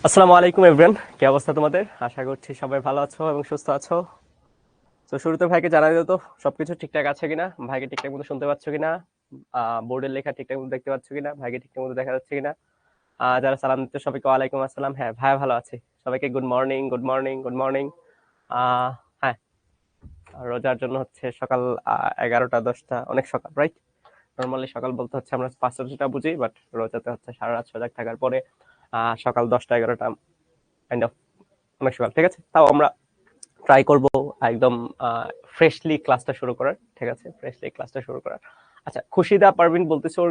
আসসালামু আলাইকুম এভরিওয়ান, কি অবস্থা তোমাদের? আশা করছি সবাই ভালো আছো এবং সুস্থ আছো। তো শুরুতে ভাইকে জানাই দিও তো সবকিছু ঠিকঠাক আছে কিনা, ভাইকে ঠিকঠাক মতো শুনতে পাচ্ছ কিনা, বোর্ডের লেখা ঠিকঠাক মতো দেখতে পাচ্ছ কিনা, ভাইকে ঠিকঠাক মতো দেখা যাচ্ছে কিনা। যারা সালাম দিতে সবাইকে ওয়ালাইকুম আসসালাম। হ্যাঁ ভাই ভালো আছি, সবাইকে good morning good morning good morning. হ্যাঁ, রোজার জন্য হচ্ছে সকাল 11টা 10টা অনেক সকাল, রাইট? নর্মালি সকাল বলতে হচ্ছে আমরা 5টা 6টা বুঝি, বাট রোজাতে হচ্ছে সারা রাত সজাগ থাকার পরে সকাল 10টা 11টা কাইন্ড অফ অনেক সকাল। ঠিক আছে, তাও আমরা ট্রাই করব একদম ফ্রেশলি ক্লাসটা শুরু করার। ঠিক আছে, ফ্রেশলি ক্লাসটা শুরু করার। আচ্ছা, খুশিদা পারভিন বলতেছে ওর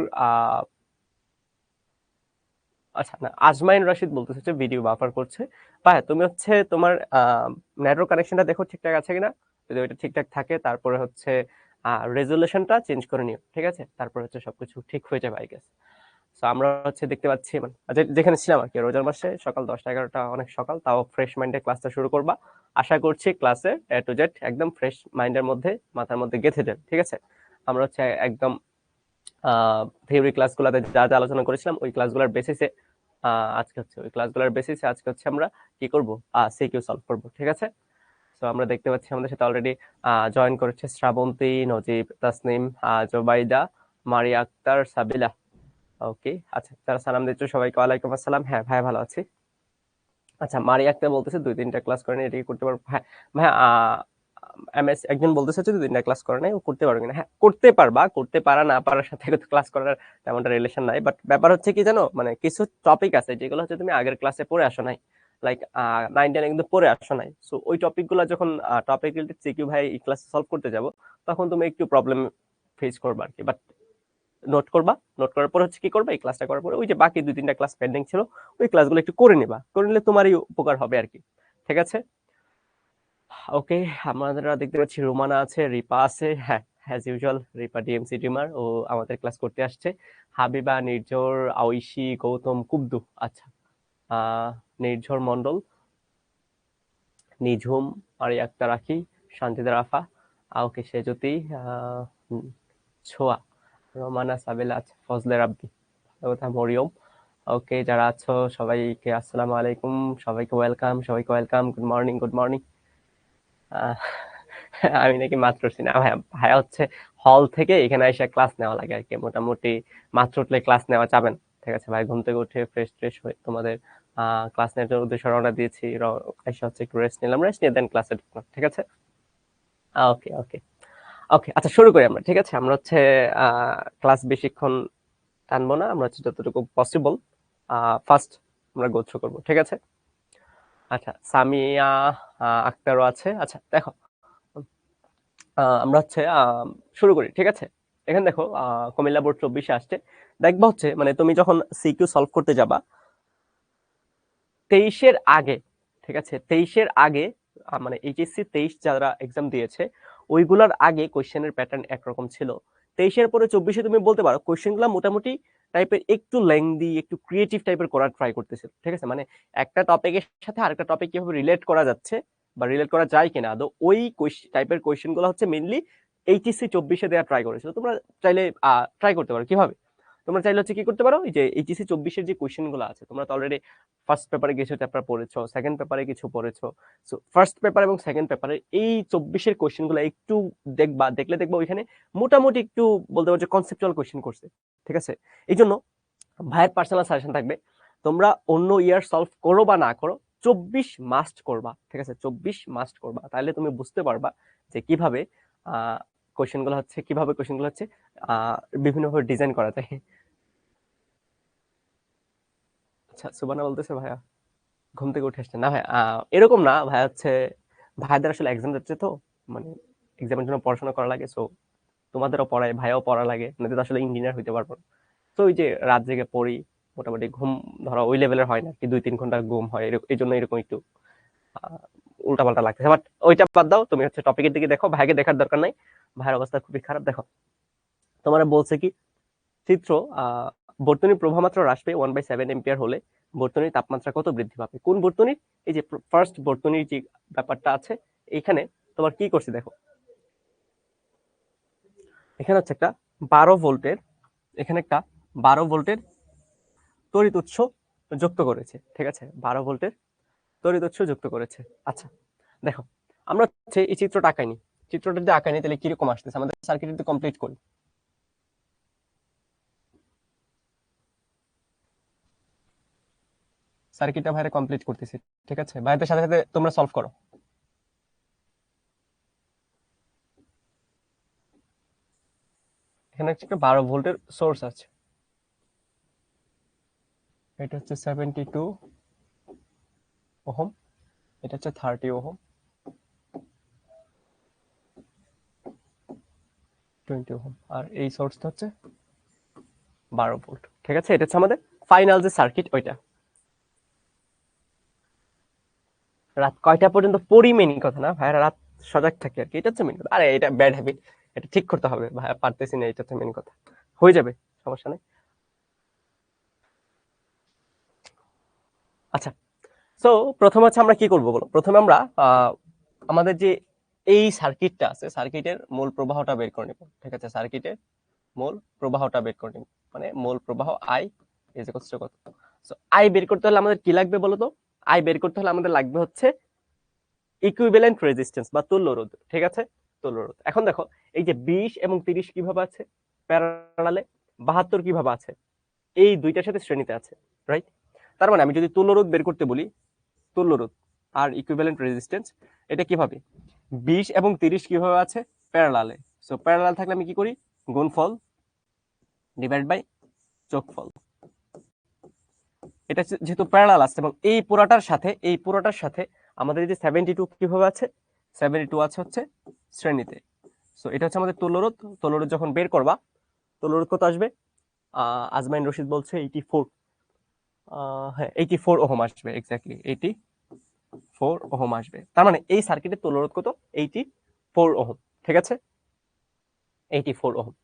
আচ্ছা না, আজমাইন রাশিদ বলতেছে হচ্ছে ভিডিও বাফার করছে। ভাই তুমি হচ্ছে তোমার নেটওয়ার্ক কানেকশনটা দেখো ঠিকঠাক আছে কিনা। যদি ওইটা ঠিকঠাক থাকে তারপরে হচ্ছে রেজুলেশনটা চেঞ্জ করে নিও। ঠিক আছে, তারপরে হচ্ছে সবকিছু ঠিক হয়ে যাবে আই গেস। তো আমরা হচ্ছে দেখতে পাচ্ছি মানে যেখানে ছিলাম আর কি, রোজার মাসে সকাল 10টা 11টা অনেক সকাল, তাও ফ্রেশ মাইন্ডে ক্লাসটা শুরু করবা। আশা করছি ক্লাসে এ টু জেড একদম ফ্রেশ মাইন্ডের মধ্যে মাথার মধ্যে গেঁথে যাবে। ঠিক আছে, আমরা হচ্ছে একদম থিওরি ক্লাসগুলোতে যা যা আলোচনা করেছিলাম ওই ক্লাসগুলোর বেসিসে আজকে হচ্ছে ওই ক্লাসগুলোর বেসিসে আজকে হচ্ছে আমরা কি করব, সিকিউ সলভ করব। ঠিক আছে, তো আমরা দেখতে পাচ্ছি আমাদের সাথে অলরেডি জয়েন করেছে শ্রাবন্তী, নজিব, তাসনিম, জোবাইদা, মারিয়া আক্তার, সাবিলা। ওকে, আচ্ছা, যারা সালাম দিচ্ছ সবাইকে ওয়ালাইকুম আসসালাম। হ্যাঁ ভাই ভালো আছি। আচ্ছা, মারিয়া আক্তার বলতেছে 2-3টা ক্লাস করে এটা কি করতে পারবো? হ্যাঁ ভাই, এমএস একজন বলতেছে যে 2-3টা ক্লাস করে নাই, ও করতে পারবে কিনা। হ্যাঁ করতে পারবা, করতে পারা না পারার সাথে ক্লাস করার তেমনটা রিলেশন নাই, বাট ব্যাপার হচ্ছে কি জানো, মানে কিছু টপিক আছে যেগুলো হচ্ছে তুমি আগের ক্লাসে পড়ে আসো নাই, লাইক 9-10 কিন্তু পড়ে আসো নাই। সো ওই টপিক গুলো যখন টপিক রিলেটেড সিকিউ ভাই এই ক্লাসে সলভ করতে যাব, তখন তুমি একটু প্রবলেম ফেস করবা আর কি। বাট নোট করবা, নোট করার পর হচ্ছে কি করবা, এই ক্লাসটা করার পরে ওই যে বাকি 2-3টা ক্লাস পেন্ডিং ছিল ওই ক্লাসগুলো একটু করে নিবা, করে নিলে তোমারই উপকার হবে আর কি। ঠিক আছে, ওকে। আমাদের দেখতে পাচ্ছি রোমানা আছে, রিপা আছে। হ্যাঁ, as usual Ripa DMC dreamer, ও আমাদের ক্লাস করতে আসছে। হাবিবা, নির্ঝর, আওইশি, গৌতম, কুবদু। আচ্ছা, আহ নির্ঝর মন্ডল, নিঝুম, আরিয়া আক্তার আখি, শান্তিদা রাফা, ওকে সেজতি, ছোয়া, রোমানা, সাবেলা, আচ্ছা, ফজলে রাব্বি, কথা মরিয়ম। ওকে, যারা আছো সবাইকে আসসালামু আলাইকুম, সবাইকে ওয়েলকাম, সবাইকে welcome, good morning good morning. আমি নাকি মাত্র উঠছি না ভাইয়া, ভাইয়া হচ্ছে হল থেকে এখানে এসে ক্লাস নেওয়া লাগে আর কি, মোটামুটি মাত্র উঠলে ক্লাস নেওয়া যাবেন। ঠিক আছে ভাই, ঘুম থেকে উঠে ফ্রেশ ট্রেশ হয়ে তোমাদের ক্লাস নেওয়ার উদ্দেশ্যে রওনা দিয়েছি। এসে হচ্ছে একটু রেস্ট নিলাম, রেস্ট নিয়ে দেন ক্লাসে ঢুকলাম। ঠিক আছে, ওকে ওকে ওকে। আচ্ছা শুরু করি আমরা। ঠিক আছে, আমরা হচ্ছে ক্লাস বেশিক্ষণ টানবো না, আমরা হচ্ছে যতটুকু পসিবল ফার্স্ট আমরা গোছ্র করবো। ঠিক আছে, আচ্ছা, সামিয়া আক্তারও আছে। আচ্ছা দেখো, আমরা হচ্ছে শুরু করি। ঠিক আছে, এখানে দেখো কুমিল্লা বোর্ড 24-এ আসছে। দেখবা হচ্ছে মানে তুমি যখন সিকিউ সলভ করতে যাবা 23-এর আগে, ঠিক আছে, 23-এর আগে মানে এইচএসসি 23 যারা এক্সাম দিয়েছে ওইগুলার আগে কোয়েশ্চেনের প্যাটার্ন একরকম ছিল। 23-এর পরে 24-এ তুমি বলতে পারো কোয়েশ্চেনগুলো মোটামুটি টাইপের একটু লেংদি, একটু ক্রিয়েটিভ টাইপের করার ট্রাই করতেছে। ঠিক আছে, মানে একটা টপিকের সাথে আরেকটা টপিক কিভাবে রিলেট করা যাচ্ছে বা রিলেট করা যায় কিনা, আদৌ ওই টাইপের কোয়েশ্চেন গুলো হচ্ছে মেইনলি এইচএসসি 24-এ দেওয়া ট্রাই করেছিল। তোমরা চাইলে ট্রাই করতে পারো। কিভাবে? তোমরা চাইলে হচ্ছে কি করতে পারো, এই যে এইচএসসি 24-এর যে কোয়েশ্চেন গুলো আছে তোমরা তো অলরেডি ফার্স্ট পেপারে কিছু চ্যাপ্টার পড়েছো, সেকেন্ড পেপারে কিছু পড়েছো। সো ফার্স্ট পেপার এবং সেকেন্ড পেপারে এই 24-এর কোয়েশ্চেন গুলো একটু দেখবা, দেখলে দেখবা ওইখানে মোটামুটি একটু বলতে পারছো কনসেপচুয়াল কোয়েশ্চেন করছে। ঠিক আছে, এই জন্য ভাইয়ের পার্সোনাল সাজেশন থাকবে, তোমরা অন্য ইয়ার সলভ করো বা না করো 24 মাস্ট করবা। ঠিক আছে, 24 মাস্ট করবা, তাহলে তুমি বুঝতে পারবা যে কিভাবে কোয়েশ্চেন গুলো হচ্ছে, কিভাবে কোয়েশ্চেন গুলো হচ্ছে বিভিন্নভাবে ডিজাইন করা যায়। আচ্ছা, সুবানা বলতেছে ভাইয়া ঘুম থেকে উঠে আসছে না ভাই, এরকম না ভাই, হচ্ছে ভাইদের আসলে এক্সাম যাচ্ছে তো, মানে এক্সামের জন্য পড়াশোনা করা লাগে। সো তোমাদেরও পড়ায়, ভাইয়াও পড়া লাগে, মানে তো আসলে ইঞ্জিনিয়ার হইতে পারবো না। তো ওই যে রাত জেগে পড়ি, মোটামুটি ঘুম ধরো ওই লেভেলের হয় না কি, 2-3 ঘন্টা ঘুম হয়, এই জন্য এরকম একটু উল্টাপাল্টা লাগতেছে। বাট ওইটা বাদ দাও, তুমি হচ্ছে টপিকের দিকে দেখো, ভাইকে দেখার দরকার নাই, ভাইয়ের অবস্থা খুবই খারাপ। দেখো তোমার বলছে কি চিত্র, আহ বর্তনীর প্রবাহমাত্রা হ্রাস পেয়ে 1/7 এম্পিয়ার হলে বর্তনীর তাপমাত্রা কত বৃদ্ধি পাবে? কোন বর্তনীর? এই যে ফার্স্ট বর্তনীর যে ব্যাপারটা আছে এখানে তোমার কি করছে দেখো, এখানে হচ্ছে একটা 12 ভোল্টের, এখানে একটা 12 ভোল্টের তড়িৎ উৎস যুক্ত করেছে, ঠিক আছে, 12 ভোল্টের তড়িৎ উৎস যুক্ত করেছে। আচ্ছা দেখো, আমরা হচ্ছে এই চিত্রটা আঁকাইনি, চিত্রটা যদি আঁকাইনি তাহলে কিরকম আসতেছে, আমাদের সার্কিট যদি কমপ্লিট করি। সার্কিটটা ভাইরা কমপ্লিট করতেছি, ঠিক আছে, ভাইদের সাথে সাথে তোমরা সলভ করো। এখানে একটা 12 ভোল্টের সোর্স আছে, এটা হচ্ছে 72 ওহম, এটা হচ্ছে 30 ওহম, 20 ওহম, আর এই সোর্সটা হচ্ছে 12 ভোল্ট, ঠিক আছে। এটা হচ্ছে আমাদের ফাইনাল যে সার্কিট ওইটা। রাত কয়টা পর্যন্ত পড়ি মেন কথা না ভাইরা, রাত সজাগ থাকে আর কি, এটা হচ্ছে মেন কথা। আরে এটা ব্যাড হ্যাবিট, এটা ঠিক করতে হবে ভাইয়া, পারতেছি না, এটা হচ্ছে মেন কথা, হয়ে যাবে, সমস্যা নেই। আচ্ছা, সো প্রথমে হচ্ছে আমরা কি করবো বলো, প্রথমে আমরা আমাদের যে এই সার্কিটটা আছে, সার্কিটের মূল প্রবাহটা বের করে নিব, ঠিক আছে, সার্কিটের মূল প্রবাহটা বের করে নিব, মানে মূল প্রবাহ আই ইজ ইকুয়ালস টু কত। সো আই বের করতে হলে আমাদের কি লাগবে বলো তো, আই বের করতে হলে আমাদের লাগবে হচ্ছে ইকুইভ্যালেন্ট রেজিস্ট্যান্স বা তুল্য রোধ, ঠিক আছে, তুল্য রোধ। এখন দেখো এই যে 20 এবং 30 কিভাবে আছে প্যারালালে, 72 কিভাবে আছে, এই দুইটার সাথে শ্রেণীতে আছে, রাইট। তার মানে আমি যদি তুল্য রোধ বের করতে বলি, তুল্য রোধ আর ইকুইভ্যালেন্ট রেজিস্ট্যান্স, এটা কিভাবে, 20 এবং 30 কিভাবে আছে প্যারালালে। সো প্যারালাল থাকলে আমি কি করি, গুণফল ডিভাইড বাই যোগফল। এটা যেহেতু প্যারালাল আছে এবং এই পুরোটার সাথে আমাদের এই যে 72 কিভাবে আছে, 72 আছে হচ্ছে শ্রেণীতে। সো এটা হচ্ছে আমাদের তুল্যরোধ। তুল্যরোধ যখন বের করবা, তুল্যরোধ কত আসবে, আজমাইন রশিদ বলছে 84, হ্যাঁ 84 ওহম আসবে, এক্স্যাক্টলি 84 ওহম আসবে। তার মানে এই সার্কিটের তুল্যরোধ কত, 84 ওহম, ঠিক আছে, 84 ওহম।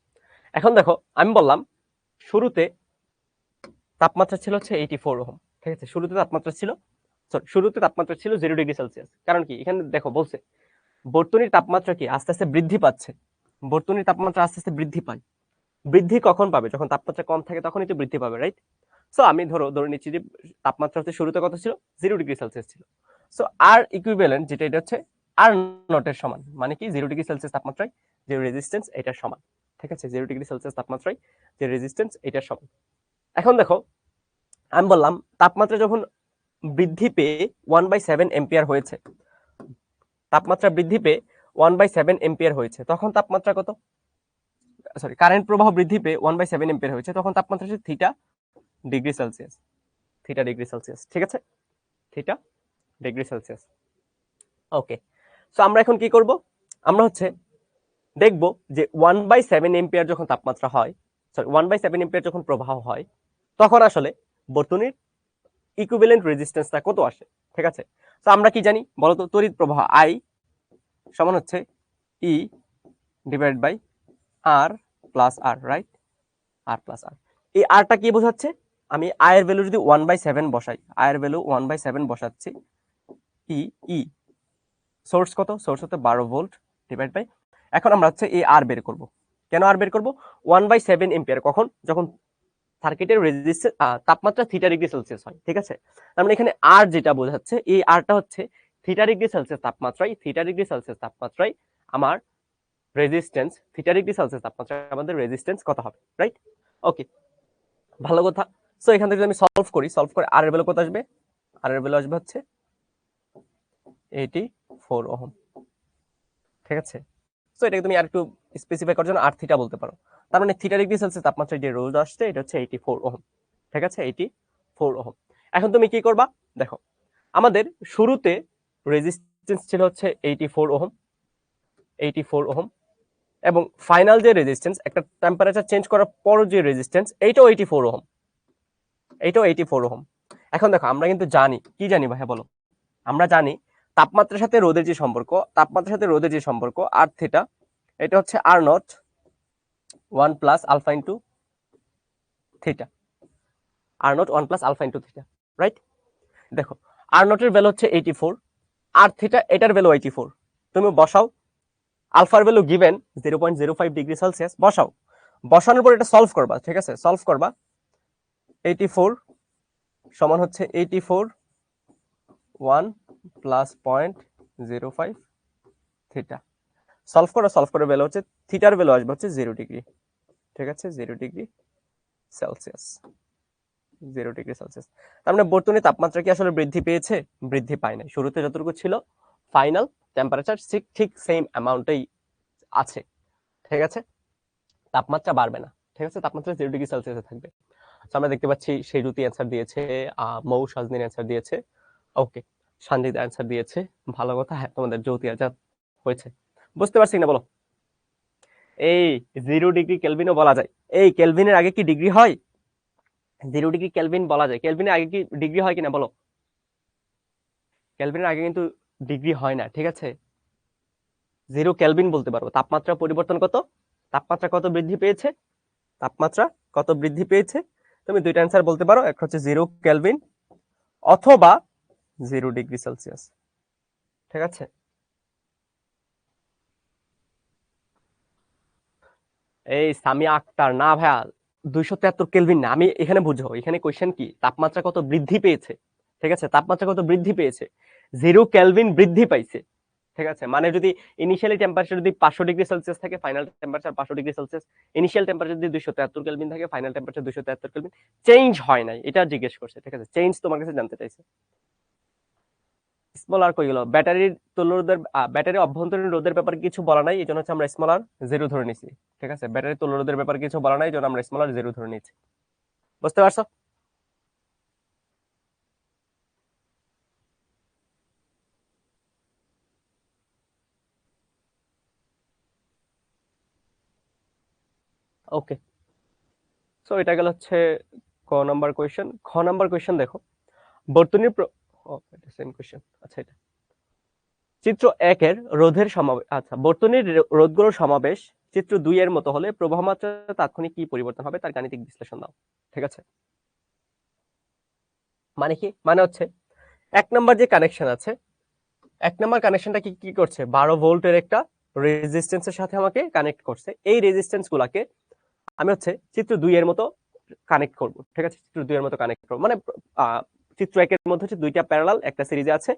এখন দেখো আমি বললাম শুরুতে তাপমাত্রা ছিল হচ্ছে 84 ওহম, ঠিক আছে, শুরুতে তাপমাত্রা ছিল, সরি শুরুতে তাপমাত্রা ছিল 0 ডিগ্রি সেলসিয়াস। কারণ কি, এখানে দেখো বলছে বর্তনীর তাপমাত্রা কি আস্তে আস্তে বৃদ্ধি পাচ্ছে, বর্তনীর তাপমাত্রা আস্তে আস্তে বৃদ্ধি পায়। বৃদ্ধি কখন পাবে, যখন তাপমাত্রা কম থাকে তখনই তো বৃদ্ধি পাবে, রাইট। সো আমি ধরে নিচ্ছি যে তাপমাত্রা হচ্ছে শুরুতে কত ছিল, 0 ডিগ্রি সেলসিয়াস ছিল। সো আর ইকুইভ্যালেন্ট যেটা, এটা হচ্ছে আর নটের সমান, মানে কি 0 ডিগ্রি সেলসিয়াস তাপমাত্রায় যে রেজিস্ট্যান্স এটার সমান, ঠিক আছে, 0 ডিগ্রি সেলসিয়াস তাপমাত্রায় যে রেজিস্ট্যান্স এটার সমান। এখন দেখো আমি বললাম তাপমাত্রা যখন বৃদ্ধি পেয়ে 1/7 এম্পিয়ার হয়েছে, তাপমাত্রা বৃদ্ধি পেয়ে 1/7 এম্পিয়ার হয়েছে, তখন তাপমাত্রা কত, সরি কারেন্ট প্রবাহ বৃদ্ধি পেয়ে 1/7 এম্পিয়ার হয়েছে, তখন তাপমাত্রা হচ্ছে theta degree Celsius, theta degree Celsius, ঠিক আছে, থিটা ডিগ্রি সেলসিয়াস। ওকে, সো আমরা এখন কি করব, আমরা হচ্ছে দেখব যে 1/7 এম্পিয়ার যখন তাপমাত্রা হয়, সরি 1/7 এম্পিয়ার যখন প্রবাহ হয়, তখন আসলে বর্তনীর ইকুইভ্যালেন্ট রেজিস্ট্যান্সটা কত আসে, ঠিক আছে। তো আমরা কি জানি বলতো, তড়িৎ প্রবাহ আই সমান হচ্ছে E divide by R plus R, right, R plus R. এই আরটা কি বোঝাচ্ছে, আমি আই এর ভ্যালু যদি 1/7 বসাই, আই এর ভ্যালু 1/7 বসাচ্ছি, ই ই সোর্স কত, সোর্স হতে 12 ভোল্ট ডিভাইড বাই, এখন আমরা হচ্ছে এই আর বের করব। কেন আর বের করব, 1/7 এম্পিয়ার কখন, যখন সার্কিটের রেজিস্ট্যান্স তাপমাত্রা থিটা ডিগ্রি সেলসিয়াস হয়, ঠিক আছে। তার মানে এখানে আর যেটা বোঝাচ্ছে, এই আরটা হচ্ছে থিটা ডিগ্রি সেলসিয়াস তাপমাত্রায়, থিটা ডিগ্রি সেলসিয়াস তাপমাত্রায় আমার রেজিস্ট্যান্স, থিটা ডিগ্রি সেলসিয়াস তাপমাত্রায় আমাদের রেজিস্ট্যান্স কত হবে, রাইট। ওকে, ভালো কথা। সো এখান থেকে যদি আমি সলভ করি, সলভ করে আর এর ভ্যালু কত আসবে, আর এর ভ্যালু আসবে হচ্ছে 84 ওহম, ঠিক আছে। সো এটাকে তুমি আর একটু স্পেসিফাই করার জন্য আর থিটা বলতে পারো। তার মানে থিটা ডিগ্রি সেলসিয়াস তাপমাত্রায় যে রোধ আসছে এটা হচ্ছে 84 ওহম, ঠিক আছে, 84 ওহম। এখন তুমি কি করবা, দেখো আমাদের শুরুতে রেজিস্ট্যান্স ছিল হচ্ছে 84 ওহম, 84 ওহম, এবং ফাইনাল যে রেজিস্ট্যান্স একটা টেম্পারেচার চেঞ্জ করার পর যে রেজিস্ট্যান্স এইটাও 84 ওহম, এইটাও 84 ওহম। এখন দেখো আমরা কিন্তু জানি, কি জানি ভাইয়া বলো, আমরা জানি তাপমাত্রার সাথে রোদের যে সম্পর্ক, তাপমাত্রার সাথে রোদের যে সম্পর্ক আর থিটা, এটা হচ্ছে R naught 1 plus alpha into theta, R naught 1 plus alpha into theta, right. দেখো আর নটের ভ্যালু হচ্ছে 84, আর থিটা এটার ভ্যালু 84, তুমি বসাও, আলফার ভ্যালু গিভেন 0.05 ডিগ্রি সেলসিয়াস, বসাও, বসানোর পর এটা সলভ করবা, ঠিক আছে, সলভ করবা 84 সমান হচ্ছে 84 প্লাস 0.05 থিটা। সলভ করে ভ্যালু হচ্ছে থিটার ভ্যালু আসবে হচ্ছে 0 ডিগ্রি। ঠিক আছে, 0 ডিগ্রি সেলসিয়াস, 0 ডিগ্রি সেলসিয়াস। তার মানে বর্তনীর তাপমাত্রা কি আসলে বৃদ্ধি পেয়েছে? বৃদ্ধি পায় নাই। শুরুতে যতটুকু ছিল ফাইনাল টেম্পারেচার ঠিক সেম অ্যামাউন্টেই আছে। ঠিক আছে, তাপমাত্রা বাড়বে না। ঠিক আছে, তাপমাত্রা 0 ডিগ্রি সেলসিয়াসে থাকবে। আমরা দেখতে পাচ্ছি সেই রুতি অ্যান্সার দিয়েছে, মৌ সাজনীর অ্যান্সার দিয়েছে, ওকে, সঞ্জিত অ্যান্সার দিয়েছে। ভালো কথা, হ্যাঁ তোমাদের জ্যোতি আজাদ হয়েছে। বুঝতে পারছি না বলো? এই 0 ডিগ্রি কেলভিনও বলা যায়। এই কেলভিনের আগে কি ডিগ্রি হয়? 0 ডিগ্রি কেলভিন বলা যায়। কেলভিনের আগে কি ডিগ্রি হয় কিনা বলো? কেলভিনের আগে কিন্তু ডিগ্রি হয় না। ঠিক আছে, 0 কেলভিন বলতে পারবো। তাপমাত্রা পরিবর্তন কত? তাপমাত্রা কত বৃদ্ধি পেয়েছে? তাপমাত্রা কত বৃদ্ধি পেয়েছে? তুমি দুইটা অ্যান্সার বলতে পারো, একটা হচ্ছে 0 কেলভিন অথবা 0 ডিগ্রি সেলসিয়াস। ঠিক আছে, এই সামিয়া আক্তার না ভাইয়া, 273 কেলভিন না। আমি এখানে বুঝো, এখানে কোশ্চেন কি, তাপমাত্রা কত বৃদ্ধি পেয়েছে। ঠিক আছে, তাপমাত্রা কত বৃদ্ধি পেয়েছে, 0 কেলভিন বৃদ্ধি পাইছে। ঠিক আছে, মানে যদি ইনিশিয়ালি টেম্পারেচার যদি 500 ডিগ্রি সেলসিয়াস থাকে, final temperature 500 degree Celsius, initial temperature যদি 273 কেলভিন থাকে, ফাইনাল টেম্পারেচার 273 কেলভিন, চেঞ্জ হয় নাই, এটা জিজ্ঞেস করছে। ঠিক আছে, চেঞ্জ তোমার কাছে জানতে চাইছে। স্মল আর কই গেল? ব্যাটারির তুল্য রোধের, ব্যাটারির অভ্যন্তরীণ রোধের ব্যাপারে কিছু বলা নাই, এই জন্য হচ্ছে আমরা স্মল আর 0 ধরে নিছি। ঠিক আছে, ব্যাটারির তুল্য রোধের ব্যাপারে কিছু বলা নাই, এই জন্য আমরা স্মল আর 0 ধরে নিচ্ছি। বুঝতে পারছো? ওকে, সো এটা গেল হচ্ছে ক নাম্বার কোয়েশ্চেন। খ নাম্বার কোয়েশ্চেন দেখো, বর্তনীর সেম কোয়েশ্চেন। আচ্ছা, এটা চিত্র 1-এর রোধের সমাবেশ, আচ্ছা, বর্তনীর রোধগুলোর সমাবেশ চিত্র 2-এর মতো হলে প্রবাহ মাত্রা তাৎক্ষণিক কি পরিবর্তন হবে তার গাণিতিক বিশ্লেষণ দাও। ঠিক আছে, মানে কি, মানে হচ্ছে 1 নাম্বার যে কানেকশন আছে, 1 নাম্বার কানেকশনটা কি কি করছে, 12 ভোল্টের একটা রেজিস্ট্যান্সের সাথে আমাকে কানেক্ট করছে। এই রেজিস্ট্যান্স গুলাকে আমি হচ্ছে চিত্র 2-এর মতো কানেক্ট করব। ঠিক আছে, চিত্র 2-এর মতো কানেক্ট করব, মানে চিত্র 1-এর মধ্যে হচ্ছে দুইটা প্যারালাল একটা সিরিজে আছে,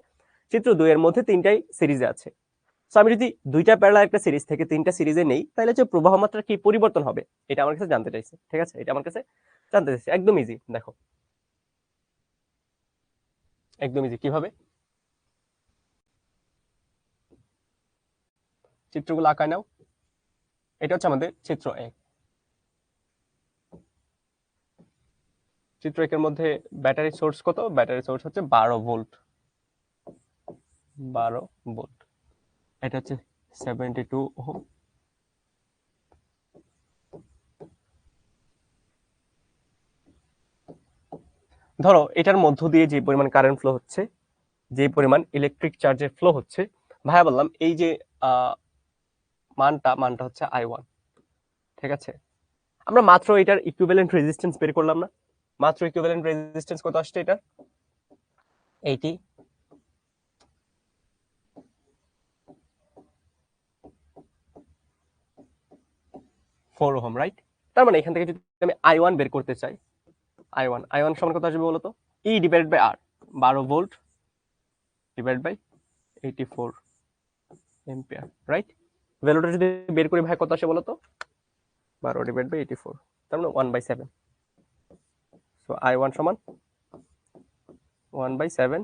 চিত্র 2-এর মধ্যে তিনটাই সিরিজে আছে। সো আমি যদি দুইটা প্যারালাল একটা সিরিজ থেকে তিনটা সিরিজে নেই, তাহলে যে প্রবাহ মাত্রা কি পরিবর্তন হবে, এটা আমার কাছে জানতে চাইছে। ঠিক আছে, এটা আমার কাছে জানতে চাইছে। একদম ইজি, দেখো একদম ইজি। কিভাবে? চিত্রগুলো আঁকায় নাও। এটা হচ্ছে আমাদের চিত্র 1। চিত্র 1-এর মধ্যে ব্যাটারি সোর্স কত? ব্যাটারি সোর্স হচ্ছে 12 ভোল্ট, 12 ভোল্ট। এটা হচ্ছে 72 ওহম। ধরো এটার মধ্য দিয়ে যে পরিমাণ কারেন্ট ফ্লো হচ্ছে, যে পরিমাণ ইলেকট্রিক চার্জের ফ্লো হচ্ছে, ভাইয়া বললাম এই যে মানটা হচ্ছে I1। ঠিক আছে, আমরা মাত্র এটার ইকুইভ্যালেন্ট রেজিস্ট্যান্স বের করলাম না? মাত্র ইকুইভ্যালেন্ট রেজিস্ট্যান্স কত আসছে এটা? 84 ওহম, রাইট? তার মানে এখান থেকে যদি আমি I1 বের করতে চাই, I1 সমান কত আসবে বলতো? E divided by R, 12 volt divide by 84 ampere, right? ভ্যালুটা যদি বের করি ভাই কত আসে বলতো? 12 ডিভাইড বাই 84, তার মানে 1/7। সো I1 সমান 1/7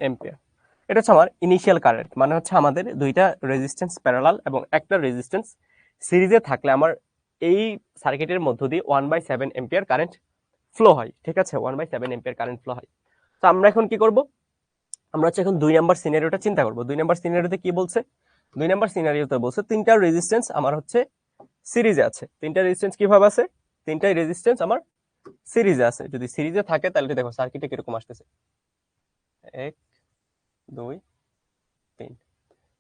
এম্পিয়ার। এটা হচ্ছে আমার ইনিশিয়াল কারেন্ট, মানে হচ্ছে আমাদের দুইটা রেজিস্ট্যান্স প্যারালাল এবং একটা রেজিস্ট্যান্স সিরিজে থাকলে আমার এই সার্কিটের মধ্য দিয়ে 1/7 এম্পিয়ার কারেন্ট ফ্লো হয়। ঠিক আছে, 1/7 এম্পিয়ার কারেন্ট ফ্লো হয়। তো আমরা এখন কি করব? আমরা হচ্ছে এখন 2 নাম্বার সিনারিওটা চিন্তা করব। 2 নাম্বার সিনারিওতে কি বলছে? 2 নাম্বার সিনারিওতে বলছে তিনটা রেজিস্ট্যান্স আমার হচ্ছে সিরিজে আছে। তিনটা রেজিস্ট্যান্স কিভাবে আছে? তিনটাই রেজিস্ট্যান্স আমার সিরিজে আছে। যদি সিরিজে থাকে তাহলে দেখো সার্কিটে কিরকম আসতেছে, 1 2 3,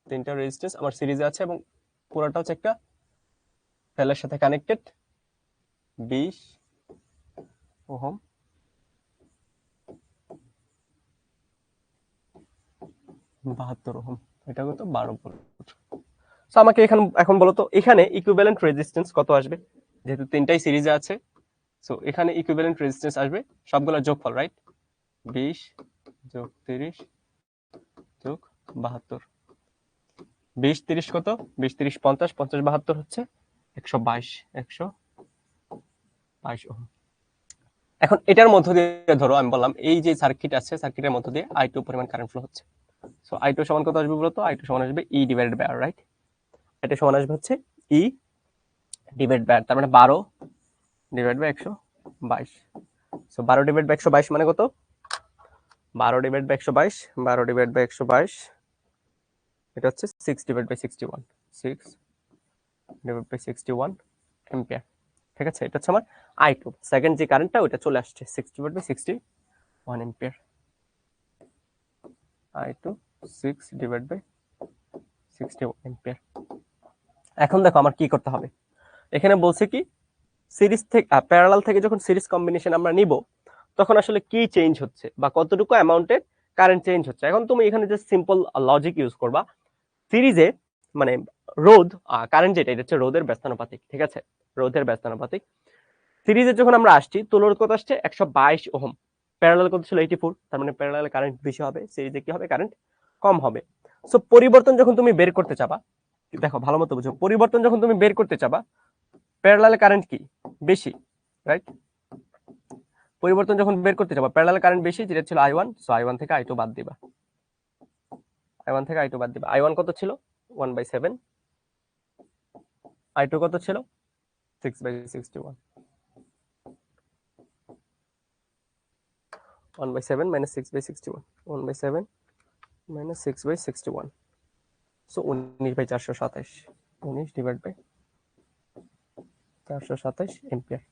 তিনটা রেজিস্ট্যান্স আমার সিরিজে আছে এবং পুরোটা হচ্ছে একটা ফেলের সাথে কানেক্টেড, 20 ওহম, 72 ওহম, এটা কত? 12 ভোল্ট। সো আমাকে এখন বলো তো এখানে ইকুইভ্যালেন্ট রেজিস্ট্যান্স কত আসবে? যেহেতু তিনটাই সিরিজে আছে, সো এখানে ইকুইভ্যালেন্ট রেজিস্ট্যান্স আসবে সবগুলোর যোগফল, রাইট? 20 যোগ 30 যোগ 72, 20 30 কত, 20 30 50, 50 72 হচ্ছে 122, 122 ওহম। এখন এটার মধ্য দিয়ে ধরো আমি বললাম এই যে সার্কিট আছে, সার্কিটের মধ্য দিয়ে I2 পরিমাণ কারেন্ট ফ্লো হচ্ছে। সো I2 সমান কত আসবে বলতো? I2 সমান আসবে E divided by R, right? এটা সমান আসবে হচ্ছে E ডিভাইড বাই R, তার মানে 12 divide by 122। So 12 divide by 122 মানে কত? 12 ডিভাইড বাই 122, 12 ডিভাইড বাই 122, এটা হচ্ছে 6 divide by 61, 6 divide by 61 ampere. ঠিক আছে, এটা হচ্ছে আমার I2 সেকেন্ড যে কারেন্টটা ওটা চলে আসছে 6 divide by 61 ampere. I2 6 divide by 61 ampere. এখন দেখো আমার কি করতে হবে, এখানে বলছে কি সিরিজ থেকে প্যারালাল থেকে যখন সিরিজ কম্বিনেশন আমরা নিব তখন আসলে কি চেঞ্জ হচ্ছে বা কতটুকু অ্যামাউন্টের কারেন্ট চেঞ্জ হচ্ছে। এখন তুমি এখানে যে সিম্পল লজিক ইউজ করবা, সিরিজে মানে রোধ কারেন্ট যেটা এটা হচ্ছে রোধের ব্যস্তানুপাতিক, ঠিক আছে, রোধের ব্যস্তানুপাতিক। সিরিজে যখন আমরা আসছি তুলোর কত আসছে 122 ওহম, প্যারালাল কত ছিল 84, তার মানে প্যারালাল কারেন্ট বেশি হবে, সিরিজে কি হবে কারেন্ট কম হবে। সো পরিবর্তন যখন তুমি বের করতে চাবা, দেখো ভালো মতো বুঝো, পরিবর্তন যখন তুমি বের করতে চাবা প্যারালাল কারেন্ট কি বেশি, রাইট? পরিবর্তন যখন বের করতে যাবা প্যারালাল কারেন্ট বেশি, যেটা ছিল I1, সো I1 থেকে I2 বাদ দিবা, I1 থেকে I2 বাদ দিবা। I1 কত ছিল 1/7, I2 কত ছিল 6/61, 1/7 minus 6/61, 1/7 minus 6/61, so 19/427, 19 divide by 427 ampere.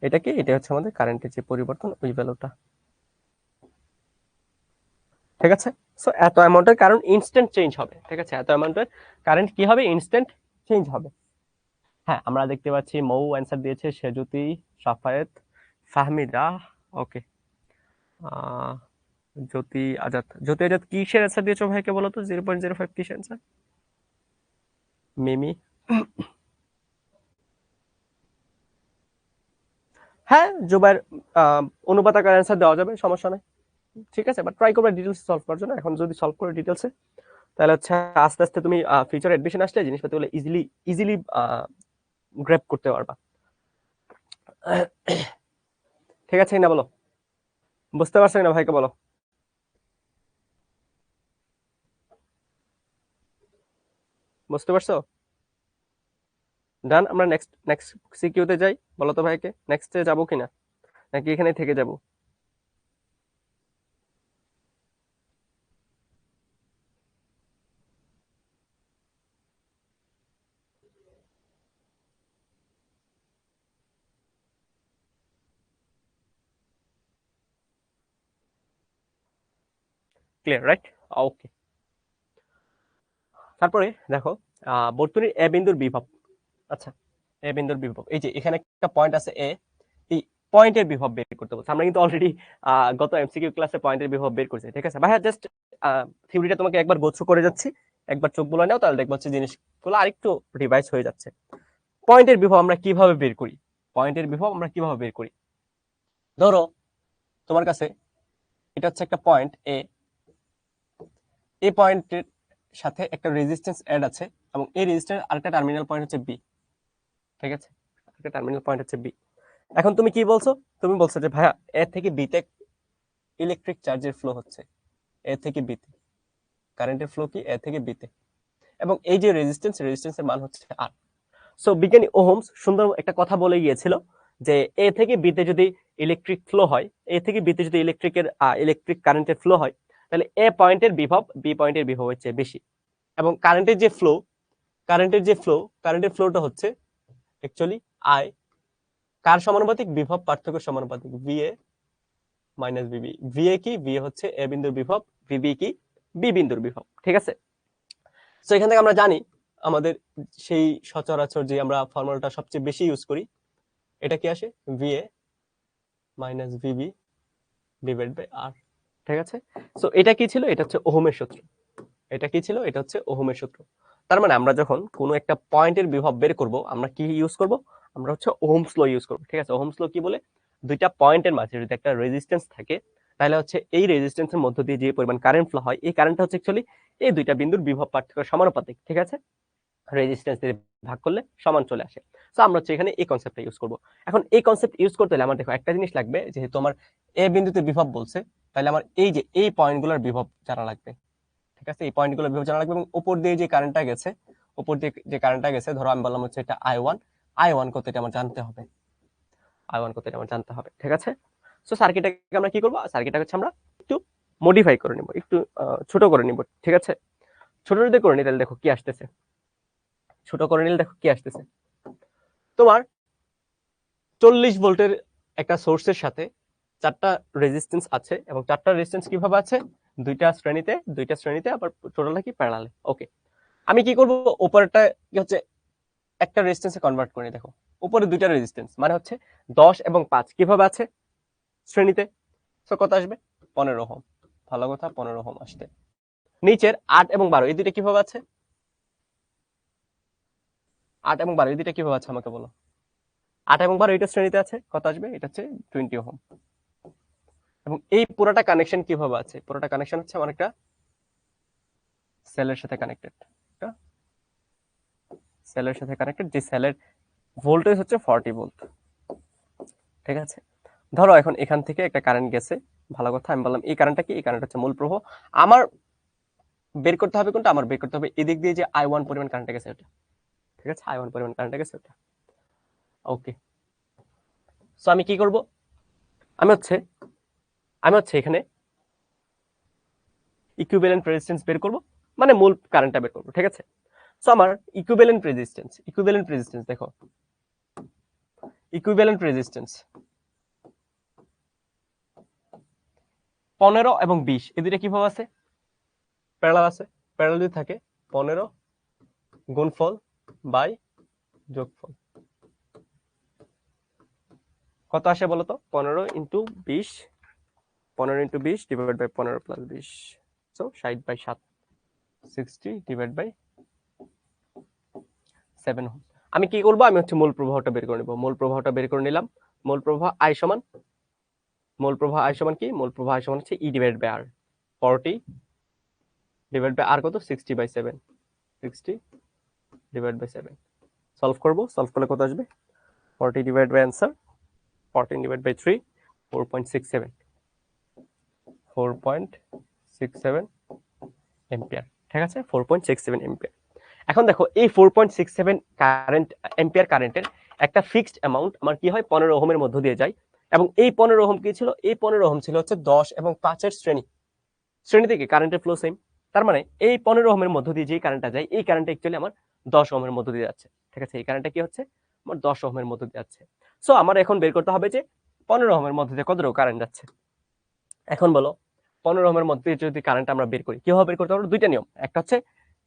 এটা কি, এটা হচ্ছে আমাদের কারেন্টের যে পরিবর্তন ওই ভ্যালুটা, ঠিক আছে। সো এত অ্যামাউন্টের কারণ ইনস্ট্যান্ট চেঞ্জ হবে, ঠিক আছে, এত অ্যামাউন্টের কারেন্ট কি হবে ইনস্ট্যান্ট চেঞ্জ হবে। হ্যাঁ, আমরা দেখতে পাচ্ছি মৌ অ্যান্সার দিয়েছে, সেজুতি, সাফায়েত, ফাহমিদা, ওকে, জ্যোতি আজাদ, জ্যোতি আজাদ কিসের অ্যান্সার দিয়েছো ভাইকে বলো তো, 0.05 কিসের অ্যান্সার? মিমি, হ্যাঁ জুবাইর অনুপাত আকার অ্যান্সার দেওয়া যাবে, সমস্যা নাই, ঠিক আছে, বাট ট্রাই করবে ডিটেলস সলভ করার জন্য। এখন যদি সলভ করে ডিটেলসে তাহলে হচ্ছে আস্তে আস্তে তুমি ফিউচার অ্যাডমিশন আসলে জিনিসপাতিগুলো ইজিলি গ্র্যাব করতে পারবা, ঠিক আছে না? বলো, বুঝতে পারছো না ভাইকে বলো, বুঝতে পারছো? ডান, আমরা নেক্সট নেক্সট সিকিউতে যাই, বলো তো ভাইকে নেক্সটে যাবো কিনা নাকি এখানে থেকে যাবো? Clear, right? ওকে, তারপরে দেখো বর্তনীর এ বিন্দুর বিভব, আচ্ছা এ বিন্দুর বিভব, এই যে এখানে একটা পয়েন্ট আছে এ, এই পয়েন্টের বিভব বের করতে বলছে। আমরা কিন্তু অলরেডি গত এমসিকিউ ক্লাসে পয়েন্টের বিভব বের করছি, ঠিক আছে ভাইয়া? জাস্ট থিওরিটা তোমাকে একবার গোছু করে যাচ্ছি, একবার চোখ বুলাই নাও, তাহলে দেখবো হচ্ছে জিনিসগুলো আরেকটু রিভাইজ হয়ে যাচ্ছে। পয়েন্টের বিভব আমরা কিভাবে বের করি, পয়েন্টের বিভব আমরা কিভাবে বের করি? ধরো তোমার কাছে এটা হচ্ছে একটা পয়েন্ট এ, এই পয়েন্টের সাথে একটা রেজিস্ট্যান্স অ্যাড আছে এবং এই রেজিস্ট্যান্স আরেকটা টার্মিনাল পয়েন্ট হচ্ছে বি, ঠিক আছে, আরেকটা টার্মিনাল পয়েন্ট হচ্ছে বি। এখন তুমি কি বলছো, তুমি বলছো যে ভাইয়া এ থেকে বিতে ইলেকট্রিক চার্জের ফ্লো হচ্ছে, এ থেকে বিতে কারেন্টের ফ্লো কি এ থেকে বিতে, এবং এই যে রেজিস্ট্যান্সের মান হচ্ছে আর। সো বিজ্ঞানী ওহমস সুন্দর একটা কথা বলে গিয়েছিল যে এ থেকে বিতে যদি ইলেকট্রিক ফ্লো হয়, এ থেকে বিতে যদি ইলেকট্রিক কারেন্টের ফ্লো হয়, তাহলে এ পয়েন্টের বিভব বি পয়েন্টের বিভবের চেয়ে বেশি, এবং কারেন্টের ফ্লোটা হচ্ছে অ্যাকচুয়ালি আই কার সমানুপাতিক, বিভব পার্থক্য সমানুপাতিক, ভিএ মাইনাস বিবি। ভিএ কি, ভিএ হচ্ছে এ বিন্দুর বিভব, ভিবি কি বি বিন্দুর বিভব, ঠিক আছে। সো এখান থেকে আমরা জানি আমাদের সেই সচরাচর যে আমরা ফর্মুলাটা সবচেয়ে বেশি ইউজ করি, এটা কি আসে VA minus VB divide by R, ঠিক আছে। সো এটা কি ছিল, এটা হচ্ছে ওহমের সূত্র, এটা কি ছিল, এটা হচ্ছে ওহমের সূত্র। তার মানে আমরা যখন কোনো একটা পয়েন্টের বিভব বের করব আমরা কি ইউজ করব, আমরা হচ্ছে ওহমস ল ইউজ করব, ঠিক আছে। ওহমস ল কি বলে, দুইটা পয়েন্টের মাঝে যদি একটা রেজিস্ট্যান্স থাকে, তাহলে হচ্ছে এই রেজিস্ট্যান্সের মধ্য দিয়ে যে পরিমাণ কারেন্ট ফ্লো হয়, এই কারেন্টটা হচ্ছে অ্যাকচুয়ালি এই দুইটা বিন্দুর বিভব পার্থক্য সমানুপাতিক, ঠিক আছে? রেজিস্ট্যান্স দিয়ে ভাগ করলে সমান চলে আসে। সো আমরা হচ্ছে এখানে এই কনসেপ্টটা ইউজ করব। এখন এই কনসেপ্ট ইউজ করতে হলে আমার দেখো একটা জিনিস লাগবে, যেহেতু আমার এ বিন্দুতে বিভব বলছে, তাহলে আমার এই যে এই পয়েন্টগুলোর বিভব জানা লাগবে, ঠিক আছে? এই পয়েন্টগুলোর বিভব জানা লাগবে, এবং উপর দিয়ে যে কারেন্টটা গেছে, উপর দিয়ে যে কারেন্টটা গেছে, ধরো আমি বললাম হচ্ছে এটা I1 কত, এটা আমার জানতে হবে, I1 কত, এটা আমার জানতে হবে, ঠিক আছে? সো সার্কিটটাকে আমরা কি করব, সার্কিটটাকে হচ্ছে আমরা একটু মডিফাই করে নিব, একটু ছোট করে নিব, ঠিক আছে? ছোট যদি করে নিই তাহলে দেখো কি আসতেছে, ছোট করে নিলে দেখো কি আসতেছে, তোমার 40 ভোল্টের একটা সোর্সের সাথে 4টা রেজিস্ট্যান্স আছে, এবং 4টা রেজিস্ট্যান্স কিভাবে আছে, দুইটা শ্রেণীতে আবার টোটালটা কি প্যারালালে। ওকে, আমি কি করব, উপরটা কি হচ্ছে একটা রেজিস্ট্যান্সে কনভার্ট করে, দেখো উপরে দুইটা রেজিস্ট্যান্স মানে হচ্ছে 10 এবং 5 কিভাবে আছে শ্রেণীতে, সো কত আসবে 15 ওহম, ভালো কথা 15 ওহম আসবে। নিচের 8 এবং 12 এই দুইটা কিভাবে আছে, 8 এবং 12 এই দুইটা কিভাবে আছে আমাকে বলো, 8 এবং 12 এটা শ্রেণীতে আছে, কত আসবে, এটা হচ্ছে 20 ওহম। এবং এই পুরোটা কানেকশন কিভাবে আছে, পুরোটা কানেকশন হচ্ছে আমার একটা সেলের সাথে কানেক্টেড, একটা সেলের সাথে কানেক্টেড, যে সেলের ভোল্টেজ হচ্ছে 40 ভোল্ট, ঠিক আছে? ধরো এখন এখান থেকে একটা কারেন্ট গেছে, ভালো কথা, আমি বললাম এই কারেন্টটা কি, এই কারেন্ট হচ্ছে মূল প্রবাহ। আমার বের করতে হবে কোনটা, আমার বের করতে হবে এদিক দিয়ে যে I1 পরিমাণ কারেন্ট গেছে ওটা, ঠিক আছে? I1 পরিমাণ কারেন্ট গেছে ওটা। ওকে, সো আমি কি করব, আমি হচ্ছে এখানে ইকুইভ্যালেন্ট রেজিস্ট্যান্স বের করব, মানে মূল কারেন্টটা বের করব, ঠিক আছে? সো আমার ইকুইভ্যালেন্ট রেজিস্ট্যান্স দেখো, ইকুইভ্যালেন্ট রেজিস্ট্যান্স 15 এবং 20 এই দুইটা কিভাবে আছে, প্যারালাল আছে। প্যারালাল যদি থাকে 15 গুণফল বাই যোগফল কত আসে বলো তো, 15 into 20, 15 into 20 divide by 15 plus 20, so 60/7, 60 divide by 7 ohm. আমি কি করব, আমি হচ্ছে মূল প্রবাহটা বের করে নিব, মূল প্রবাহটা বের করে নিলাম। মূল প্রবাহ I সমান, কি, মূল প্রবাহ I সমান হচ্ছে E divide by R, 40 divide by R কত, 60/7, 60 ডিভাইড বাই 7, সলভ করব, সলভ করলে কত আসবে, 40 divide by answer 14 divide by 3, 4.67, 4.67 ampere, ঠিক আছে? 4.67 এম্পিয়ার। এখন দেখো এই 4.67 কারেন্ট, এম্পিয়ার কারেন্টের একটা ফিক্সড অ্যামাউন্ট আমার কি হয় 15 ওহমের মধ্য দিয়ে যায়, এবং এই 15 ওহম কি ছিল, এই 15 ওহম ছিল হচ্ছে 10 এবং 5 এর শ্রেণী থেকে কারেন্টের ফ্লো সেম। তার মানে এই 15 ওহমের মধ্য দিয়ে যে কারেন্টটা যায়, এই কারেন্টটা অ্যাকচুয়ালি আমার 10 ওহমের মধ্য দিয়ে যাচ্ছে, ঠিক আছে? এই কারেন্টটা কি হচ্ছে, আমার 10 ওহমের মধ্য দিয়ে যাচ্ছে। সো আমার এখন বের করতে হবে যে 15 ওহমের মধ্য দিয়ে কতটুকু কারেন্ট যাচ্ছে। এখন বলো 15 ওহমের মধ্যে যদি কারেন্ট আমরা বের করি, কিভাবে বের করতে পারবো, দুইটা নিয়ম, একটা হচ্ছে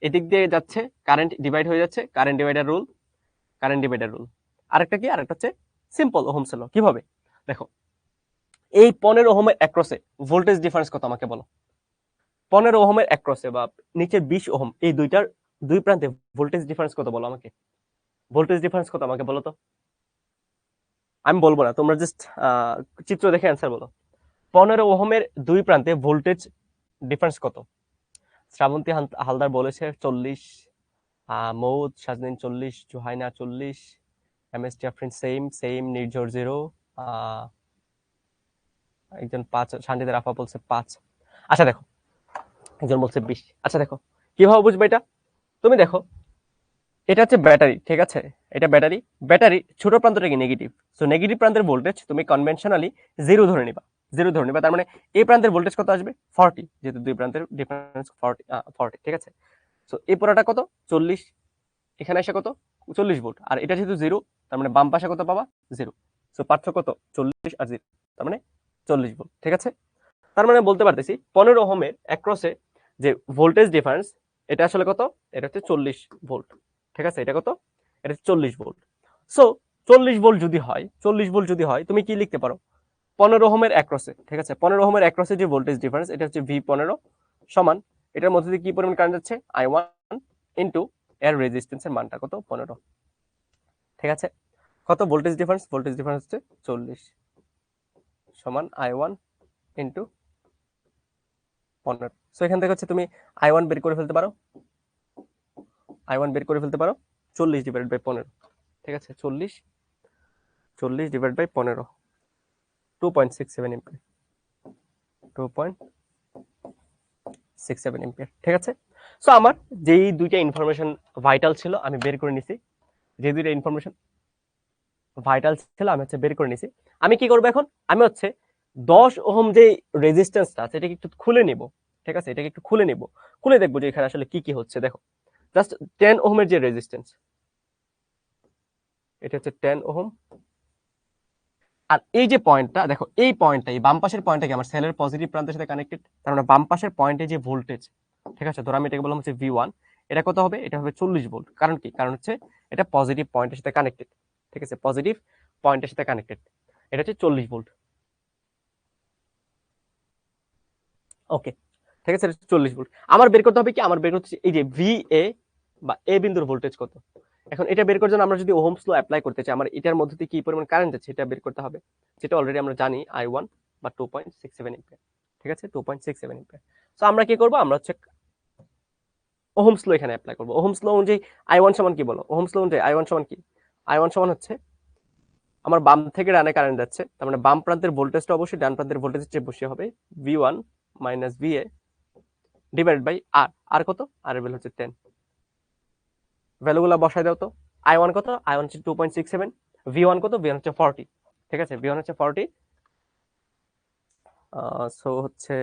এদিক দিয়ে যাচ্ছে কারেন্ট ডিভাইড হয়ে যাচ্ছে, কারেন্ট ডিভাইডার রুল, আরেকটা কি, আরেকটা হচ্ছে সিম্পল ওহমস ল। কিভাবে, দেখো এই 15 ওহমের অ্যাক্রসে ভোল্টেজ ডিফারেন্স কত আমাকে বলো, 15 ওহমের অ্যাক্রসে বা নিচে 20 ওহম, এই দুইটার দুই প্রান্তে ভোল্টেজ ডিফারেন্স কত বলো আমাকে, ভোল্টেজ ডিফারেন্স কত আমাকে বলো তো। আমি বলবো না, তোমরা জাস্ট চিত্র দেখে অ্যান্সার বলো। 15 ওহমের দুই প্রান্তে ভোল্টেজ ডিফারেন্স কত? শ্রাবন্তী হালদার বলেছে 40, মৌদ সাজনিন 40, জুহাইনা 40, এমএসটি আফরিন সেম, নির্ঝর 0, একজন 5, শান্তিদের আফা বলছে 5। আচ্ছা দেখো, একজন বলছে 20। আচ্ছা দেখো কিভাবে বুঝবে এটা, তুমি দেখো এটা হচ্ছে ব্যাটারি, ঠিক আছে? এটা ব্যাটারি ছোট প্রান্তটা কি নেগেটিভ, সো নেগেটিভ প্রান্তের ভোল্টেজ তুমি কনভেনশনালি 0 ধরে নিবা, তার মানে এই প্রান্তের ভোল্টেজ কত আসবে 40, যেহেতু দুই প্রান্তের ডিফারেন্স 40, ঠিক আছে? সো এই পুরোটা কত 40, এখানে এসে কত 40 ভোল্ট, আর এটা যেহেতু 0, তার মানে বাম পাশে কত পাবা 0, সো পার্থক্য কত 40 আর 0, তার মানে 40 ভোল্ট, ঠিক আছে? তার মানে বলতে পারতেছি 15 ওহমের অ্যাক্রসে যে ভোল্টেজ ডিফারেন্স, এটা আসলে কত, এটা হচ্ছে 40 ভোল্ট, ঠিক আছে? এটা কত, এটা 40 ভোল্ট। সো 40 ভোল্ট যদি হয় তুমি কি লিখতে পারো, 15 ওহমের অ্যাক্রসে, ঠিক আছে? 15 ওহমের অ্যাক্রসে যে ভোল্টেজ ডিফারেন্স, এটা হচ্ছে V15 সমান, এটার মধ্যে দিয়ে কি পরিমাণ কারেন্ট যাচ্ছে I1 ইনটু এর রেজিস্ট্যান্সের মানটা কত 15, ঠিক আছে? কত ভোল্টেজ ডিফারেন্স হচ্ছে 40 সমান I1 ইনটু 15। সো এখান থেকে হচ্ছে তুমি I1 বের করে ফেলতে পারো, I1 বের করে ফেলতে পারো 40 ডিভাইড বাই 15, ঠিক আছে? 40 ডিভাইড বাই 15, 2.67 এম্পিয়ার, 2.67 এম্পিয়ার, ঠিক আছে? সো আমার যেই দুইটা ইনফরমেশন ভাইটাল ছিল আমি বের করে নিছি, যে দুইটা ইনফরমেশন ভাইটাল ছিল আমি হচ্ছে বের করে নিছি। আমি কি করবো এখন, আমি হচ্ছে 10 ওহম যে রেজিস্ট্যান্সটা আছে এটাকে একটু খুলে নিব, ঠিক আছে? এটাকে একটু খুলে নিব, খুলে দেখবো যে এখানে আসলে কি কি হচ্ছে। দেখো জাস্ট 10 ওহমের যে রেজিস্ট্যান্স, এটা হচ্ছে 10 ওহম। আর এই যে পয়েন্টটা দেখো, এই পয়েন্টটা, এই বাম পাশের পয়েন্টটা কি আমার সেলের পজিটিভ প্রান্তের সাথে কানেক্টেড, তার মানে বাম পাশের পয়েন্টে যে ভোল্টেজ, ঠিক আছে, ধরো আমি এটাকে বললাম হচ্ছে V1, এটা কত হবে, এটা হবে 40 ভোল্ট। কারণ কি, কারণ হচ্ছে এটা পজিটিভ পয়েন্টের সাথে কানেক্টেড, ঠিক আছে, পজিটিভ পয়েন্টের সাথে কানেক্টেড, এটা হচ্ছে 40 ভোল্ট। ওকে, ঠিক আছে, 40 ভোল্ট। আমার বের করতে হবে কি, আমার বের করতে হচ্ছে এই যে VA বা এ বিন্দুর ভোল্টেজ কত। এখন এটা বের করার জন্য আমরা যদি ওহমস ল অ্যাপ্লাই করতে চাই, আমার এটার মধ্যে দিয়ে কি পরিমাণ কারেন্ট যাচ্ছে এটা বের করতে হবে, যেটা অলরেডি আমরা জানি I1 বা 2.67 এম্পিয়ার, ঠিক আছে, 2.67 এম্পিয়ার। সো আমরা কি করব, আমরা হচ্ছে ওহমস ল এখানে অ্যাপ্লাই করব। ওহমস ল অনুযায়ী I1 সমান কি বলো, ওহমস ল অনুযায়ী I1 সমান কি, I1 সমান হচ্ছে আমার বাম থেকে ডানে কারেন্ট যাচ্ছে, তার মানে বাম প্রান্তের ভোল্টেজটা অবশ্যই ডান প্রান্তের ভোল্টেজের চেয়ে বেশি হবে, V1 minus VA divide by R, R কত, আর এর ভ্যালু হচ্ছে 10। ভ্যালুগুলো বসাই দাও তো। I1 কত, I1 হচ্ছে 2.67, V1 কত, V1 হচ্ছে 40, ঠিক আছে, V1 হচ্ছে 40। সো হচ্ছে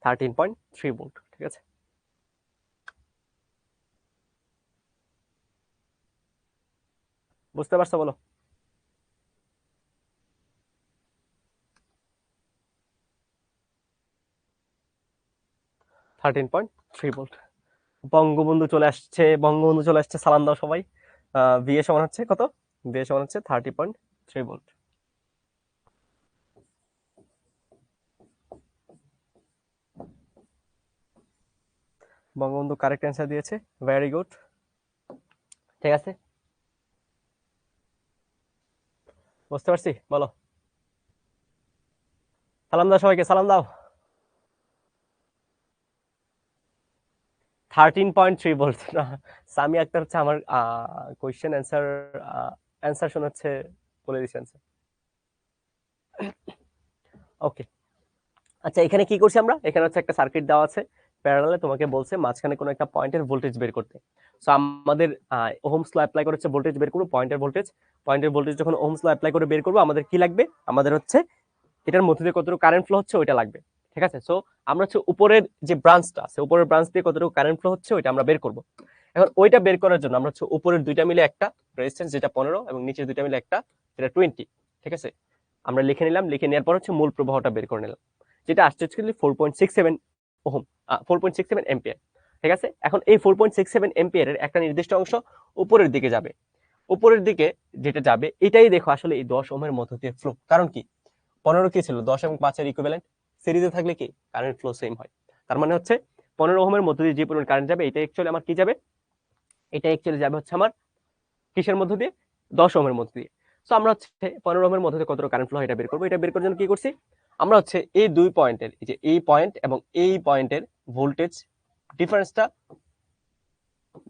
13.3 ভোল্ট, ঠিক আছে? বুঝতে পারছো বলো? 13.3 ভোল্ট। বঙ্গবন্ধু চলে আসছে, বঙ্গবন্ধু চলে আসছে, সালাম দাও সবাই। VA সমান হচ্ছে কত, VA সমান হচ্ছে 30.3 ভোল্ট। বঙ্গবন্ধু কারেক্ট অ্যান্সার দিয়েছে, ভেরি গুড, ঠিক আছে, বুঝতে পারছি, বলো। সালাম দাও সবাইকে, সালাম দাও। 13.3 ভোল্ট না, সামি আক্তার হচ্ছে আমার কোয়েশ্চেন অ্যান্সার, অ্যান্সার শোনাচ্ছে, বলে দিচ্ছে অ্যান্সার। ওকে, আচ্ছা এখানে কি করছি আমরা, এখানে হচ্ছে একটা সার্কিট দেওয়া আছে প্যারালালে, তোমাকে বলছে মাঝখানে কোনো একটা পয়েন্টের ভোল্টেজ বের করতে। সো আমাদের ওহমস ল অ্যাপ্লাই করে হচ্ছে ভোল্টেজ বের করবো, পয়েন্টের ভোল্টেজ, পয়েন্টের ভোল্টেজ যখন ওহমস ল অ্যাপ্লাই করে বের করবো আমাদের কি লাগবে, আমাদের হচ্ছে এটার মধ্যে দিয়ে কতটুকু কারেন্ট ফ্লো হচ্ছে ওইটা লাগবে, ঠিক আছে? সো আমরা হচ্ছে উপরের যে ব্রাঞ্চটা আছে, উপরের ব্রাঞ্চ দিয়ে কতটুকু কারেন্ট ফ্লো হচ্ছে ওইটা আমরা বের করবো। এখন ওইটা বের করার জন্য আমরা হচ্ছে উপরের দুইটা মিলে একটা রেজিস্ট্যান্স যেটা 15 এবং নিচের দুইটা মিলে একটা যেটা 20, ঠিক আছে, আমরা লিখে নিলাম, লিখে নেওয়ার পর হচ্ছে মূল প্রবাহটা বের করে নিলাম, যেটা আসছে হচ্ছে 4.67 ওহম, 4.67 এম্পিয়ার, ঠিক আছে? এখন এই 4.67 এম্পিয়ারের একটা নির্দিষ্ট অংশ উপরের দিকে যাবে, উপরের দিকে যেটা যাবে এটাই দেখো আসলে এই 10 ওহমের মধ্য দিয়ে ফ্লো। কারণ কি, 15 কি ছিল, 10 এবং 5 এর ইকুইভ্যালেন্ট, সিরিজে থাকলে কি কারেন্ট ফ্লো সেম হয়। তার মানে হচ্ছে 15 ওহমের মধ্য দিয়ে যে পরিমাণ কারেন্ট যাবে এটা অ্যাকচুয়ালি আমার কি যাবে, এটা অ্যাকচুয়ালি যাবে হচ্ছে আমার কিসের মধ্য দিয়ে, 10 ওহমের মধ্য দিয়ে। সো আমরা হচ্ছে 15 ওহমের মধ্যে কত কারেন্ট ফ্লো এটা বের করবো। এটা বের করার জন্য কি করছি, আমরা হচ্ছে এই দুই পয়েন্টের, এই যে এই পয়েন্ট এবং এই পয়েন্টের ভোল্টেজ ডিফারেন্সটা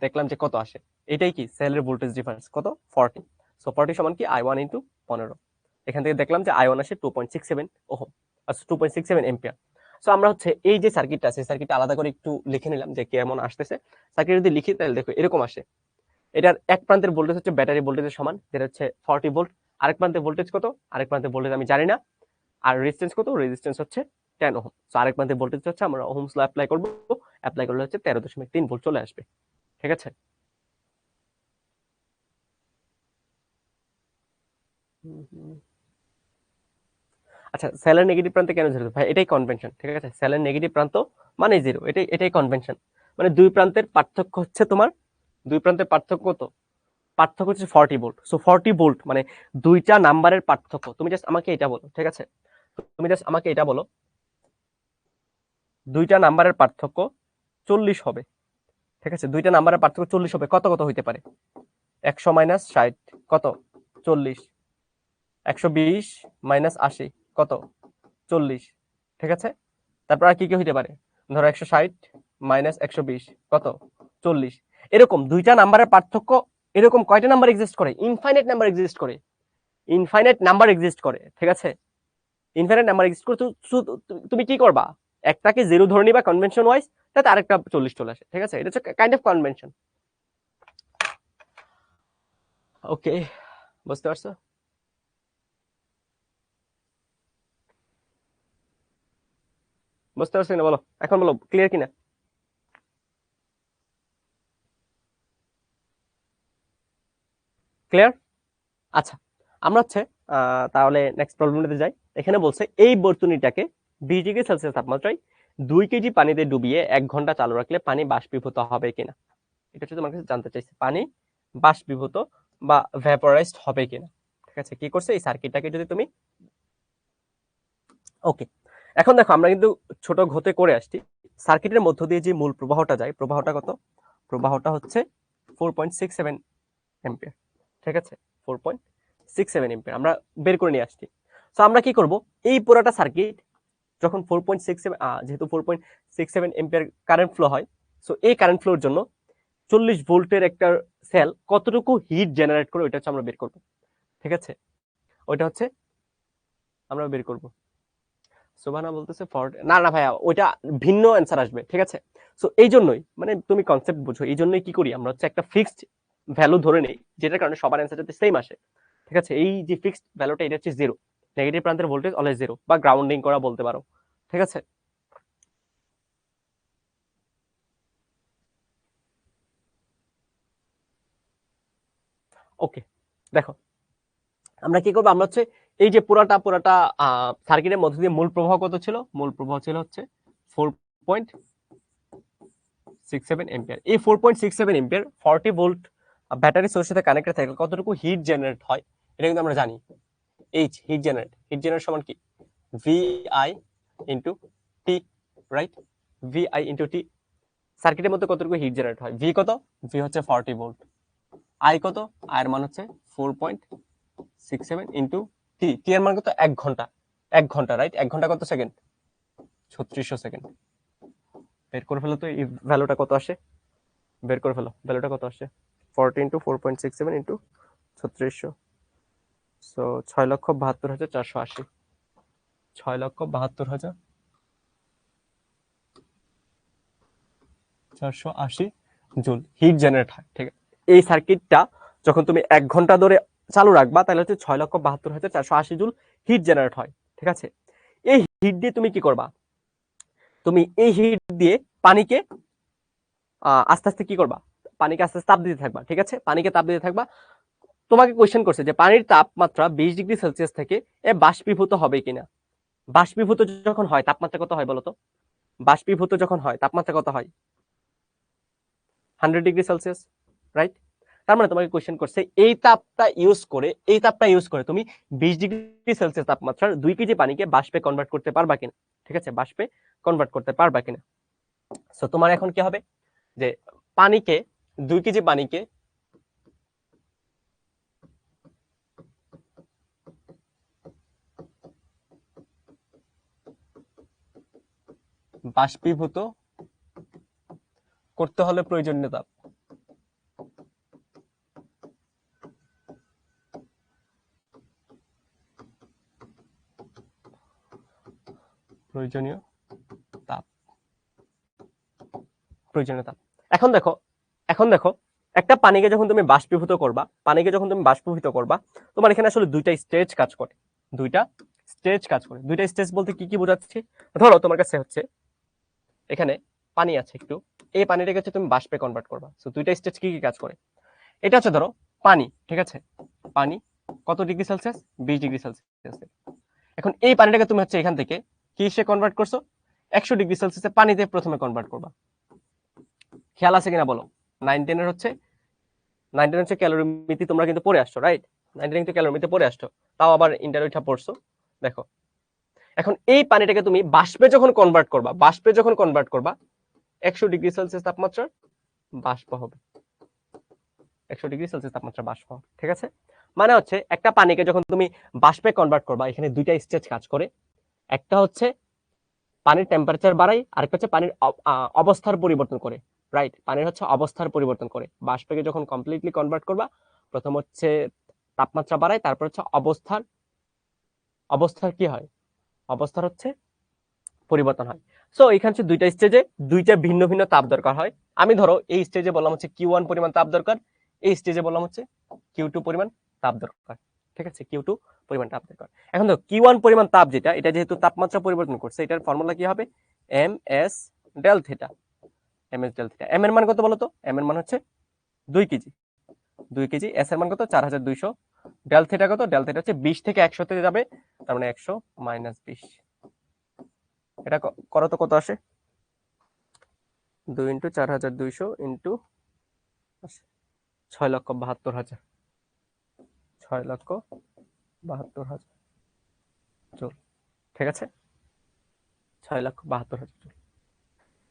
দেখলাম যে কত আসে, এটাই কি সেলের ভোল্টেজ ডিফারেন্স কত, 40। সো 40 সমান কি I1 ইন্টু 15। এখান থেকে দেখলাম যে I1 আসে 2.67 ওহম, আচ্ছা 2.67 এম্পিয়ার। সো আমরা হচ্ছে এই যে সার্কিটটা আছে সার্কিটটা আলাদা করে একটু লিখে নিলাম যে কেমন আসতেছে। সার্কিট যদি লিখি তাহলে দেখো এরকম আসে, এটার এক প্রান্তের ভোল্টেজ হচ্ছে ব্যাটারি ভোল্টেজের সমান, যেটা হচ্ছে 40 ভোল্ট। আরেক প্রান্তের ভোল্টেজ কত, আরেক প্রান্তের ভোল্টেজ আমি জানি না। আর রেজিস্ট্যান্স কত, রেজিস্ট্যান্স হচ্ছে 10 ওহম। সো আরেক প্রান্তের ভোল্টেজ হচ্ছে আমরা ওহমস ল অ্যাপ্লাই করব, অ্যাপ্লাই করলে হচ্ছে 13.3 ভোল্ট চলে আসবে, ঠিক আছে? আচ্ছা সেলের নেগেটিভ প্রান্তে কেন জিরো ভাই, এটাই কনভেনশন, ঠিক আছে? সেলের নেগেটিভ প্রান্ত মানে জিরো, এটাই এটাই কনভেনশন। মানে দুই প্রান্তের পার্থক্য হচ্ছে তোমার, দুই প্রান্তের পার্থক্য কত, পার্থক্য হচ্ছে 40 ভোল্ট। সো 40 ভোল্ট মানে দুইটা নাম্বারের পার্থক্য। তুমি জাস্ট আমাকে এটা বলো, ঠিক আছে, তুমি জাস্ট আমাকে এটা বলো, দুইটা নাম্বারের পার্থক্য 40 হবে, ঠিক আছে, দুইটা নাম্বারের পার্থক্য 40 হবে, কত কত হইতে পারে, 100 মাইনাস 60 কত, 40, 120 মাইনাস 80 কত 40, ঠিক আছে। তারপর আর কি কি হইতে পারে, ধরো 160 মাইনাস 120 কত 40। এরকম দুইটা নাম্বারের পার্থক্য, এরকম কয়টা নাম্বার এক্সিস্ট করে, ইনফাইনাইট নাম্বার এক্সিস্ট করে, ইনফাইনাইট নাম্বার এক্সিস্ট করে, ঠিক আছে। ইনফাইনাইট নাম্বার এক্সিস্ট করে তুমি কি করবা, একটাকে জিরো ধরে নিবা কনভেনশন ওয়াইজ, তাতে আরেকটা 40 চলে আসে, ঠিক আছে। এটা হচ্ছে কাইন্ড অফ কনভেনশন। ওকে, বুঝতে পারছো? বুঝতে পারছো কিনা বলো, এখন বলো ক্লিয়ার কিনা। ক্লিয়ার? আচ্ছা, আমরা হচ্ছে তাহলে নেক্সট প্রবলেমটাতে যাই। এখানে বলছে এই বর্তনীটাকে 20 ডিগ্রি সেলসিয়াস তাপমাত্রায় 2 কেজি পানিতে ডুবিয়ে 1 ঘন্টা চালু রাখলে পানি বাষ্পীভূত হবে কিনা। এটা হচ্ছে তোমার কাছে জানতে চাইছে, পানি বাষ্পীভূত বা ভ্যাপোরাইজড হবে কিনা, ঠিক আছে। কি করছে, এই সার্কিটটাকে যদি তুমি, ওকে, এখন দেখো আমরা কিন্তু ছোট ঘতে করে আসছি। সার্কিটের মধ্য দিয়ে যে মূল প্রবাহটা যায়, প্রবাহটা কত, প্রবাহটা হচ্ছে 4.67 এম্পিয়ার, ঠিক আছে। 4.67 এম্পিয়ার আমরা বের করে নিয়ে আসছি। তো আমরা কি করব, এই পুরোটা সার্কিট যখন 4.67, যেহেতু 4.67 এম্পিয়ার কারেন্ট ফ্লো হয়, সো এই কারেন্ট ফ্লোর জন্য 40 ভোল্টের একটা সেল কতটুকু হিট জেনারেট করে, ওইটা হচ্ছে আমরা বের করব, ঠিক আছে। ওইটা হচ্ছে আমরা বের করব। সুবহানা বলতেছে না না ভাইয়া, ওইটা ভিন্ন অ্যান্সার আসবে, ঠিক আছে। সো এই জন্যই, মানে তুমি কনসেপ্ট বুঝো, এই জন্যই কি করি আমরা হচ্ছে একটা ফিক্সড ভ্যালু ধরে নেই, যেটার কারণে সবার অ্যান্সার যাতে সেম আসে, ঠিক আছে। এই যে ফিক্সড ভ্যালুটা, এটা হচ্ছে জিরো, নেগেটিভ প্রান্তের ভোল্টেজ অলওয়েজ জিরো, বা গ্রাউন্ডিং করা বলতে পারো, ঠিক আছে। ওকে, দেখো আমরা কি করবো, আমরা হচ্ছে এই যে পুরাটা পুরাটা সার্কিটের মধ্যে দিয়ে মূল প্রবাহ কত ছিল, মূল প্রবাহ ছিল হচ্ছে 4.67 এম্পিয়ার। এই 4.67 এম্পিয়ার 40 ভোল্ট ব্যাটারি সোর্সের সাথে কানেক্টেড থাকলে কতটুকু হিট জেনারেট হয়, এটা কিন্তু আমরা জানি। H hit generate, hit generate সমান কি, Vi into T, right, Vi into T. সার্কিটের মধ্যে কতটুকু হিট জেনারেট হয়, ভি কত, ভি হচ্ছে 40 ভোল্ট, আই কত, আয়ের মান হচ্ছে 4.67 ইন্টু টি, টি এর মান কত, 1 ঘন্টা, 1 ঘন্টা, রাইট, 1 ঘন্টা কত সেকেন্ড, 3600 সেকেন্ড। বের করে ফেলো তো এই ভ্যালুটা কত আসে, বের করে ফেলো ভ্যালুটা কত আসে, 40 into 4.67 into 3600, so 6,72,480, 6,72,480 joule hit generate হয়, ঠিক আছে। এই সার্কিটটা যখন তুমি 1 ঘন্টা ধরে চালু রাখবা, তাহলে হচ্ছে 6,72,480 জুল হিট জেনারেট হয়, ঠিক আছে। এই হিট দিয়ে তুমি কি করবা, তুমি এই হিট দিয়ে পানিকে আস্তে আস্তে কি করবা, পানিকে আস্তে আস্তে তাপ দিতে থাকবা, ঠিক আছে। পানিকে তাপ দিতে থাকবা। তোমাকে কোয়েশ্চেন করছে যে পানির তাপমাত্রা 20 ডিগ্রি সেলসিয়াস থেকে বাষ্পীভূত হবে কিনা। বাষ্পীভূত যখন হয় তাপমাত্রা কত হয় বলতো, বাষ্পীভূত যখন হয় তাপমাত্রা কত হয়, 100 ডিগ্রি সেলসিয়াস, রাইট। তার মানে তোমাকে কোয়েশ্চেন করছে এই তাপটা ইউজ করে তুমি 20 ডিগ্রি সেলসিয়াস তাপমাত্রার 2 কেজি পানিকে বাষ্পে কনভার্ট করতে পারবা কিনা, ঠিক আছে, বাষ্পে কনভার্ট করতে পারবা কিনা। সো তোমার এখন কি হবে, যে পানিকে 2 কেজি পানিকে বাষ্পীভূত করতে হলে প্রয়োজনীয় তাপ, প্রয়োজনীয় তাপ, প্রয়োজনীয় তাপ। এখন দেখো, এখন দেখো একটা পানিকে যখন তুমি বাষ্পীভূত করবা, পানিকে যখন তুমি বাষ্পীভূত করবা, তোমার এখানে আসলে দুইটা স্টেজ কাজ করে, দুইটা স্টেজ কাজ করে। দুইটা স্টেজ বলতে কি কি বোঝাচ্ছি, ধরো তোমার কাছে হচ্ছে এখানে পানি আছে একটু, এই পানিটাকে হচ্ছে তুমি বাষ্পে কনভার্ট করবা। সো দুইটা স্টেজ কি কি কাজ করে, এটা হচ্ছে ধরো পানি, ঠিক আছে, পানি কত ডিগ্রি সেলসিয়াস, 20 ডিগ্রি সেলসিয়াস। এখন এই পানিটাকে তুমি হচ্ছে এখান থেকে কিসে কনভার্ট করছো, 100 ডিগ্রি সেলসিয়াসে পানিতে প্রথমে কনভার্ট করবা। খেয়াল আছে কিনা বলো, 9-10 হচ্ছে 9-10 হচ্ছে ক্যালোরিমিতি, তোমরা কিন্তু পড়ে আসছো, রাইট, 9-10 কিন্তু ক্যালোরিমিতে পড়ে আসছো, তাও আবার ইন্টারভিউটা পড়ছো। দেখো এখন এই পানিটাকে তুমি বাষ্পে যখন কনভার্ট করবা, বাষ্পে যখন কনভার্ট করবা 100 ডিগ্রি সেলসিয়াস তাপমাত্রার বাষ্প হবে, 100 ডিগ্রি সেলসিয়াস তাপমাত্রা বাষ্প হবে, ঠিক আছে। মানে হচ্ছে একটা পানিকে যখন তুমি বাষ্পে কনভার্ট করবা, এখানে দুইটা স্টেজ কাজ করে। একটা হচ্ছে পানির টেম্পারেচার বাড়াই, আরেকটা হচ্ছে পানির অবস্থার পরিবর্তন করে। রাইট, পানির হচ্ছে অবস্থার পরিবর্তন করে। বাষ্পকে যখন কমপ্লিটলি কনভার্ট করবা, প্রথম হচ্ছে তাপমাত্রা বাড়ায়, তারপর হচ্ছে অবস্থার কি হয়, অবস্থার হচ্ছে পরিবর্তন হয়। সো এখানে হচ্ছে দুইটা স্টেজে দুইটা ভিন্ন ভিন্ন তাপ দরকার হয়। আমি ধরো এই স্টেজে বললাম হচ্ছে Q1 পরিমাণ তাপ দরকার, এই স্টেজে বললাম হচ্ছে Q2 পরিমাণ তাপ দরকার। ঠিক আছে, Q2 পরিমাণ তাপ দরকার। এখন দেখো Q1 পরিমাণ তাপ যেটা, এটা যেহেতু তাপমাত্রা পরিবর্তন করছে, এটার ফর্মুলা কি হবে, ms del theta. ms del theta, m এর মান কত বলো তো? m এর মান হচ্ছে 2 কেজি। 2 কেজি। s এর মান কত? 4200। ডেল থিটা কত? ডেল থিটা হচ্ছে 20 থেকে 100 তে যাবে, তার মানে 100 মাইনাস 20। এটা করো তো কত আসে, 2 ইন্টু 4200 ইন্টু 6,72,000। 6,72,000 জুল। ঠিক আছে, 6,72,000 জুল।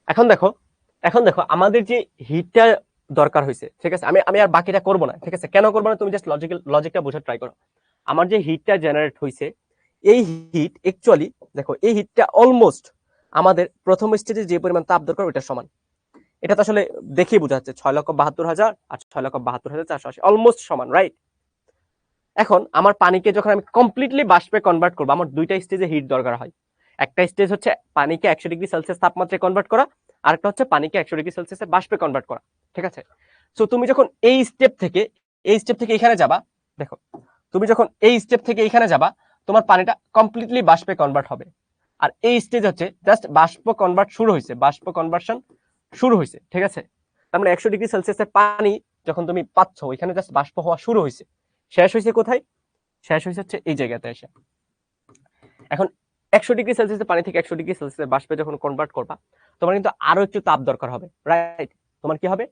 এখন দেখো আমাদের যে হিটটা দরকার হয়েছে, ঠিক আছে, আমি আর বাকিটা করবো না। ঠিক আছে, কেন করবো না, তুমি জাস্ট লজিকটা বোঝার ট্রাই করো। আমার যে হিটটা জেনারেট হয়েছে, এই হিট অ্যাকচুয়ালি দেখো, এই হিটটা অলমোস্ট আমাদের প্রথম স্টেজে যে পরিমাণ তাপ দরকার ওইটার সমান। এটা তো আসলে দেখেই বোঝা যাচ্ছে, 6,72,000 আর 6,72,480 অলমোস্ট সমান, রাইট? এখন আমার পানিকে যখন আমি কমপ্লিটলি বাষ্পে কনভার্ট করবো, আমার দুইটা স্টেজে হিট দরকার হয়। একটা স্টেজ হচ্ছে পানিকে 100°C তাপমাত্রায় কনভার্ট করা, আরেকটা হচ্ছে পানিকে 100°C বাষ্পে কনভার্ট করা। ঠিক আছে, সো তুমি যখন এই স্টেপ থেকে এখানে যাবা, দেখো তুমি যখন এই স্টেপ থেকে এখানে যাবা, তোমার পানিটা কমপ্লিটলি বাষ্পে কনভার্ট হবে। আর এই স্টেজ হচ্ছে জাস্ট বাষ্প কনভার্ট শুরু হয়েছে, বাষ্প কনভার্সন শুরু হয়েছে। ঠিক আছে, তার মানে 100°C পানি যখন তুমি পাচ্ছ, ওইখানে জাস্ট বাষ্প হওয়া শুরু হয়েছে। শেষ হয়েছে কোথায়? শেষ হয়েছে হচ্ছে এই জায়গাতে এসে। এখন 100°C পানি থেকে 100°C বাষ্পে যখন কনভার্ট করবা, তোমার কিন্তু আরো একটু তাপ দরকার হবে, রাইট? তোমার কি হবে,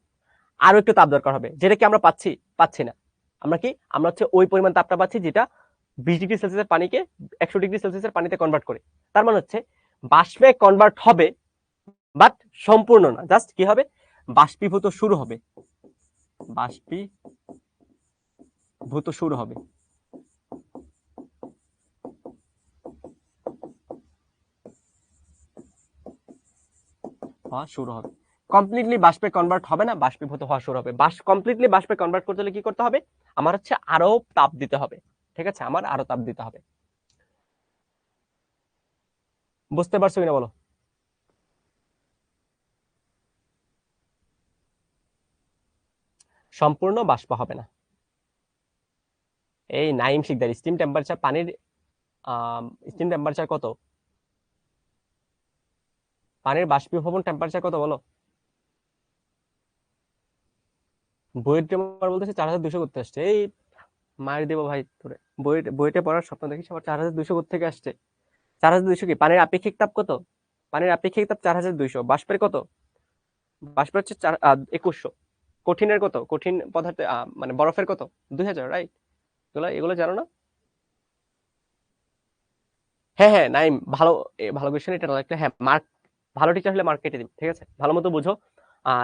আরো একটু তাপ দরকার হবে, যেটা কি আমরা পাচ্ছি না। আমরা হচ্ছে ওই পরিমাণ তাপটা পাচ্ছি যেটা 20°C পানিকে 100°C পানিতে কনভার্ট করে। তার মানে হচ্ছে বাষ্পে কনভার্ট হবে, বাট সম্পূর্ণ না, জাস্ট কি হবে, বাষ্পীভূত শুরু হবে, বাষ্পীভূত শুরু হবে। হওয়া শুরু হবে, কমপ্লিটলি বাষ্পে কনভার্ট হবে না, বাষ্পীভূত হওয়া শুরু হবে। কমপ্লিটলি বাষ্পে কনভার্ট করতে হলে কি করতে হবে, আমার হচ্ছে আরো তাপ দিতে হবে। ঠিক আছে, আমার আরো তাপ দিতে হবে। বুঝতে পারছো কিনা বলো? সম্পূর্ণ বাষ্প হবে না। এই নাইম শিকদার, স্টিম টেম্পারেচার, পানির স্টিম টেম্পারেচার কত, পানির বাষ্পীভবন টেম্পারেচার কত বলো? বইয়ের টেম্পার বলতেছে 4,200 করতে আসছে। এই মার দেবো ভাই তোরে, বইতে পড়ার স্বপ্ন দেখিস, আবার 4,200 থেকে আসছে। 4,200 কি পানির আপেক্ষিক তাপ কত? পানির আপেক্ষিক তাপ 4,200। বাষ্পের কত? বাষ্পের হচ্ছে 2,100। কঠিনের কত? কঠিন পদার্থ মানে বরফের কত? 2,000, রাইট? এগুলো জানো না? হ্যাঁ হ্যাঁ নাইম, ভালো কোয়েশ্চেন এটা একটা। হ্যাঁ, মার্ক, ভালো টিচার হলে মার্ক কেটে দিবে। ঠিক আছে, ভালো মতো বুঝো,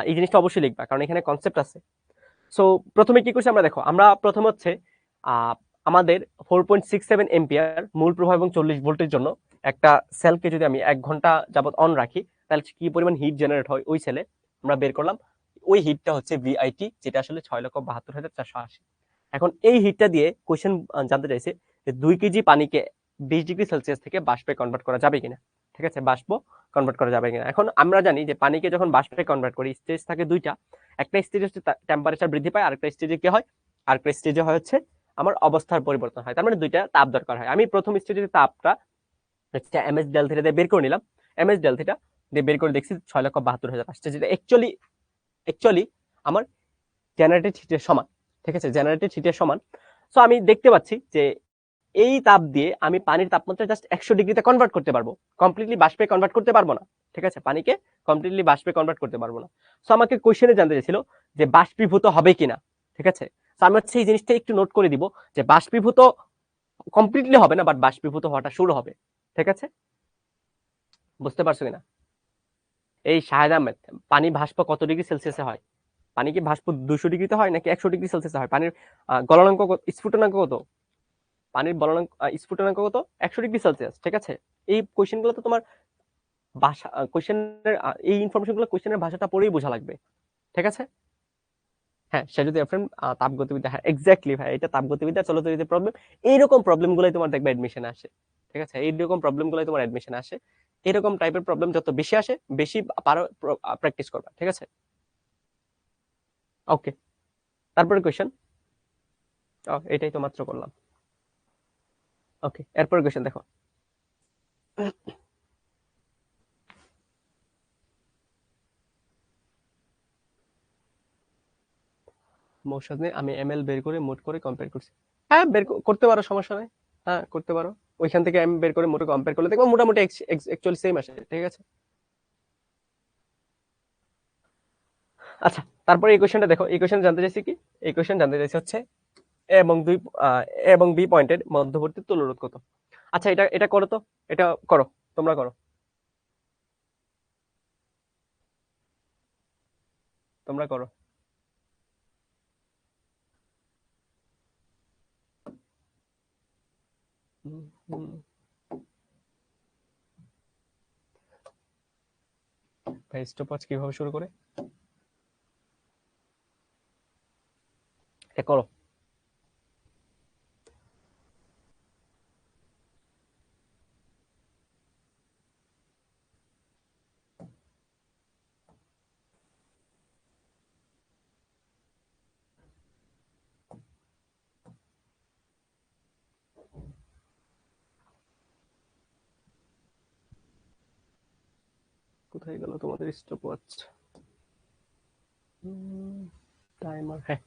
এই জিনিসটা অবশ্যই লিখবা, কারণ এখানে কনসেপ্ট আছে। সো প্রথমে কি করছি আমরা, দেখো আমরা প্রথম হচ্ছে আহ, আমাদের 4.67 এম্পিয়ার মূল প্রবাহ এবং 40 ভোল্টের জন্য একটা সেলকে যদি আমি 1 ঘন্টা যাবত অন রাখি, তাহলে কি পরিমাণ হিট জেনারেট হয় ওই সেলে আমরা বের করলাম। ওই হিটটা হচ্ছে ভিআইটি, যেটা আসলে 6,72,480। এখন এই হিটটা দিয়ে কোয়েশ্চেন জানতে চাইছে যে 2 কেজি পানিকে 20°C থেকে বাষ্পে কনভার্ট করা যাবে কিনা। ঠিক আছে, বাষ্প কনভার্ট করা যাবে কিনা। এখন আমরা জানি যে পানিকে যখন বাষ্পে কনভার্ট করি, স্টেজ থাকে দুইটা। একটা স্টেজে হচ্ছে টেম্পারেচার বৃদ্ধি পায়, আরেকটা স্টেজে কি হয়, আরেকটা স্টেজে হয় হচ্ছে আমার অবস্থার পরিবর্তন হয়। তার মানে দুইটা তাপ দরকার হয়। আমি প্রথম স্টেজে তাপটা হচ্ছে এমএস ডেল থিটা দিয়ে বের করে নিলাম। এমএস ডেল থিটা দিয়ে বের করে দেখছি 6,72,000 আসছে, যেটা অ্যাকচুয়ালি আমার জেনারেটেড হিটের সমান। ঠিক আছে, জেনারেটেড হিটের সমান। সো আমি দেখতে পাচ্ছি যে এই তাপ দিয়ে আমি পানির তাপমাত্রা জাস্ট 100°তে কনভার্ট করতে পারবো, কমপ্লিটলি বাষ্পে কনভার্ট করতে পারবো না। ঠিক আছে, পানিকে কমপ্লিটলি বাষ্পে কনভার্ট করতে পারবো না। সো আমাকে কোশ্চেনে জানতে চাইছিল যে বাষ্পীভূত হবে কিনা। ঠিক আছে, সো আমি হচ্ছে এই জিনিসটা একটু নোট করে দিব যে বাষ্পীভূত কমপ্লিটলি হবে না, বাট বাষ্পীভূত হওয়াটা শুরু হবে। ঠিক আছে, বুঝতে পারছো কিনা? এই শাহেদ আহমেদ, পানি বাষ্প কত ডিগ্রি সেলসিয়াসে হয়? পানি কি বাষ্প 200 ডিগ্রিতে হয় নাকি 100 ডিগ্রি সেলসিয়াসে হয়? পানির গলনাঙ্ক স্ফুটনাঙ্ক কত? পানির বলনাঙ্ক স্ফুটনাঙ্ক কত? 100 ডিগ্রি সেলসিয়াস। ঠিক আছে, এই কোশ্চেন গুলো তো তোমার ভাষা কোশ্চেনের এই ইনফরমেশন গুলো কোশ্চেনের ভাষাটা পড়েই বোঝা লাগবে। ঠিক আছে, হ্যাঁ সে যদি ফ্রেন্ড তাপগতিবিদ্যা, হ্যাঁ এক্স্যাক্টলি ভাই, এটা তাপগতিবিদ্যা চলতরিতে প্রবলেম। এইরকম প্রবলেম গুলাই তোমার দেখবে এডমিশনে আসে। ঠিক আছে, এইরকম প্রবলেম গুলাই তোমার এডমিশনে আসে। এরকম টাইপের প্রবলেম যত বেশি আসে, বেশি পারো প্র্যাকটিস করবা। ঠিক আছে, ওকে। তারপরে কোয়েশ্চেন, এটাই তো মাত্র করলাম। ওকে, এরপরে কোয়েশ্চেন দেখো। মৌর সাথে আমি এমএল বের করে মোট করে কম্পেয়ার করছি। হ্যাঁ বের করতে পারো, সমস্যা নাই। হ্যাঁ করতে পারো, ওইখান থেকে এম বের করে মোটে কম্পেয়ার করলে দেখবো মোটামুটি অ্যাকচুয়ালি সেম আসে। ঠিক আছে, আচ্ছা। তারপরে এই কোয়েশ্চেনটা দেখো, এই কোয়েশ্চেন জানতে চাইছি কি, এই কোয়েশ্চেন জানতে চাইছি হচ্ছে এ এবং দুই এ এবং বি পয়েন্টের মধ্যবর্তী তুল্যরোধ কত? আচ্ছা, এটা এটা করো তো, এটা করো, তোমরা করো, তোমরা করো। হুম, হুম। ভাই স্টপওয়াচ কিভাবে শুরু করে, এটা করো। কোথায় গেল তোমাদের স্টপওয়াচ? টাইমার, হ্যাঁ।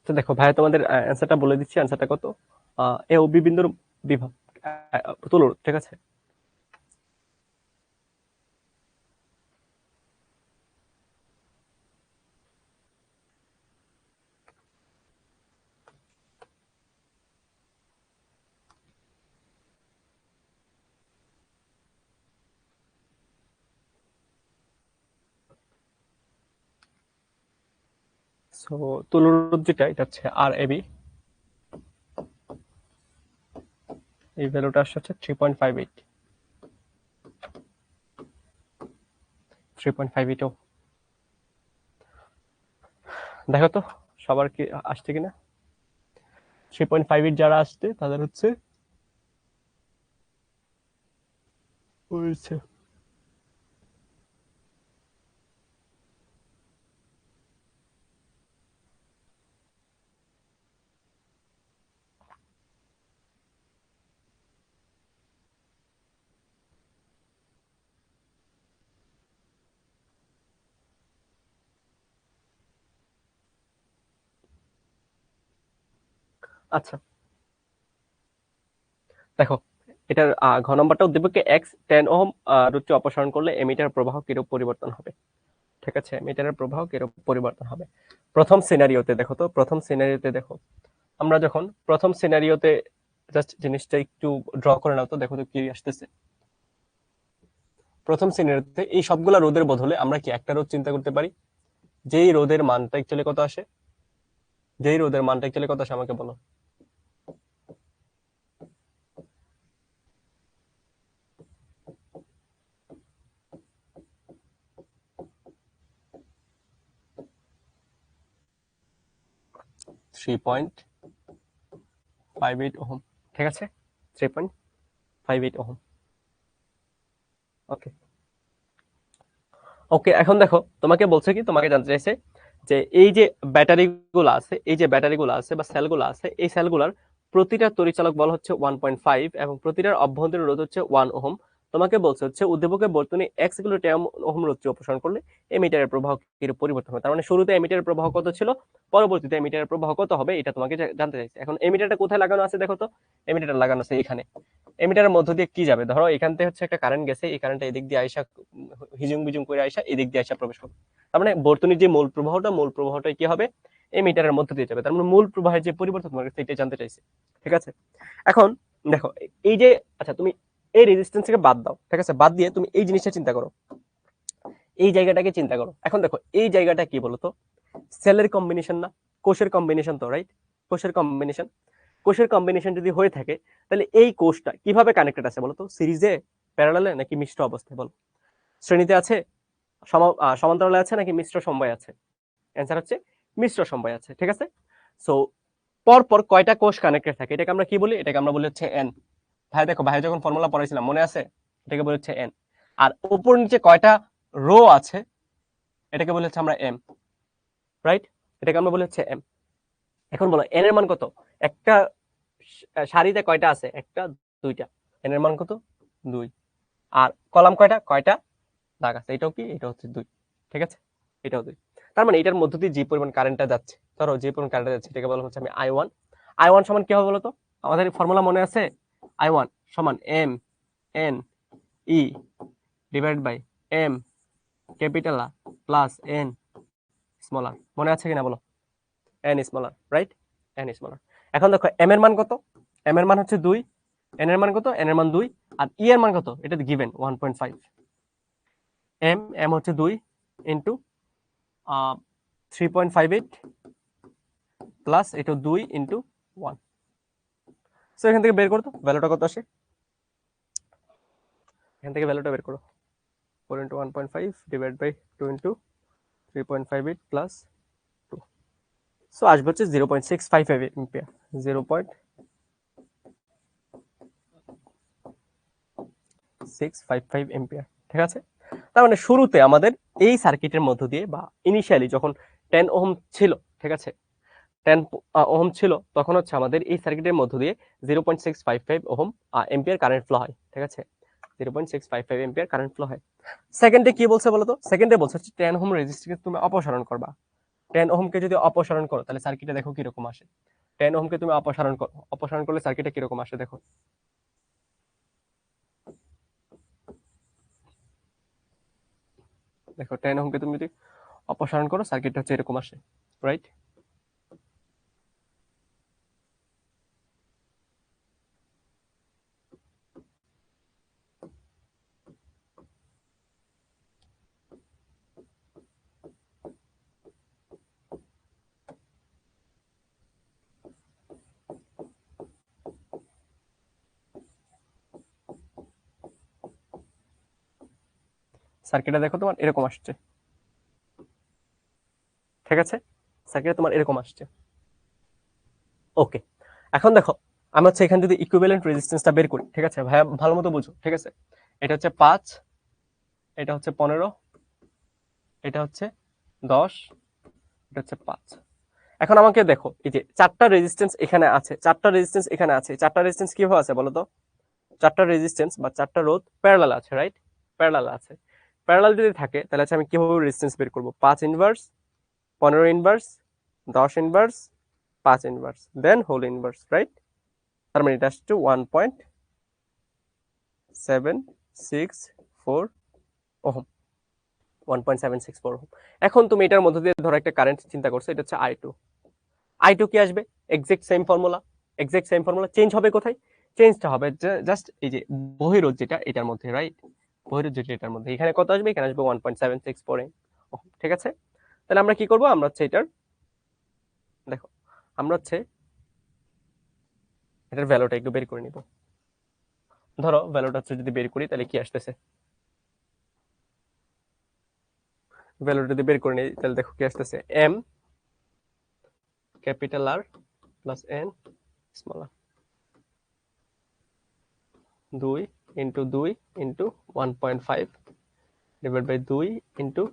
তো দেখো ভাই, তোমাদের অ্যান্সারটা বলে দিচ্ছি। অ্যান্সারটা কত? এ ও বি বিন্দুর বিভব তুলনা। ঠিক আছে, সো তুলরোধ যেটা, এটা হচ্ছে আর এ বি। এই ভ্যালুটা আসছে হচ্ছে 3.58। 3.58ও দেখো তো সবার কি আসছে কিনা। 3.58 যারা আসছে তাদের হচ্ছে হয়েছে। আচ্ছা দেখো, এটার ঘ নম্বরটা উদ্দীপকে এক্স 10 ওহম রোধটি অপসারণ করলে এমিটার প্রবাহ কিরূপ পরিবর্তন হবে। ঠিক আছে, এমিটারের প্রবাহ কিরূপ পরিবর্তন হবে। প্রথম সিনারিওতে দেখো তো, প্রথম সিনারিওতে দেখো, আমরা যখন প্রথম সিনারিওতে জাস্ট জিনিসটা একটু ড্র করে নাও তো, দেখো তো কি আসতেছে। প্রথম সিনারিওতে এই সবগুলা রোধের বদলে আমরা কি একটা রোধ চিন্তা করতে পারি, যেই রোধের মানটা অ্যাকচুয়ালি কত আসে, যেই রোধের মানটা অ্যাকচুয়ালি কত আসে আমাকে বলো। 3.58 ওহম। ঠিক আছে, 3.58 ওহম। ওকে ওকে, এখন দেখো তোমাকে বলছে কি, তোমাকে জানতে চাইছে যে এই যে ব্যাটারি গুলো আছে, এই যে ব্যাটারি গুলো আছে বা সেলগুলো আছে, এই সেলগুলোর প্রতিটা তড়িৎচালক বল হচ্ছে 1.5 এবং প্রতিটার অভ্যন্তরীণ রোধ হচ্ছে 1 ওহম। তোমাকে বলছে হচ্ছে উদ্দীপকের বর্তনী এক্স গুলো 10 ওহম রোধটি অপসারণ করলে এমিটারের প্রবাহ কিরূপ পরিবর্তন হবে। তার মানে শুরুতে এমিটারের প্রবাহ কত ছিল, পরবর্তীতে এমিটারের প্রবাহ কত হবে, এটা তোমাকে জানতে চাইছে। এখন এমিটারটা কোথায় লাগানো আছে দেখো তো, এমিটার লাগানো আছে এখানে। এমিটারের মধ্য দিয়ে কি যাবে, ধরো এখান থেকে হচ্ছে একটা কারেন্ট গেছে, এই কারেন্টটা এদিক দিয়ে আইসা হিজুং বিজুং করে আইসা এদিক দিয়ে আইসা প্রবেশ করবে। তার মানে বর্তনীর যে মূল প্রবাহটা কি হবে, এমিটারের মধ্য দিয়ে যাবে। তার মানে মূল প্রবাহের যে পরিবর্তন তোমার কাছে এটা জানতে চাইছে। ঠিক আছে, এখন দেখো এই যে, আচ্ছা তুমি এই রেজিস্ট্যান্সকে বাদ দাও, ঠিক আছে, বাদ দিয়ে তুমি এই জিনিসটা চিন্তা করো, এই জায়গাটাকে চিন্তা করো। এখন দেখো এই জায়গাটা কি বলতো, সেলের কম্বিনেশন না, কোষের কম্বিনেশন তো, রাইট? কোষের কম্বিনেশন, কোষের কম্বিনেশন যদি হয়ে থাকে, তাহলে এই কোষটা কিভাবে কানেক্টেড আছে বলতো, সিরিজে, প্যারালালে নাকি মিশ্র অবস্থায় বলো, শ্রেণীতে আছে, সমান্তরালে আছে নাকি মিশ্র সমবায় আছে? অ্যান্সার হচ্ছে মিশ্র সমবায় আছে। ঠিক আছে, সো পরপর কয়টা কোষ কানেক্টেড থাকে এটাকে আমরা কি বলি, এটাকে আমরা বলি হচ্ছে এন। ভাই দেখো, ভাই যখন ফর্মুলা পড়াইছিলাম মনে আছে, এটাকে বলি হচ্ছে এন। আর উপর নিচে কয়টা রো আছে এটাকে বলি হচ্ছে আমরা এম, রাইট? এটাকে আমরা বলি হচ্ছে এম। এখন বলো এন এর মান কত, একটা সারিতে কয়টা আছে, একটা দুইটা, এন এর মান কত, 2। আর কলাম কয়টা, কয়টা দাগ আছে, এটাও কি, এটা হচ্ছে 2। ঠিক আছে, এটাও 2। তার মানে এটার মধ্য দিয়ে যে পরিমাণ কারেন্টটা যাচ্ছে, ধরো যে পরিমাণ কারেন্টটা যাচ্ছে এটাকে বলা হচ্ছে আমি I1। I1 সমান কি হবে বলতো, আমাদের ফর্মুলা মনে আছে, I1 সমান M N E divide by M capital R plus N small R. মনে আছে কিনা বলো, N small R, right? N small R. এখন দেখো এম এর মান কত, এম এর মান হচ্ছে 2, এন এর মান কত, এন এর মান 2, আর ই এর মান কত, এটা গিভেন 1.5। এম এম হচ্ছে 2 ইন্টু 3.58 প্লাস এটা 2 ইন্টু 1। সো এখান থেকে বের করো তো ভ্যালুটা কত আসে, এখান থেকে ভ্যালুটা বের করো। 4 into 1.5 divide by 2 into 3.58 plus 2। So আসবে হচ্ছে 0.655 এম্পিয়ার, 0.655 এম্পিয়ার। ঠিক আছে, তার মানে শুরুতে আমাদের এই সার্কিটের মধ্য দিয়ে বা ইনিশিয়ালি যখন 10 ওহম ছিল, ঠিক আছে, 10 ওহম ছিল, তখন হচ্ছে আমাদের এই সার্কিটের মধ্য দিয়ে 0.655 ওহম এম্পিয়ার কারেন্ট ফ্লো হয়। ঠিক আছে, 0.655 এম্পিয়ার কারেন্ট ফ্লো হয়। সেকেন্ডে কি বলছে বলতো, সেকেন্ডে বলছে হচ্ছে 10 ওহম রেজিস্ট্যান্স তুমি অপসারণ করবা। 10 ওহমকে যদি অপসারণ করো তাহলে সার্কিটে দেখো কিরকম আসে। 10 ওহমকে তুমি অপসারণ করো, অপসারণ করলে সার্কিটে কিরকম আসে দেখো। দেখো 10 ওহমকে তুমি যদি অপসারণ করো সার্কিটটা হচ্ছে এরকম আসে, রাইট? সার্কিটে দেখো তোমার এরকম আসছে। ঠিক আছে, সার্কিটে তোমার এরকম আসছে। ওকে, এখন দেখো আমি হচ্ছে এখানে যদি ইকুইভ্যালেন্ট রেজিস্ট্যান্সটা বের করি, ঠিক আছে ভাইয়া, ভালো মতো বুঝো, ঠিক আছে। এটা হচ্ছে 5, এটা হচ্ছে 15, এটা হচ্ছে 10, এটা হচ্ছে 5। এখন আমাকে দেখো, এই যে চারটা রেজিস্ট্যান্স এখানে আছে, চারটা রেজিস্ট্যান্স এখানে আছে, চারটা রেজিস্ট্যান্স কিভাবে আছে বলো তো? চারটা রেজিস্ট্যান্স বা চারটা রোধ প্যারালাল আছে, রাইট? প্যারালাল আছে। প্যারালাল যদি থাকে তাহলে হচ্ছে আমি কিভাবে রেজিস্ট্যান্স বের করবো? 5 inverse, 15 inverse, 10 inverse, 5 inverse, then whole inverse, right? তার মানে এটা আসছে 1.764 ওহম, 1.764 ওহম। এখন তুমি এটার মধ্যে দিয়ে ধরো একটা কারেন্ট চিন্তা করছো, এটা হচ্ছে I2। I2 কি আসবে? Exact same formula, exact same formula. Change হবে কোথায়? চেঞ্জটা হবে জাস্ট এই যে বহিরোধ যেটা এটার মধ্যে, রাইট? বহিরোধ যেটা এটার মধ্যে, এখানে কত আসবে? এখানে আসবে 1.764 ওহম, ঠিক আছে। তাহলে আমরা কি করব? আমরা হচ্ছে এটার, দেখো, আমরা হচ্ছে এটার ভ্যালুটা একটু বের করে নিব। ধরো ভ্যালুটা হচ্ছে যদি বের করি তাহলে কি আসতেছে, ভ্যালুটা যদি বের করে নিই তাহলে দেখো কি আসতেছে, M capital R plus N small R, 2 into 2 into 1.5 divide by 2 into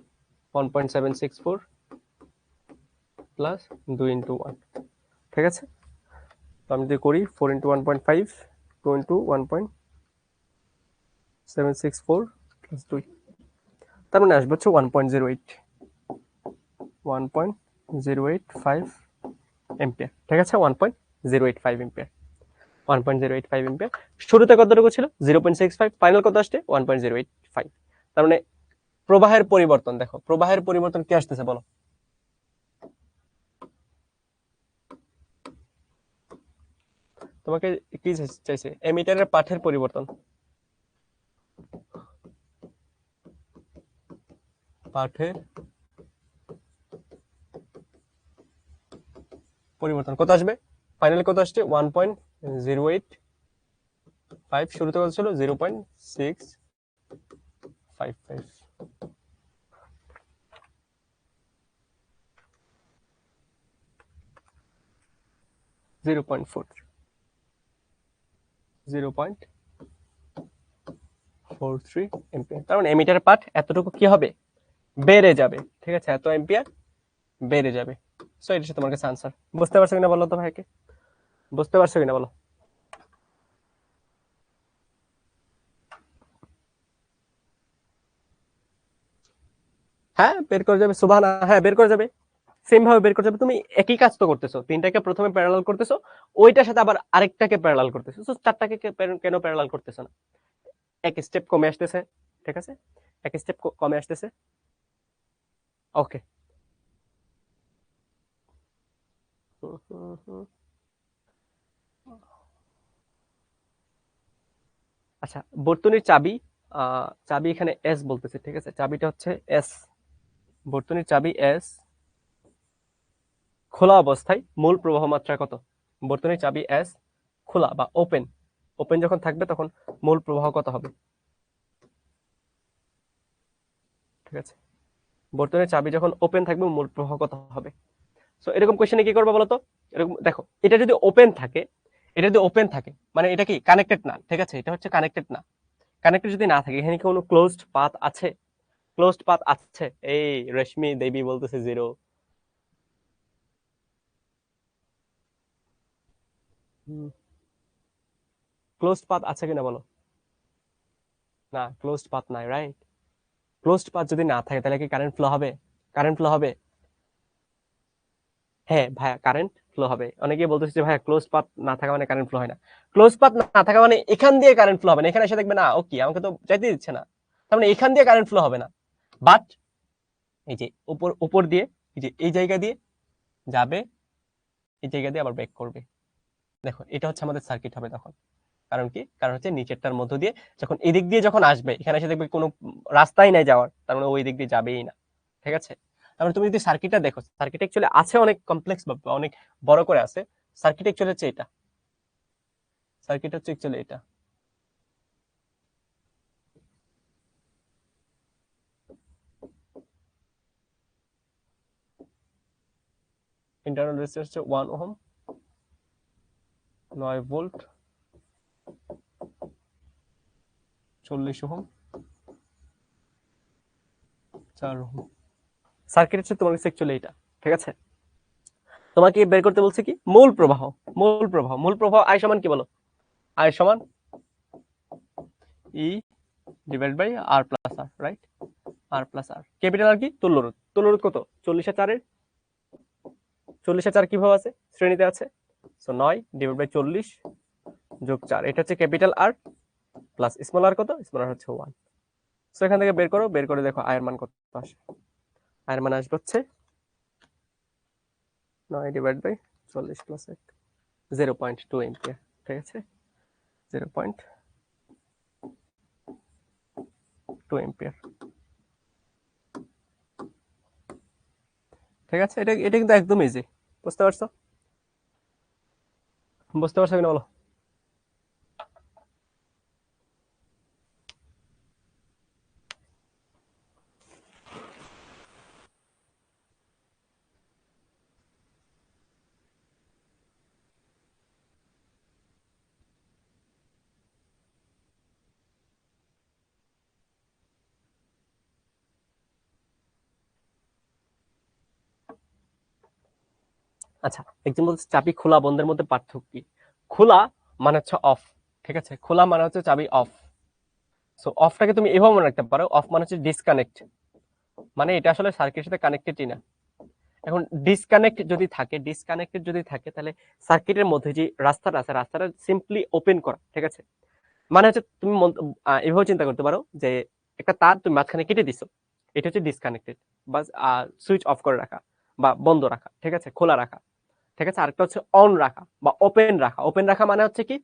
1.764 plus 2 into 1, ঠিক আছে। তো আমি যদি করি 4 ইন্টু 1.5, 2 ইন্টু 1.764 প্লাস 2, তার মানে আসবে হচ্ছে 1.08, 1.085 এম্পিয়ার, ঠিক আছে। 1.085 এম্পিয়ার, 1.085 এম্পিয়ার। শুরুতে কতটুকু ছিল? 0.65, ফাইনাল কত আসছে? 1.085। তার মানে প্রবাহের পরিবর্তন, দেখো প্রবাহের পরিবর্তন কি আসতেছে বলো? তোমাকে কি চাইছে? এমিটারের পাঠের পরিবর্তন, পাঠের পরিবর্তন কত আসবে? ফাইনালি কত আসছে? 1.085, শুরুতে কত ছিল? 0.655, 0.43, 0.43 এম্পিয়ার। তার মানে এমিটারের পাঠ এতটুকু কি হবে? বেড়ে যাবে, ঠিক আছে, এত এম্পিয়ার বেড়ে যাবে। সো এটা হচ্ছে তোমার কাছে আনসার। বুঝতে পারছো কিনা বলো তো ভাইকে? বুঝতে পারছো কিনা বলো? হ্যাঁ বের করে যাবে, সুবহান, হ্যাঁ বের করে যাবে, সেম ভাবে বের করে যাবে। তুমি একই কাজ তো করতেছো, তিনটাকে প্রথমে প্যারালাল করতেছো, ওইটার সাথে আবার আরেকটাকে প্যারালাল করতেছো, তো চারটাকে কেন প্যারালাল করতেছো না? এক স্টেপ কমে আসতেছে, ঠিক আছে, এক স্টেপ কমে আসতেছে। ওকে, আচ্ছা, বর্তনীর চাবি, চাবি এখানে এস বলতেছে, ঠিক আছে, চাবিটা হচ্ছে এস, বর্তনীর চাবি এস, খোলা অবস্থায় মূল প্রবাহ মাত্রা কত? বর্তনীর চাবি এস, খোলা বা ওপেন, ওপেন যখন থাকবে তখন মূল প্রবাহ কত হবে? ঠিক আছে, বর্তনীর চাবি যখন ওপেন থাকবে মূল প্রবাহ কত হবে? সো এরকম কোশ্চেনে কি করবে বলতো? এরকম দেখো, এটা যদি ওপেন থাকে, এটা যদি ওপেন থাকে মানে এটা কি কানেক্টেড না, ঠিক আছে, এটা হচ্ছে কানেক্টেড না। কানেক্টেড যদি না থাকে, এখানে কি কোনো ক্লোজড পাথ আছে? ক্লোজড পাথ আছে? এই রেশমি দেবী বলতেছে জিরো। ক্লোজড পাথ আছে কিনা বলো? না, ক্লোজড পাথ নাই, রাইট? ক্লোজড পাথ যদি না থাকে তাহলে কি কারেন্ট ফ্লো হবে? কারেন্ট ফ্লো হবে? হ্যাঁ ভাইয়া, কারেন্ট ফ্লো হবে। অনেকেই বলতেছে যে ভাইয়া ক্লোজ পাথ না থাকা মানে কারেন্ট ফ্লো হয় না। ক্লোজ পাথ না থাকা মানে এখান দিয়ে কারেন্ট ফ্লো হবে না, এখানে এসে দেখবে না ও কি আমাকে তো যাইতে দিচ্ছে না, তার মানে এখান দিয়ে কারেন্ট ফ্লো হবে না। বাট এই যে উপর উপর দিয়ে, এই যে এই জায়গা দিয়ে যাবে, এই জায়গা দিয়ে আবার ব্যাক করবে। দেখো এটা হচ্ছে আমাদের সার্কিট হবে তখন। কারণ কি? কারণ হচ্ছে নিচেরটার মধ্য দিয়ে যখন এদিক দিয়ে যখন আসবে, এখানে এসে দেখবে কোনো রাস্তাই নাই যাওয়ার, তার মানে ওই দিক দিয়ে যাবেই না, ঠিক আছে। তারপরে তুমি যদি সার্কিটটা দেখো, সার্কিট অ্যাকচুয়ালি আছে অনেক কমপ্লেক্স বা অনেক বড় করে আছে। সার্কিট অ্যাকচুয়ালি হচ্ছে এটা, সার্কিট হচ্ছে অ্যাকচুয়ালি এটা। ইন্টারনাল রেজিস্ট্যান্স হচ্ছে 1 ohm, 9 volt 40 ohm 4 ohm. Circuit হচ্ছে তোমার কাছে অ্যাকচুয়ালি এটা, ঠিক আছে। তোমাকে বের করতে বলছে কি মূল প্রবাহ। মূল প্রবাহ আই সমান কি বলো? আই সমান E divide by R plus R, right? R plus R, capital R কি তুল্যরোধ। তুল্যরোধ কত? 40/4 এর 40/4 কিভাবে আছে? শ্রেণীতে আছে। সো 9 ডিভাইড বাই 40 যোগ 4, এটা হচ্ছে ক্যাপিটাল আর প্লাস স্মল আর কত? স্মল আর হচ্ছে 1। সো এখান থেকে বের করো, বের করে দেখো আয়ের মান কত আসে। আয়ের মান আসবে হচ্ছে 9 ডিভাইড বাই 40 প্লাস 1, 0.2 এম্পিয়ার, ঠিক আছে। 0.2 এম্পিয়ার, ঠিক আছে। এটা এটা কিন্তু একদম ইজি। বুঝতে পারছো? বুঝতে পারছো কিনা বলো? আচ্ছা, একজন বলছে চাবি খোলা বন্ধের মধ্যে পার্থক্য কি? খোলা মানে হচ্ছে অফ, ঠিক আছে। খোলা মানে হচ্ছে চাবি অফ। সো অফটাকে তুমি এভাবে মনে রাখতে পারো, অফ মানে হচ্ছে ডিসকানেক্ট, মানে এটা আসলে সার্কিটের সাথে কানেক্টেডই না। এখন ডিসকানেক্টেড যদি থাকে তাহলে সার্কিটের মধ্যে যে রাস্তাটা আছে রাস্তাটা সিম্পলি ওপেন করা, ঠিক আছে। মানে হচ্ছে তুমি এভাবে চিন্তা করতে পারো যে একটা তার তুমি মাঝখানে কেটে দিছো, এটা হচ্ছে ডিসকানেক্টেড বা সুইচ অফ করে রাখা বা বন্ধ রাখা, ঠিক আছে, খোলা রাখা, ঠিক আছে। আরেকটা হচ্ছে অন রাখা বা ওপেন রাখা। ওপেন রাখা মানে হচ্ছে কি?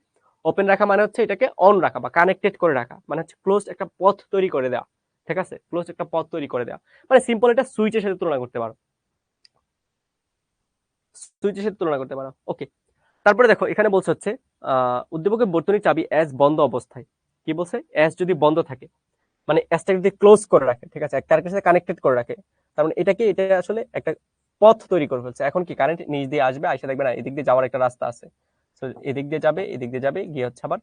ওপেন রাখা মানে হচ্ছে এটাকে অন রাখা বা কানেক্টেড করে রাখা, মানে হচ্ছে ক্লোজ একটা পথ তৈরি করে দেওয়া, ঠিক আছে। ক্লোজ একটা পথ তৈরি করে দেওয়া, মানে সিম্পল এটা সুইচের সাথে তুলনা করতে পারো, সুইচের সাথে তুলনা করতে পারো। ওকে, তারপরে দেখো এখানে বলছে হচ্ছে উদ্দীপকের বর্তনী চাবি এস বন্ধ অবস্থায়, কি বলছে? এস যদি বন্ধ থাকে মানে এসটাকে যদি ক্লোজ করে রাখে, ঠিক আছে, একটা সাথে কানেক্টেড করে রাখে, তার মানে এটা আসলে একটা পথ তৈরি করে ফেলছে। এখন কি কারেন্ট নিচ দিয়ে আসবে, আইসা দেখবে না এদিক দিয়ে যাওয়ার একটা রাস্তা আছে, তো এদিক দিয়ে যাবে, এদিক দিয়ে যাবে, গিয়ে হচ্ছে আবার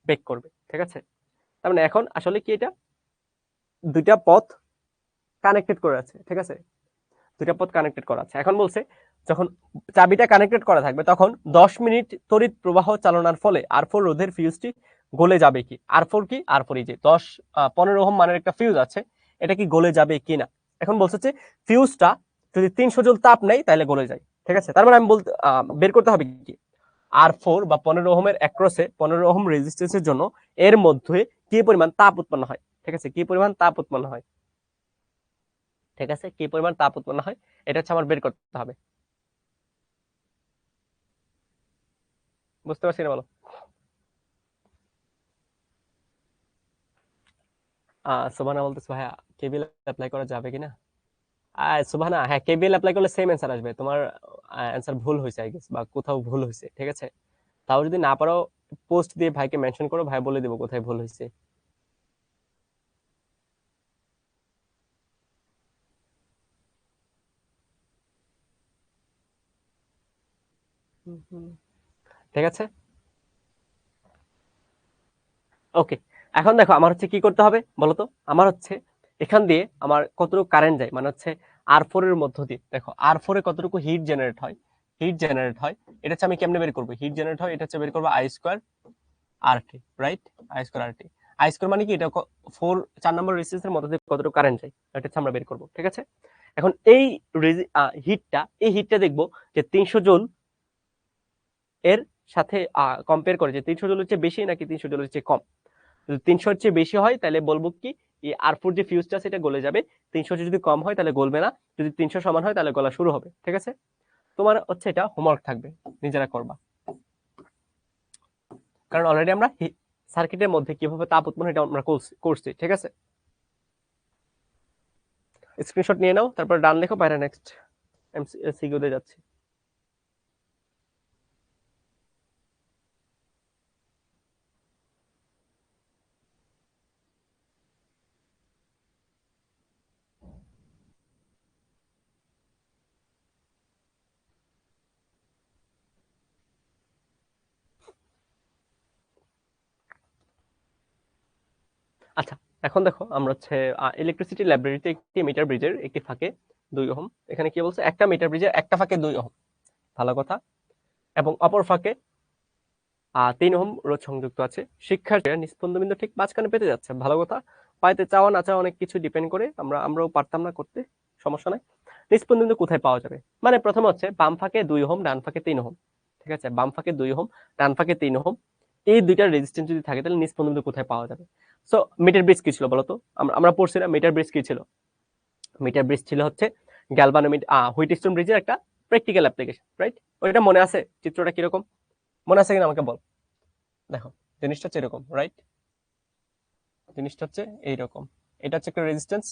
ব্রেক করবে, ঠিক আছে। তার মানে এখন আসলে কি এটা দুইটা পথ কানেক্টেড করে আছে, ঠিক আছে। দুইটা পথ কানেক্টেড করা আছে। এখন বলছে যখন চাবিটা কানেক্টেড করা থাকবে তখন 10 মিনিট তড়িৎ প্রবাহ চালনার ফলে আর4 রোধের ফিউজটি গলে যাবে কি? আর4 কি? আর4 এই যে 15 ওহম মানের একটা ফিউজ আছে, এটা কি গলে যাবে কিনা। এখন বলছে যে ফিউজটা যদি 300 জুল তাপ নেয় তাহলে গলে যায়, ঠিক আছে। তার মানে আমি বলতে বের করতে হবে কি আর4 বা 15 ওহমের অ্যাক্রসে 15 ওহম রেজিস্ট্যান্সের জন্য এর মধ্যে কি পরিমাণ তাপ উৎপন্ন হয়, ঠিক আছে, কি পরিমাণ তাপ উৎপন্ন হয়, ঠিক আছে, কি পরিমাণ তাপ উৎপন্ন হয়, এটা হচ্ছে আমার বের করতে হবে। বুঝতে পারছি না বলো? সুবহানা বলতেছে ভাইয়া কেবিএল অ্যাপ্লাই করা যাবে কিনা? সুবহানা, হ্যাঁ কেবিএল অ্যাপ্লাই করলে সেম অ্যান্সার আসবে তোমার। অ্যান্সার ভুল হয়েছে আই গেস, বা কোথাও ভুল হয়েছে, ঠিক আছে। তাও যদি না পারো পোস্ট দিয়ে ভাইকে মেনশন করো, ভাই বলে দেবো কোথায় ভুল হয়েছে। ঠিক আছে, ওকে। এখন দেখো আমার হচ্ছে কি করতে হবে বলো তো। আমার হচ্ছে এখান দিয়ে আমার কতটুকু কারেন্ট যায়, মানে হচ্ছে আর4 এর মধ্য দিয়ে দেখো আর4 এ কতটুকু হিট জেনারেট হয়, হিট জেনারেট হয়। এটা হচ্ছে আমি কেমনে বের করবো হিট জেনারেট হয়, এটা হচ্ছে বের করবো I square RT, right? I square RT. I square মানে কি? এটা 4 নম্বর রেজিস্ট্যান্সের মধ্যে দিয়ে কতটুকু কারেন্ট যায়, এটা হচ্ছে আমরা বের করবো, ঠিক আছে। এখন এই হিটটা দেখবো যে 300 জুল এর সাথে কম্পেয়ার করে যে 300 জুলের চেয়ে বেশি নাকি 300 জুলের চেয়ে কম। যদি 300-র চেয়ে বেশি হয় তাহলে বলবো কি এই আর4 যে ফিউজটা আছে এটা গলে যাবে। 300 যদি কম হয় তাহলে গলবে না। যদি 300 সমান হয় তাহলে গলা শুরু হবে, ঠিক আছে। তোমার হচ্ছে এটা হোমওয়ার্ক থাকবে, নিজেরা করবা। কারণ অলরেডি আমরা সার্কিটের মধ্যে কিভাবে তাপ উৎপন্ন এটা আমরা করছি, ঠিক আছে। স্ক্রিনশট নিয়ে নাও, তারপর ডান লেখো, বাইরে নেক্সট সিকিউতে যাচ্ছি। আচ্ছা, এখন দেখো আমরা হচ্ছে ইলেকট্রিসিটি লাইব্রেরিতে একটি মিটার ব্রিজের একটি ফাঁকে 2 ওহম, এখানে কি বলছে, একটা মিটার ব্রিজের একটা ফাঁকে 2 ওহম, ভালো কথা, এবং অপর ফাঁকে 3 ওহম রোধ সংযুক্ত আছে। শিক্ষার্থীরা নিস্পন্দ বিন্দু ঠিক মাঝখানে পেতে যাচ্ছে, ভালো কথা। পাইতে চাওয়া না চাওয়া অনেক কিছু ডিপেন্ড করে, আমরাও পারতাম না করতে, সমস্যা নাই। নিস্পন্দ বিন্দু কোথায় পাওয়া যাবে, মানে প্রথমে হচ্ছে বাম ফাঁকে 2 ওহম, ডান ফাঁকে 3 ওহম, ঠিক আছে, বাম ফাঁকে 2 ওহম, ডান ফাঁকে 3 ওহম, এই দুইটার রেজিস্ট্যান্স যদি থাকে তাহলে নিস্পন্দ বিন্দু কোথায় পাওয়া যাবে। সো মিটার ব্রিজ কি ছিল বলতো, আমরা পড়ছিলাম মিটার ব্রিজ কি ছিল। মিটার ব্রিজ ছিল হচ্ছে গ্যালভানোমিটার, হুইটস্টোন ব্রিজের একটা প্র্যাকটিক্যাল অ্যাপ্লিকেশন, রাইট? ওইটা মনে আছে, চিত্রটা কিরকম মনে আছে কিনা আমাকে বল। দেখো জিনিসটা হচ্ছে এরকম, রাইট? জিনিসটা হচ্ছে এইরকম, এটা হচ্ছে একটা রেজিস্ট্যান্স,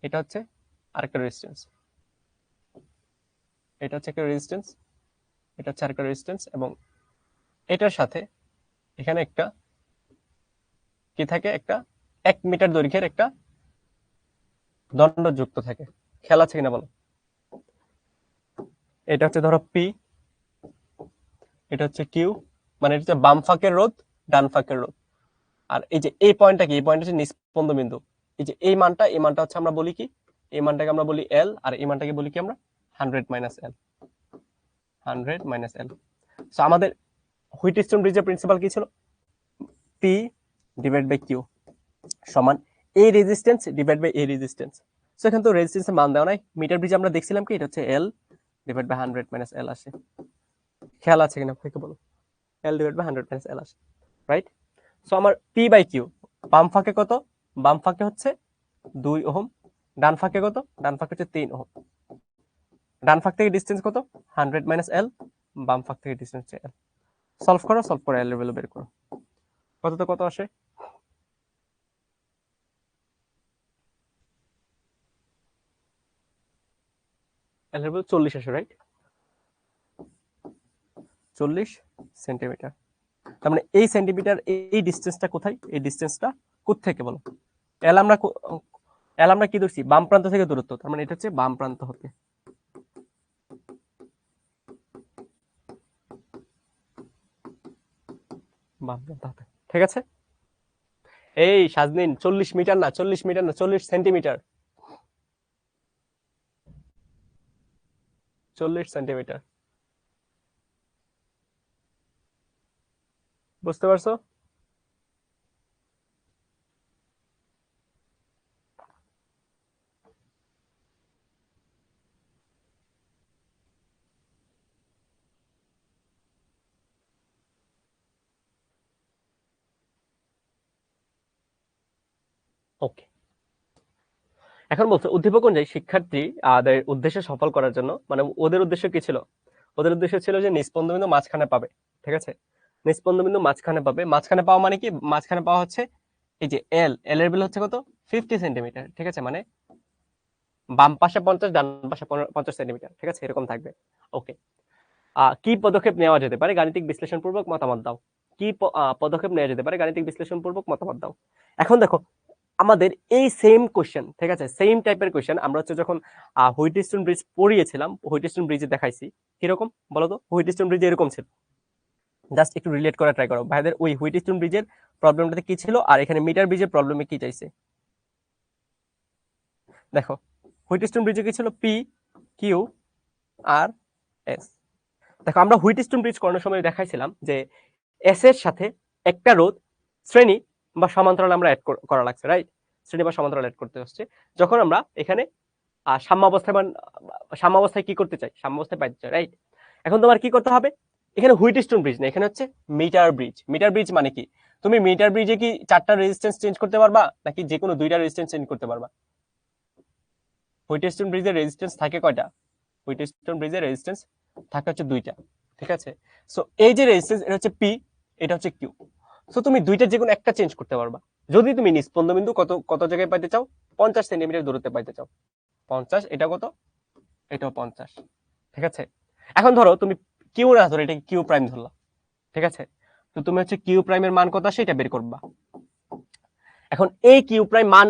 এটা হচ্ছে আরেকটা রেজিস্ট্যান্স, এটা হচ্ছে একটা রেজিস্ট্যান্স, এটা হচ্ছে আরেকটা রেজিস্ট্যান্স, এবং এটার সাথে এখানে একটা কি থাকে, একটা 1 মিটার দৈর্ঘ্যের একটা দণ্ড যুক্ত থাকে। খেয়াল আছে কিনা বলো। এটা হচ্ছে ধরো পি, এটা হচ্ছে কিউ, মানে এটা হচ্ছে বাম ফাঁকের রোধ, ডান ফাঁকের রোধ। আর এই যে এই পয়েন্টটা কি, এই পয়েন্ট হচ্ছে নিস্পন্দ বিন্দু। এই যে এই মানটা হচ্ছে আমরা বলি কি, এই মানটাকে আমরা বলি এল, আর এই মানটাকে বলি কি আমরা 100 minus L, 100 minus L. So আমাদের হুইটস্টোন ব্রিজের প্রিন্সিপাল কি ছিল, পি ডিভাইড বাই কিউ সমান এই রেজিস্ট্যান্স ডিভাইড বাই এই রেজিস্ট্যান্স। সো এখানে তো রেজিস্ট্যান্সের মান দেওয়া নাই, মিটার ব্রিজে আমরা দেখছিলাম কি, এটা হচ্ছে এল ডিভাইড বাই 100 মাইনাস এল আসে। খেয়াল আছে কিনা ভাইকে বলো, এল ডিভাইড বাই 100 মাইনাস এল আসে, রাইট? সো আমার পি বাই কিউ, বাম ফাঁকে কত, বাম ফাঁকে হচ্ছে 2 ওহম, ডান ফাঁকে কত, ডান ফাঁকে হচ্ছে 3 ওহম। ডান ফাঁক থেকে ডিসটেন্স কত, 100 মাইনাস এল, বাম ফাঁক থেকে ডিসটেন্স হচ্ছে এল। সলভ করো, সলভ করে এল এর ভ্যালু বের করো, কত তো কত আসে। এল এর ভ্যালু 40 আসে, রাইট? 40 সেন্টিমিটার। তার মানে এই সেন্টিমিটার, এই ডিসটেন্সটা কোথায়, এই ডিসটেন্সটা কোত্থেকে বলো। এল আমরা কি ধরছি, বাম প্রান্ত থেকে দূরত্ব, তার মানে এটা হচ্ছে বাম প্রান্ত হতে, বাম প্রান্ত হতে, ঠিক আছে। এই সাজনিন 40 মিটার না, 40 মিটার না, 40 সেন্টিমিটার, 40 সেন্টিমিটার, বুঝতে পারছো? ওকে, এখন বলছে উদ্দীপক অনুযায়ী শিক্ষার্থী উদ্দেশ্য সফল করার জন্য, মানে ওদের উদ্দেশ্য কি ছিল, ওদের উদ্দেশ্য ছিল যে নিস্পন্দ বিন্দু মাঝখানে পাবে, ঠিক আছে, নিস্পন্দ বিন্দু মাঝখানে পাবে। মাঝখানে পাওয়া মানে কি, মাঝখানে পাওয়া হচ্ছে এই যে এল এর ভ্যালু হচ্ছে কত, 50 সেন্টিমিটার, ঠিক আছে, মানে বাম পাশে 50, ডান পাশে 50 সেন্টিমিটার, ঠিক আছে, এরকম থাকবে। ওকে, কি পদক্ষেপ নেওয়া যেতে পারে, গাণিতিক বিশ্লেষণ পূর্বক মতামত দাও। কি পদক্ষেপ নেওয়া যেতে পারে, গাণিতিক বিশ্লেষণ পূর্বক মতামত দাও। এখন দেখো আমাদের এই সেম কোশ্চেন, ঠিক আছে, সেম টাইপের কোশ্চেন আমরা হচ্ছে যখন হুইটস্টোন ব্রিজ পড়িয়েছিলাম, হুইটস্টোন ব্রিজে দেখাইছি, কিরকম বলো তো, হুইটস্টোন ব্রিজ এরকম ছিল। জাস্ট একটু রিলেট করা ট্রাই করো ভাইদের, ওই হুইটস্টোন ব্রিজের প্রবলেমটাতে কি ছিল, আর এখানে মিটার ব্রিজের প্রবলেমে কি চাইছে। দেখো হুইটস্টোন ব্রিজে কি ছিল, পি কিউ আর এস। দেখো আমরা হুইটস্টোন ব্রিজ করানোর সময় দেখাইছিলাম যে এস এর সাথে একটা রোধ শ্রেণী বা সমান্তরাল আমরা অ্যাড করা লাগছে, রাইট? শ্রেণী বা সমান্তরাল অ্যাড করতে হচ্ছে যখন আমরা এখানে সাম্যাবস্থায় কি করতে চাই, সাম্যাবস্থায় পাইতে চাই, রাইট? এখন তোমার কি করতে হবে, এখানে হুইটস্টোন ব্রিজ না, এখানে হচ্ছে মিটার ব্রিজ। মিটার ব্রিজ মানে কি, তুমি মিটার ব্রিজে কি 4টা রেজিস্ট্যান্স চেঞ্জ করতে পারবা, নাকি যে কোনো 2টা রেজিস্ট্যান্স চেঞ্জ করতে পারবা? হুইটস্টোন ব্রিজের রেজিস্ট্যান্স থাকে কয়টা, হুইটস্টোন ব্রিজের রেজিস্ট্যান্স থাকে হচ্ছে 2টা, ঠিক আছে। সো এই যে রেজিস্ট্যান্স, এটা হচ্ছে পি, এটা হচ্ছে কিউ। সো তুমি 2টা যে কোনো একটা চেঞ্জ করতে পারবা যদি তুমি নিস্পন্দ বিন্দু কত কত জায়গায় পাইতে চাও, 50 সেন্টিমিটার দূরত্বে পাইতে চাও। 50, এটা কত, এটাও 50, ঠিক আছে। এখন ধরো তুমি কিউ না ধরো, এটাকে কিউ প্রাইম ধরলা, ঠিক আছে। তো তুমি হচ্ছে কিউ প্রাইমের মান কত আসে এটা বের করবা। এখন এই কিউ প্রাইম মান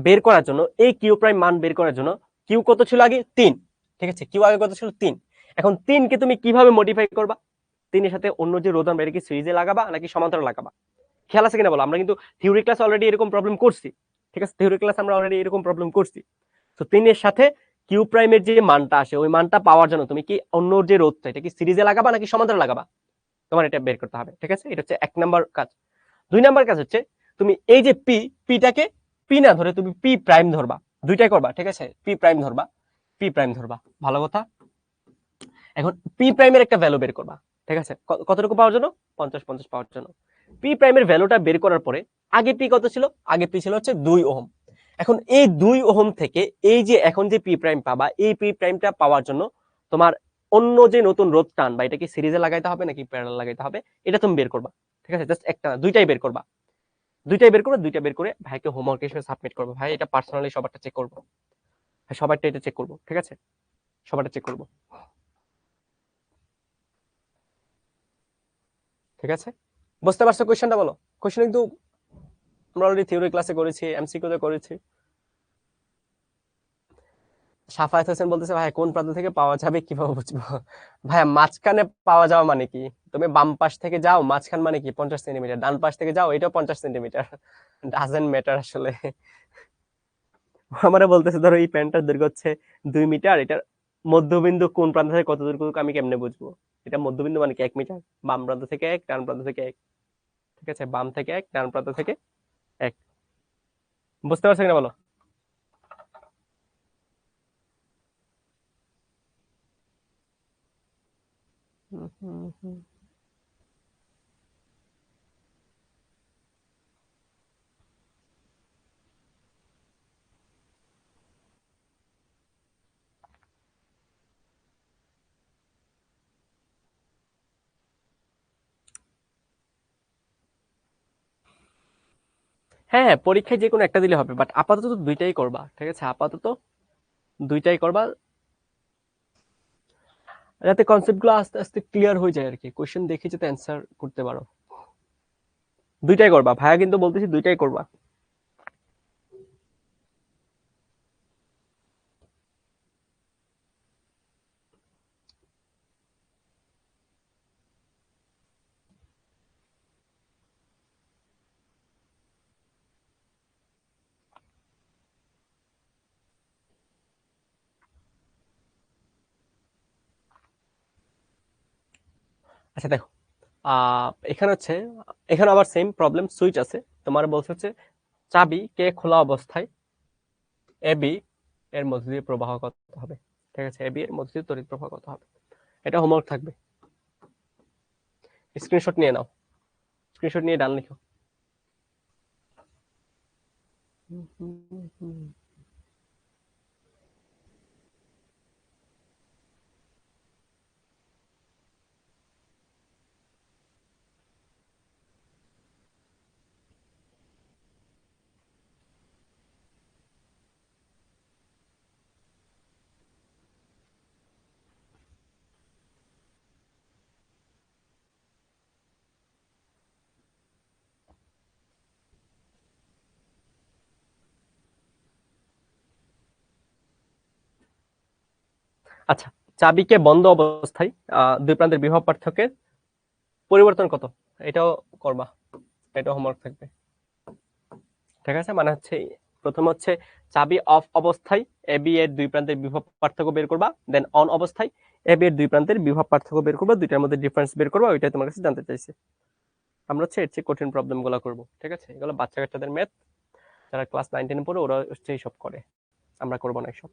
বের করার জন্য, কিউ কত ছিল আগে, 3, ঠিক আছে, কিউ আগে কত ছিল, 3। এখন 3 কে তুমি কিভাবে মডিফাই করবা, 3 এর সাথে অন্য যে রোধ আমরা, এটা কি সিরিজে লাগাবা নাকি সমান্তরাল লাগাবা। খেয়াল আছে কিনা বলো? আমরা কিন্তু থিওরি ক্লাস অলরেডি এরকম প্রবলেম করছি, ঠিক আছে? থিওরি ক্লাস আমরা অলরেডি এরকম প্রবলেম করছি। তো 3 এর সাথে কিউ প্রাইমের যে মানটা আসে ওই মানটা পাওয়ার জন্য তুমি কি অন্য যে রোধটা এটা কি সিরিজে লাগাবা নাকি সমান্তরালে লাগাবা, তোমার এটা বের করতে হবে, ঠিক আছে? এটা হচ্ছে 1 নাম্বার কাজ। 2 নাম্বার কাজ হচ্ছে তুমি এই যে পিটাকে পি না ধরে তুমি পি প্রাইম ধরবা, দুইটাই করবা, ঠিক আছে? পি প্রাইম ধরবা, পি প্রাইম ধরবা, ভালো কথা। এখন পি প্রাইমের একটা ভ্যালু বের করবা, ঠিক আছে? কতটুকু পাওয়ার জন্য? 50 পাওয়ার জন্য। পি প্রাইমের ভ্যালুটা বের করার পরে আগে পি কত ছিল? আগে পি ছিল হচ্ছে 2 ওহম। এখন এই 2 ওহম থেকে এই যে এখন যে পি প্রাইম পাবা, এই পি প্রাইমটা পাওয়ার জন্য তোমার অন্য যে নতুন রোধ টান বা এটা কি সিরিজে লাগাইতে হবে নাকি প্যারালাল লাগাইতে হবে, এটা তুমি বের করবা, ঠিক আছে? জাস্ট একটা দুইটাই বের করবা, দুইটাই বের করে দুইটা বের করে ভাইকে হোমওয়ার্ক হিসেবে সাবমিট করবো। ভাই এটা পার্সোনালি সবারটা চেক করবো, ভাই সবারটা এটা চেক করবো, ঠিক আছে? সবারটা চেক করবো, ঠিক আছে? বুঝতে পারছো কোয়েশ্চেনটা? বলো। কোয়েশ্চেন কিন্তু আমরা অলরেডি থিওরি ক্লাসে করেছি, এমসিকিউ তে করেছি। সাফায়েত হোসেন বলতেছে ভাই কোন প্রান্ত থেকে পাওয়া যাবে কিভাবে বুঝবো? ভাইয়া মাঝখানে পাওয়া যাওয়া মানে কি? তুমি বাম পাশ থেকে যাও, মাঝখান মানে কি 50 সেন্টিমিটার, ডান পাশ থেকে যাও এটাও 50 সেন্টিমিটার, ডাজেন্ট ম্যাটার আসলে। আমারে বলতেছে ধরো এই প্যান্টটার দৈর্ঘ্য হচ্ছে 2 মিটার, এটার মধ্যবিন্দু কোন প্রান্ত থেকে কত দূর আমি কেমনে বুঝবো? এটা মধ্যবিন্দু মানে কি 1 মিটার, বাম প্রান্ত থেকে 1, ডান প্রান্ত থেকে 1, ঠিক আছে? বাম থেকে 1, ডান প্রান্ত থেকে 1। বুঝতে পারছো কিনা বলো? হুম, হুম, হুম। হ্যাঁ হ্যাঁ, পরীক্ষায় যে কোনো একটা দিলে হবে, বাট আপাতত তো দুইটাই করবা, ঠিক আছে? আপাতত দুইটাই করবা, যাতে কনসেপ্ট গুলো আস্তে আস্তে ক্লিয়ার হয়ে যায় আর কি, কোশ্চেন দেখে যাতে অ্যান্সার করতে পারো। দুইটাই করবা ভাইয়া, কিন্তু বলতেছি দুইটাই করবা। আচ্ছা দেখো, এখানে হচ্ছে, এখানে আবার সেম প্রবলেম, সুইচ আছে। তোমার বলছে হচ্ছে চাবি কে খোলা অবস্থায় এ বি এর মধ্যে দিয়ে প্রবাহ কত হবে, ঠিক আছে? এ বি এর মধ্যে দিয়ে তড়িৎ প্রবাহ কত হবে, এটা হোমওয়ার্ক থাকবে। স্ক্রিনশট নিয়ে নাও, স্ক্রিনশট নিয়ে ডান লিখো। আচ্ছা, চাবিকে বন্ধ অবস্থায় দুই প্রান্তের বিভব পার্থক্যের পরিবর্তন কত, এটাও করবা, এটা হোমওয়ার্ক থাকবে, ঠিক আছে? মানে হচ্ছে প্রথম হচ্ছে চাবি অফ অবস্থায় এ বি এর দুই প্রান্তের বিভব পার্থক্য বের করবা, দেন অন অবস্থায় এ বি এর দুই প্রান্তের বিভব পার্থক্য বের করবা, দুইটার মধ্যে ডিফারেন্স বের করবা, ওইটাই তোমার কাছে জানতে চাইছে। আমরা হচ্ছে এর চেয়ে কঠিন প্রবলেম গুলো করবো, ঠিক আছে? এগুলো বাচ্চা কাচ্চাদের ম্যাথ, যারা ক্লাস 9 10 পড়ে ওরা হচ্ছে এইসব করে, আমরা করবো না এইসব।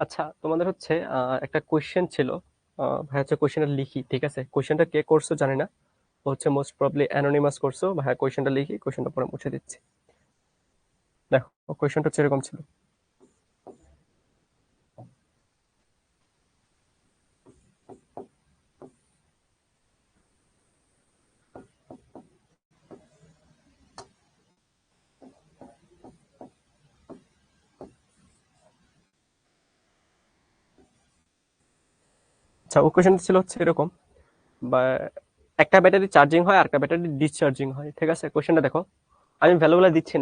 আচ্ছা তোমাদের হচ্ছে একটা কোয়েশ্চেন ছিল, ভাই হচ্ছে কোয়েশ্চেনটা লিখি, ঠিক আছে? কোয়েশ্চেনটা কে করছো জানি না, ও হচ্ছে মোস্ট প্রবলি অ্যানোনিমাস করছো। ভাই কোয়েশ্চেনটা লিখি, কোয়েশ্চেনটা পরে মুছে দিচ্ছি। দেখো, কোয়েশ্চেনটা হচ্ছে এরকম ছিল। আচ্ছা, ও কোয়েশ্চেন ছিল হচ্ছে এরকম, বা একটা ব্যাটারি চার্জিং হয় আর একটা ব্যাটারি ডিসচার্জিং হয়, ঠিক আছে? কোয়েশ্চেনটা দেখো, আমি ভ্যালুগুলো দিচ্ছি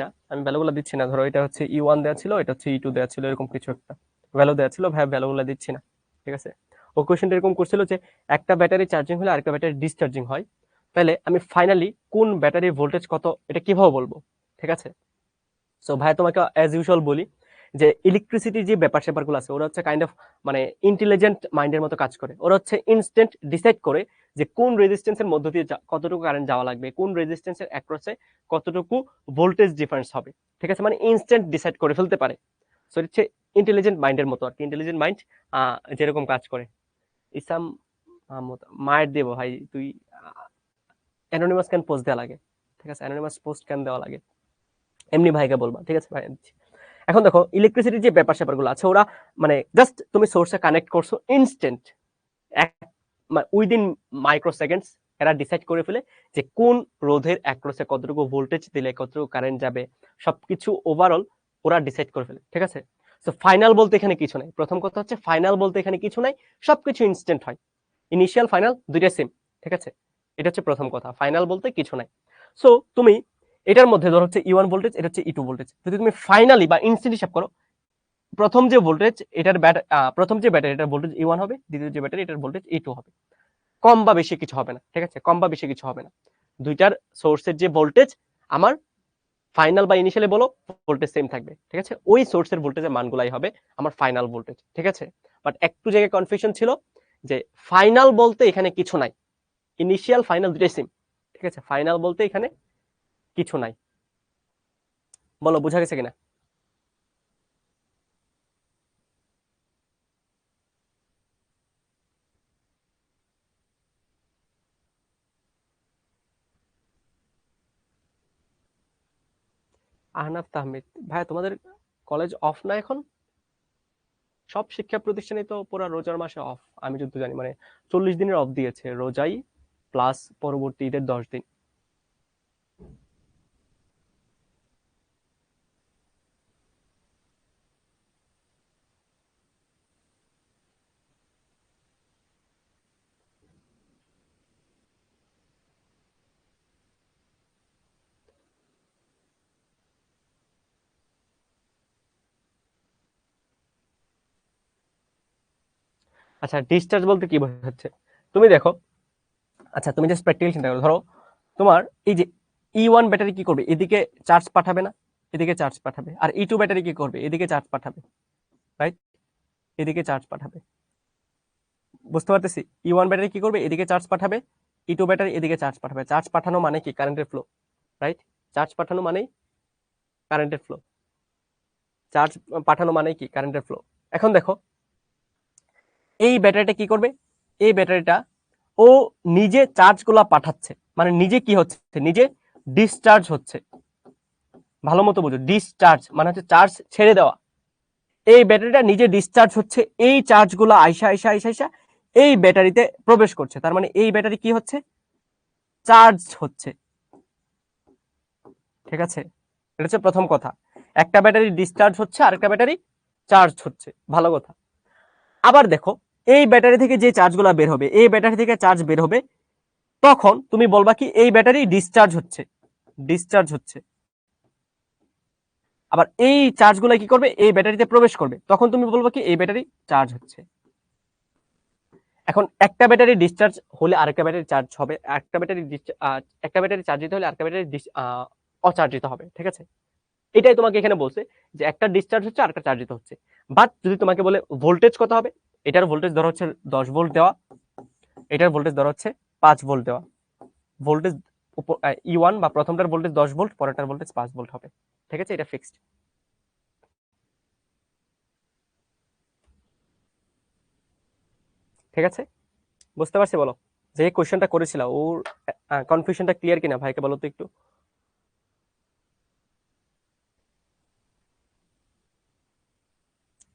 না, ধরো এটা হচ্ছে E1 দেওয়া ছিল, এটা হচ্ছে E2 দেওয়া ছিল, এরকম কিছু একটা ভ্যালু দেওয়া ছিল, ভ্যালুগুলো দিচ্ছি না, ঠিক আছে? ও কোয়েশ্চেনটা এরকম করছিল যে একটা ব্যাটারি চার্জিং হলে আরেকটা ব্যাটারি ডিসচার্জিং হয়, তাহলে আমি ফাইনালি কোন ব্যাটারির ভোল্টেজ কত এটা কিভাবে বলবো, ঠিক আছে? সো ভাই তোমাকে অ্যাজ ইউজুয়াল বলি যে ইলেকট্রিসিটির যে ব্যাপার স্যাপারগুলো আছে ওরা হচ্ছে কাইন্ড অফ মানে ইন্টেলিজেন্ট মাইন্ডের মতো কাজ করে। ওরা হচ্ছে ইনস্ট্যান্ট ডিসাইড করে যে কোন রেজিস্ট্যান্সের মধ্য দিয়ে কতটুকু কারেন্ট যাওয়া লাগবে, কোন রেজিস্ট্যান্সের অ্যাক্রসে কতটুকু ভোল্টেজ ডিফারেন্স হবে, ঠিক আছে? মানে ইনস্ট্যান্ট ডিসাইড করে ফেলতে পারে। সো এটা হচ্ছে ইন্টেলিজেন্ট মাইন্ডের মতো আর কি। ইন্টেলিজেন্ট মাইন্ড যেরকম কাজ করে। ইসাম মাহমুদ, মায়ের দেব ভাই তুই অ্যানোনিমাস কেন পোস্ট দেওয়া লাগে, ঠিক আছে? অ্যানোনিমাস পোস্ট কেন দেওয়া লাগে, এমনি ভাইকে বলবা, ঠিক আছে? ভাই দিচ্ছি। এখন দেখো ইলেকট্রিসিটির যে ব্যাপার স্যাপারগুলো আছে ওরা মানে জাস্ট তুমি সোর্সে কানেক্ট করছো ইনস্ট্যান্ট, এক উইদিন মাইক্রো সেকেন্ডস এরা ডিসাইড করে ফেলে যে কোন রোধের অ্যাক্রসে কতটুকু ভোল্টেজ দিলে কতটুকু কারেন্ট যাবে, সবকিছু ওভারঅল ওরা ডিসাইড করে ফেলে, ঠিক আছে? সো ফাইনাল বলতে এখানে কিছু নাই। প্রথম কথা হচ্ছে ফাইনাল বলতে এখানে কিছু নাই, সবকিছু ইনস্ট্যান্ট হয়। ইনিশিয়াল ফাইনাল দুইটা সেম, ঠিক আছে? এটা হচ্ছে প্রথম কথা, ফাইনাল বলতে কিছু নাই। সো তুমি এটার মধ্যে ধর হচ্ছে E1 ভোল্টেজ, এটা হচ্ছে E2 ভোল্টেজ, যদি তুমি ফাইনালি বা ইনস্ট্যান্ট হিসাব করো, প্রথম যে ভোল্টেজ এটার প্রথম যে ব্যাটারি এটার ভোল্টেজ E1 হবে, দ্বিতীয় যে ব্যাটারি এটার ভোল্টেজ E2 হবে। কম বা বেশি কিছু হবে না, ঠিক আছে? কম বা বেশি কিছু হবে না। দুইটার সোর্সের যে ভোল্টেজ আমার ফাইনাল বা ইনিশিয়ালি বলো ভোল্টেজ সেম থাকবে, ঠিক আছে? ওই সোর্সের ভোল্টেজের মানগুলাই হবে আমার ফাইনাল ভোল্টেজ, ঠিক আছে? বাট একটু জায়গায় কনফিউশন ছিল যে ফাইনাল বলতে এখানে কিছু নাই, ইনিশিয়াল ফাইনাল দুটাই সেম, ঠিক আছে? ফাইনাল বলতে এখানে কিছু নাই। বলো বোঝা গেছে কিনা? আহনাফ তাহমিদ, ভাই তোমাদের কলেজ অফ না এখন? সব শিক্ষা প্রতিষ্ঠানে তো পুরো রোজার মাসে অফ, আমি যত জানি মানে 40 দিনের অফ দিয়েছে, রোজাই প্লাস পরবর্তী ঈদের 10 দিন। আচ্ছা, ডিসচার্জ বলতে কি বোঝাচ্ছে তুমি দেখো, আচ্ছা তুমি জাস্ট প্র্যাকটিক্যাল চিন্তা করো, ধরো তোমার এই যে E1 ব্যাটারি কি করবে, এদিকে চার্জ পাঠাবে না, এদিকে চার্জ পাঠাবে, আর E2 ব্যাটারি কি করবে, এদিকে চার্জ পাঠাবে, রাইট? এদিকে চার্জ পাঠাবে, বুঝতে পারতেছি? E1 ব্যাটারি কি করবে, এদিকে চার্জ পাঠাবে, E2 ব্যাটারি এদিকে চার্জ পাঠাবে। চার্জ পাঠানো মানে কি, কারেন্টের ফ্লো, রাইট? চার্জ পাঠানো মানেই কারেন্টের ফ্লো, চার্জ পাঠানো মানে কি কারেন্টের ফ্লো। এখন দেখো এই ব্যাটারিটা কি করবে, এই ব্যাটারিটা ও নিজে চার্জ গুলা পাঠাচ্ছে, মানে নিজে কি হচ্ছে, নিজে ডিসচার্জ হচ্ছে। ভালো মতো বুঝো, ডিসচার্জ মানে হচ্ছে চার্জ ছেড়ে দেওয়া। এই ব্যাটারিটা নিজে ডিসচার্জ হচ্ছে, এই চার্জ গুলা আইসা আইসা আইসা আইসা এই ব্যাটারিতে প্রবেশ করছে, তার মানে এই ব্যাটারি কি হচ্ছে, চার্জ হচ্ছে, ঠিক আছে? এটা হচ্ছে প্রথম কথা, একটা ব্যাটারি ডিসচার্জ হচ্ছে আর একটা ব্যাটারি চার্জ হচ্ছে, ভালো কথা। আবার দেখো এই ব্যাটারি থেকে যে চার্জগুলো বের হবে, এই ব্যাটারি থেকে চার্জ বের হবে, তখন তুমি বলবা কি এই ব্যাটারি ডিসচার্জ হচ্ছে, ডিসচার্জ হচ্ছে। আবার এই চার্জগুলো কি করবে, এই ব্যাটারিতে প্রবেশ করবে, তখন তুমি বলবা কি এই ব্যাটারি চার্জ হচ্ছে। এখন একটা ব্যাটারি ডিসচার্জ হলে আরেকটা ব্যাটারি চার্জ হবে, একটা ব্যাটারি চার্জিত হলে আরেকটা ব্যাটারি অচার্জিত হবে, ঠিক আছে? এটাই তোমাকে এখানে বলছে যে একটা ডিসচার্জ হচ্ছে আরেকটা চার্জিত হচ্ছে। বাট যদি তোমাকে বলে ভোল্টেজ কত হবে, এটার ভোল্টেজ ধরো হচ্ছে 10 ভোল্ট দেওয়া, এটার ভোল্টেজ ধরো হচ্ছে 5 ভোল্ট দেওয়া, ভোল্টেজ E1 বা প্রথমটার ভোল্টেজ 10 ভোল্ট, পরেরটার ভোল্টেজ 5 ভোল্ট হবে, ঠিক আছে? এটা ফিক্সড, ঠিক আছে? বুঝতে পারছি? বলো যে কোয়েশ্চেনটা করেছিল ওর কনফিউশনটা ক্লিয়ার কিনা ভাইকে বলো তো একটু।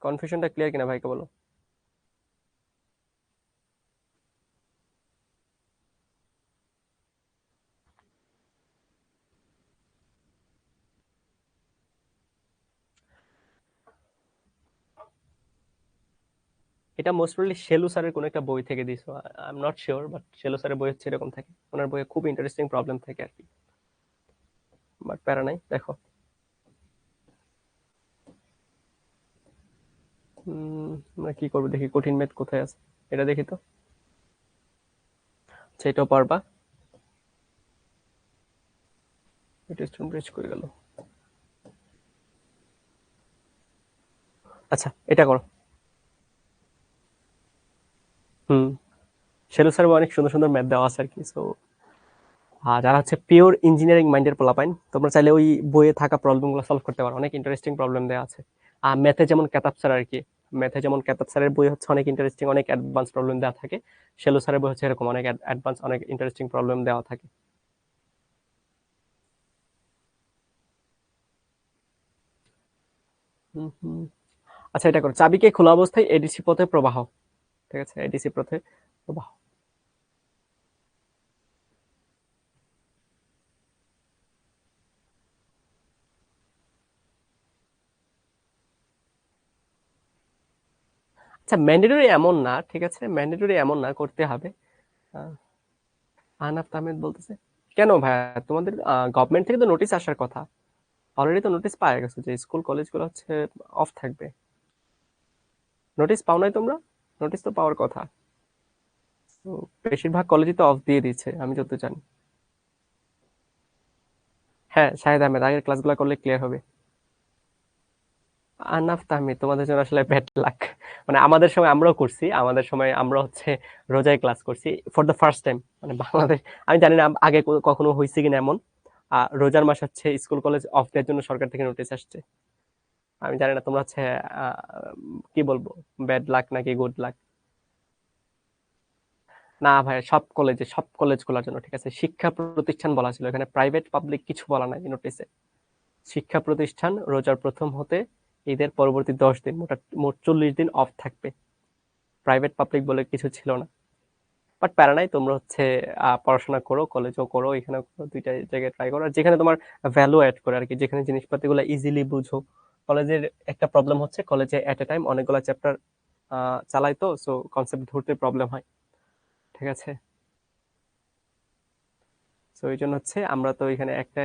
কনফিউশনটা ক্লিয়ার কিনা ভাইকে বলো। এটা মোস্ট প্রবাবলি শেলু স্যারের কোনো একটা বই থেকে দিছো, I am not sure, but Shelu স্যারের বই হচ্ছে এরকম থাকে, ওনার বইয়ে খুব ইন্টারেস্টিং প্রবলেম থাকে আর কি। বাট প্যারা নাই, দেখো। আমরা কি করবো দেখি, কঠিন ম্যাথ কোথায় আছে এটা দেখি তো। আচ্ছা, এটাও পারবা। এটা স্টোন ব্রিজ করে গেল। আচ্ছা, এটা করো। হুম, শেলু স্যার অনেক সুন্দর সুন্দর ম্যাথ দেওয়া আছে আর কি। সো যারা হচ্ছে পিওর ইঞ্জিনিয়ারিং মাইন্ডের পোলাপাইন, তোমরা চাইলে ওই বইয়ে থাকা প্রবলেমগুলো সলভ করতে পারো, অনেক ইন্টারেস্টিং প্রবলেম দেওয়া আছে। আর ম্যাথে যেমন কেতাব স্যার আর কি, ম্যাথে যেমন কেতাব স্যারের বই হচ্ছে অনেক ইন্টারেস্টিং, অনেক অ্যাডভান্স প্রবলেম দেওয়া থাকে, শেলু স্যারের বই হচ্ছে এরকম অনেক অ্যাডভান্স, অনেক ইন্টারেস্টিং প্রবলেম দেওয়া থাকে। হুম হুম। আচ্ছা, এটা করো, চাবিকে খোলা অবস্থায় এডিসি পথে প্রবাহ। ঠিক আছে, এডিসি পথে প্রবাহ। আচ্ছা, ম্যান্ডেটরি এমন না, ঠিক আছে, ম্যান্ডেটরি এমন না করতে হবে। আহ, আহনাফ তাহমেদ বলতেছে, কেন ভাইয়া, তোমাদের গভর্নমেন্ট থেকে তো নোটিশ আসার কথা, অলরেডি তো নোটিশ পাওয়া গেছে যে স্কুল কলেজগুলো হচ্ছে অফ থাকবে। নোটিশ পাও নাই তোমরা? নোটিশ তো পাওয়ার কথা। তো বেশিরভাগ কলেজই তো অফ দিয়ে দিচ্ছে আমি যত জানি। হ্যাঁ, শাহেদ আহমেদ আগের ক্লাসগুলো করলে ক্লিয়ার হবে। আনাফ তাহমিদ তোমাদের জন্য আসলে ব্যাড লাক। মানে আমাদের সময় আমরাও করছি, আমাদের সময় আমরা হচ্ছে রোজায় ক্লাস করছি ফর দ্য ফার্স্ট টাইম, মানে বাংলাদেশ। আমি জানি না আগে কখনো হয়েছে কিনা এমন। রোজার মাস হচ্ছে স্কুল কলেজ অফ দেওয়ার জন্য সরকার থেকে নোটিশ আসছে। আমি জানি না তোমরা হচ্ছে আহ, কি বলবো, ব্যাড লাক নাকি গুড লাক। না ভাই, সব কলেজ খোলার জন্য, ঠিক আছে, শিক্ষা প্রতিষ্ঠান বলা ছিল, এখানে প্রাইভেট পাবলিক কিছু বলা নাই নোটিসে। শিক্ষা প্রতিষ্ঠান রোজার প্রথম হতে ঈদের পরবর্তী 10 দিন, মোট 40 দিন অফ থাকবে। প্রাইভেট পাবলিক বলে কিছু ছিল না। বাট প্যারা নাই, তোমরা হচ্ছে পড়াশোনা করো, কলেজও করো, এখানে করো, দুইটা জায়গায় ট্রাই করো, আর যেখানে তোমার ভ্যালু অ্যাড করে আর কি, যেখানে জিনিসপাতিগুলো ইজিলি বুঝো। কলেজের একটা প্রবলেম হচ্ছে, কলেজে এট এ টাইম অনেকগুলো চ্যাপ্টার চালাই, তো সো কনসেপ্ট ধরতে প্রবলেম হয়। ঠিক আছে, সো এই জন্য হচ্ছে আমরা তো এখানে একটা।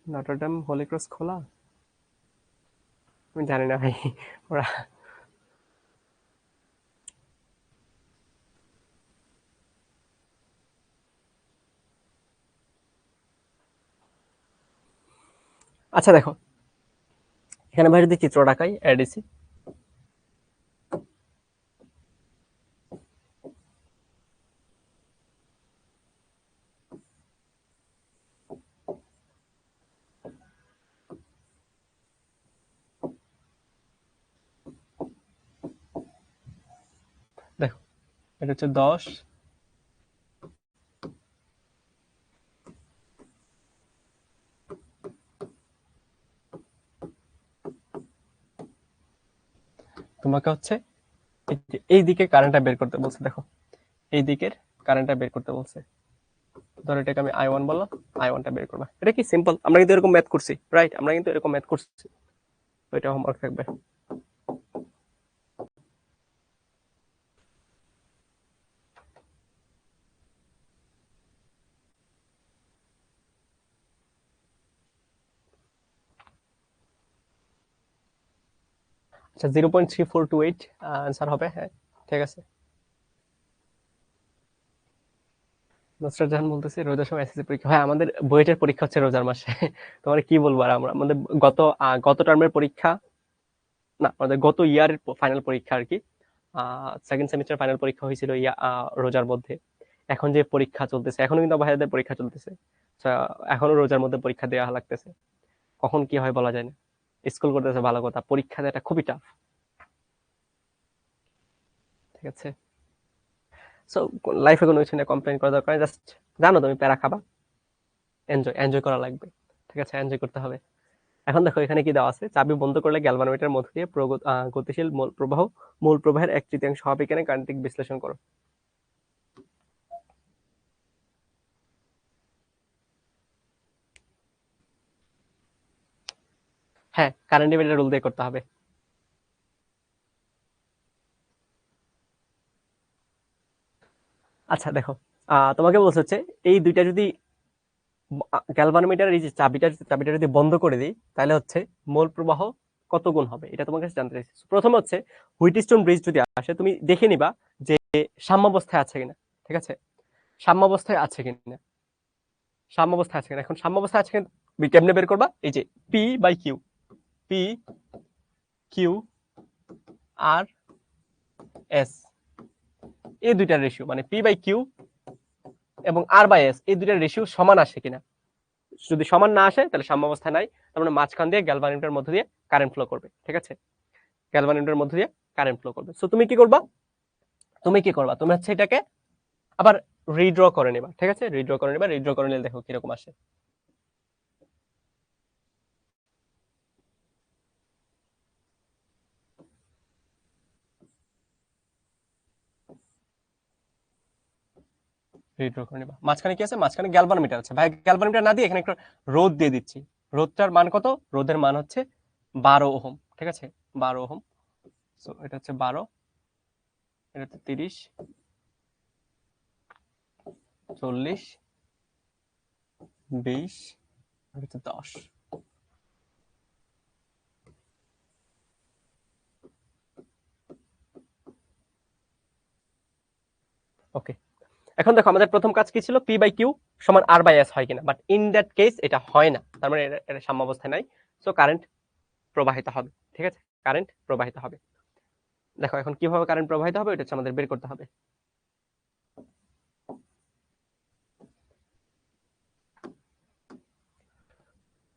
নটরডেম হোলি ক্রস খোলা? আমি জানি না ভাই। ওরা, আচ্ছা দেখো, এখানে ভাই যদি চিত্র টাকাই এডিসি, দেখো এটা হচ্ছে 10। তোমাকে হচ্ছে এই দিকে কারেন্টটা বের করতে বলছে, দেখো এই দিকের কারেন্টটা বের করতে বলছে। ধরো এটাকে আমি I1 বললাম, I1টা বের করবা, এটা কি সিম্পল, আমরা কিন্তু এরকম ম্যাথ করছি, রাইট, আমরা কিন্তু এরকম ম্যাথ করছি। তো এটা হোমওয়ার্ক থাকবে। আচ্ছা, 0.3428 আনসার হবে, হ্যাঁ ঠিক আছে। নুসরাত জাহান বলতেছি, রোজার সময় এসএসসি পরীক্ষা, হ্যাঁ আমাদের বুয়েটের পরীক্ষা হচ্ছে রোজার মাসে। তোমার কি বলবো, আর আমরা আমাদের গত টার্মের পরীক্ষা, না আমাদের গত ইয়ারের ফাইনাল পরীক্ষা আর কি। সেকেন্ড সেমিস্টার ফাইনাল পরীক্ষা হয়েছিল রোজার মধ্যে। এখন যে পরীক্ষা চলতেছে, এখনো কিন্তু ভাইয়াদের পরীক্ষা চলতেছে। So, এখনো রোজার মধ্যে পরীক্ষা দেওয়া লাগতেছে, কখন কি হয় বলা যায় না। স্কুল করতেছে ভালো কথা, পরীক্ষা দেওয়াটা খুবই টাফ। ঠিক আছে, সো লাইফে কোনো কিছু নিয়ে কমপ্লেন করা দরকার নেই, জাস্ট জানো তুমি প্যারা খাবা, এনজয় এনজয় করা লাগবে। ঠিক আছে, এনজয় করতে হবে। এখন দেখো এখানে কি দেওয়া আছে, চাবি বন্ধ করলে গ্যালভানোমিটারের মধ্য দিয়ে গতিশীল মূল প্রবাহের 1/3 হবে কিনা গাণিতিক বিশ্লেষণ করো। হ্যাঁ, কারেন্ট ডিভাইডার রুল দিয়ে করতে হবে। আচ্ছা দেখো, তোমাকে বলছে হচ্ছে এই দুইটা যদি গ্যালভানোমিটারের এই যে চাবিটা যদি বন্ধ করে দিই, তাহলে হচ্ছে মোল প্রবাহ কত গুণ হবে, এটা তোমার কাছে জানতে চাইছি। প্রথম হচ্ছে হুইটস্টোন ব্রিজ যদি আসে, তুমি দেখে নিবা যে সাম্যাবস্থায় আছে কিনা। ঠিক আছে, সাম্যাবস্থায় আছে কিনা, সাম্যাবস্থায় আছে কিনা। এখন সাম্যাবস্থায় আছে কিনা তুমি কেমনে বের করবা? এই যে P by Q, P Q R S, এই দুইটার রেশিও, মানে পি বাই কিউ এবং আর বাই এস, এই দুইটার রেশিও সমান আসে কিনা। যদি সমান না আসে তাহলে সাম্যাবস্থায় নাই, তার মানে মাঝখান দিয়ে গ্যালভানোমিটারের মধ্যে দিয়ে কারেন্ট ফ্লো করবে। ঠিক আছে, গ্যালভানোমিটারের মধ্যে দিয়ে কারেন্ট ফ্লো করবে। সো তুমি কি করবা, তুমি হচ্ছে এটাকে আবার রিড্র করে নেবা। ঠিক আছে, রিড্র করে নিলে দেখো কিরকম আসে। রিড্র করে নিবা। মাঝখানে কি আছে? মাঝখানে গ্যালভানোমিটার আছে। ভাই গ্যালভানোমিটার না দিয়ে এখানে একটা রোধ দিয়ে দিচ্ছি। রোধটার মান কত? রোধের মান হচ্ছে 12 ওহম। ঠিক আছে, 12 ওহম। সো এটা হচ্ছে 12, এটা হচ্ছে 30, 40, 20, এটা হচ্ছে 10। ওকে, এখন দেখো আমাদের প্রথম কাজ কি ছিল? পি বাই কিউ সমান আর বাই এস হয় কিনা, বাট ইন দ্যাট কেস এটা হয় না, তার মানে এটা সাম্যাবস্থায় নাই। সো কারেন্ট প্রবাহিত হবে। ঠিক আছে, কারেন্ট প্রবাহিত হবে। দেখো এখন কিভাবে কারেন্ট প্রবাহিত হবে এটা হচ্ছে আমাদের বের করতে হবে।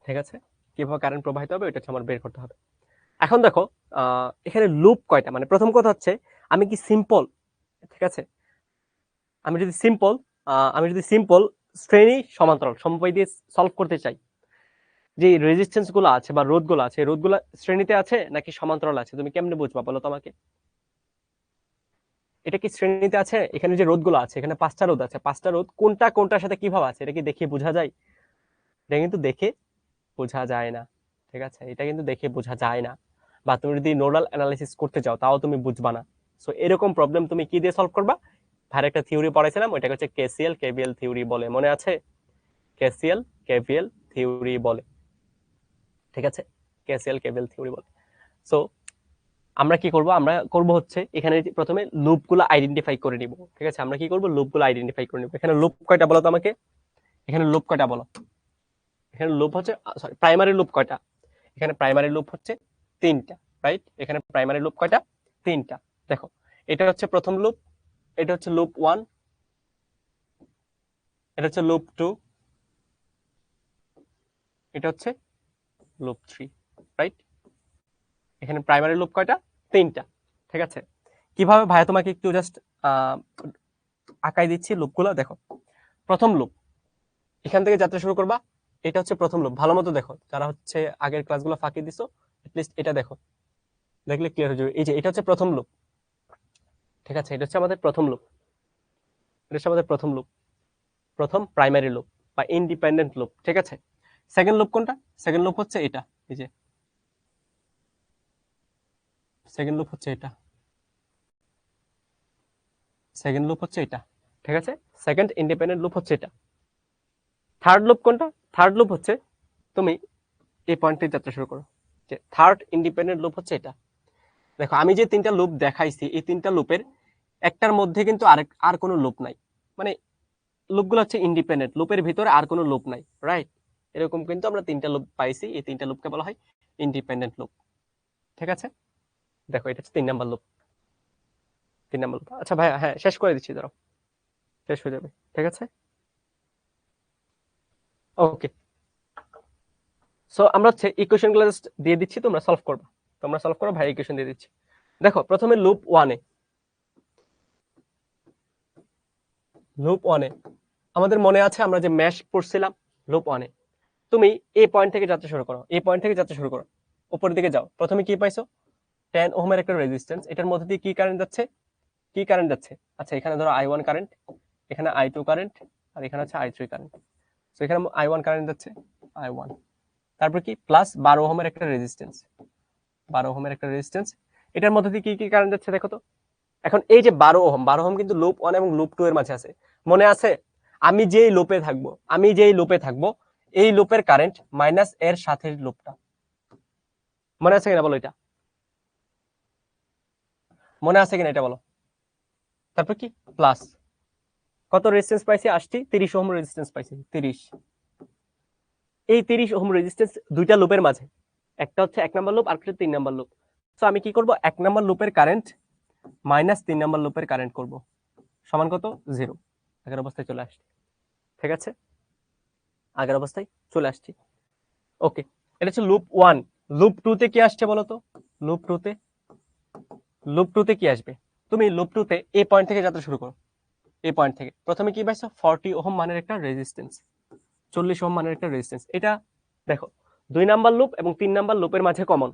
ঠিক আছে, কিভাবে কারেন্ট প্রবাহিত হবে এটা হচ্ছে আমার বের করতে হবে। এখন দেখো এখানে লুপ কয়টা, মানে প্রথম কথা হচ্ছে আমি কি সিম্পল, ঠিক আছে, আমি যদি সিম্পল শ্রেণী সমান্তরাল সমবায় দিয়ে সলভ করতে চাই, যে রেজিস্ট্যান্স গুলো আছে বা রোধ গুলো আছে, রোধ গুলো শ্রেণীতে আছে নাকি সমান্তরাল আছে, তুমি কেমনে বুঝবা বলো তো আমাকে? এটা কি শ্রেণীতে আছে? এখানে যে রোধ গুলো আছে, এখানে 5টা রোধ আছে, 5টা রোধ কোনটা কোনটার সাথে কিভাবে আছে, এটা কি দেখে বোঝা যায়? এটা কিন্তু দেখে বোঝা যায় না। ঠিক আছে, এটা কিন্তু দেখে বোঝা যায় না। বা তুমি যদি নোডাল অ্যানালাইসিস করতে চাও তাও তুমি বুঝবা না। সো এরকম প্রবলেম তুমি কি দিয়ে সলভ করবা? ভাই একটা থিওরি পড়াইছিলাম, ওইটাকে হচ্ছে কেসিএল কেভিএল থিওরি বলে, মনে আছে? কেসিএল কেভিএল থিওরি বলে। ঠিক আছে, কেসিএল কেভিএল থিওরি বলে। সো আমরা কি করব? আমরা করব হচ্ছে এখানে প্রথমে লুপগুলো আইডেন্টিফাই করে নিব। ঠিক আছে, আমরা কি করব? লুপগুলো আইডেন্টিফাই করে নিব। এখানে লুপ কয়টা বলো তো আমাকে? এখানে লুপ কয়টা বলো? এখানে লুপ হচ্ছে, সরি, প্রাইমারি লুপ কয়টা? এখানে প্রাইমারি লুপ হচ্ছে 3টা, রাইট? এখানে প্রাইমারি লুপ কয়টা? 3টা। দেখো, এটা হচ্ছে প্রথম লুপ, এটা হচ্ছে লুপ 1, এটা হচ্ছে লুপ 2, এটা হচ্ছে লুপ 3, রাইট? এখানে প্রাইমারি লুপ কয়টা? 3টা। ঠিক আছে, কিভাবে ভাইয়া তোমাকে একটু জাস্ট আঁকাই দিচ্ছি লুপগুলো। দেখো, প্রথম লুপ এখান থেকে যাত্রা শুরু করবা, এটা হচ্ছে প্রথম লুপ। ভালো মতো দেখো, যারা হচ্ছে আগের ক্লাসগুলো ফাঁকি দিছো, এটলিস্ট এটা দেখো, দেখলে ক্লিয়ার হয়ে যাবে। এই যে এটা হচ্ছে প্রথম লুপ। ঠিক আছে, এটা হচ্ছে আমাদের প্রথম লুপ, এটা হচ্ছে আমাদের প্রথম লুপ, প্রথম প্রাইমারি লুপ বা ইন্ডিপেন্ডেন্ট লুপ। ঠিক আছে, সেকেন্ড লুপ কোনটা? সেকেন্ড লুপ হচ্ছে এটা, এই যে সেকেন্ড লুপ হচ্ছে এটা, সেকেন্ড লুপ হচ্ছে এটা। ঠিক আছে, সেকেন্ড ইন্ডিপেন্ডেন্ট লুপ হচ্ছে এটা। থার্ড লুপ কোনটা? থার্ড লুপ হচ্ছে, তুমি এই পয়েন্ট থেকে যাত্রা শুরু করো, যে থার্ড ইন্ডিপেন্ডেন্ট লুপ হচ্ছে এটা। দেখো আমি যে 3টা লুপ দেখাইছি, এই 3টা লুপের একটার মধ্যে কিন্তু আর কোনো লুপ নাই, মানে লুপগুলো হচ্ছে ইন্ডিপেন্ডেন্ট, লুপের ভিতরে আর কোনো লুপ নাই, রাইট? এরকম কিন্তু আমরা 3টা লুপ পাইছি, এই 3টা লুপকে বলা হয় ইন্ডিপেন্ডেন্ট লুপ। ঠিক আছে, দেখো এটা হচ্ছে 3 নাম্বার লুপ, 3 নাম্বার লুপ। আচ্ছা ভাই, হ্যাঁ শেষ করে দিচ্ছি, ধরো শেষ হয়ে যাবে। ঠিক আছে, ওকে। সো আমরা হচ্ছে ইকুয়েশন গুলো জাস্ট দিয়ে দিচ্ছি, তোমরা সলভ করবা, তোমরা সলভ করো, ভাই ইকুয়েশন দিয়ে দিচ্ছি। দেখো প্রথমে লুপ 1-এ, লুপ 1-এ আমাদের মনে আছে আমরা যে ম্যাশ পড়ছিলাম লুপ 1-এ। তুমি এই পয়েন্ট থেকে যাত্রা শুরু করো, এই পয়েন্ট থেকে যাত্রা শুরু করো, উপরের দিকে যাও। প্রথমে কি পাইছো? 10 ওহমের একটা রেজিস্ট্যান্স, এটার মধ্যে দিয়ে কি কারেন্ট যাচ্ছে? কি কারেন্ট যাচ্ছে? আচ্ছা এখানে ধরো I1 কারেন্ট, এখানে I2 কারেন্ট, আর এখানে হচ্ছে I3 কারেন্ট। তো এখানে I1 কারেন্ট যাচ্ছে, I1। তারপর কি প্লাস 12 ওহমের একটা রেজিস্ট্যান্স, 12 ওহমের একটা রেজিস্ট্যান্স, এটার মধ্যে দিয়ে কি কি কারেন্ট যাচ্ছে দেখো তো? এখন এই যে 12 ওহম কিন্তু লুপ 1 এবং লুপ 2 এর মাঝে আছে। মনে আছে আমি যেই লুপে থাকবো এই লুপের কারেন্ট মাইনাস এর সাথে লুপটা, মনে আছে কিনা বলো, এটা মনে আছে কিনা এটা বলো। তারপর কি প্লাস কত রেজিস্ট্যান্স পাইছি, 30 ওহম রেজিস্ট্যান্স পাইছি 30। এই 30 ওহম রেজিস্ট্যান্স দুইটা লুপের মাঝে, একটা হচ্ছে 1 নাম্বার লুপ আর একটা 3 নাম্বার লুপ। সো আমি কি করব, 1 নাম্বার লুপের কারেন্ট মাইনাস 3 নাম্বার লুপের কারেন্ট করব, সমান কত 0। আগের অবস্থায় চলে আসছি, ঠিক আছে, আগের অবস্থায় চলে আসছি। ওকে, এটা হচ্ছে লুপ 1। লুপ 2 তে কি আসছে বলো তো, লুপ 2 তে কি আসবে, তুমি লুপ 2 তে এই পয়েন্ট থেকে যাত্রা শুরু করো। এই পয়েন্ট থেকে প্রথমে কি পাইছো, 40 ওহম মানের একটা রেজিস্ট্যান্স, 40 ওহম মানের একটা রেজিস্ট্যান্স। এটা দেখো 2 নাম্বার লুপ এবং 3 নাম্বার লুপের মাঝে কমন,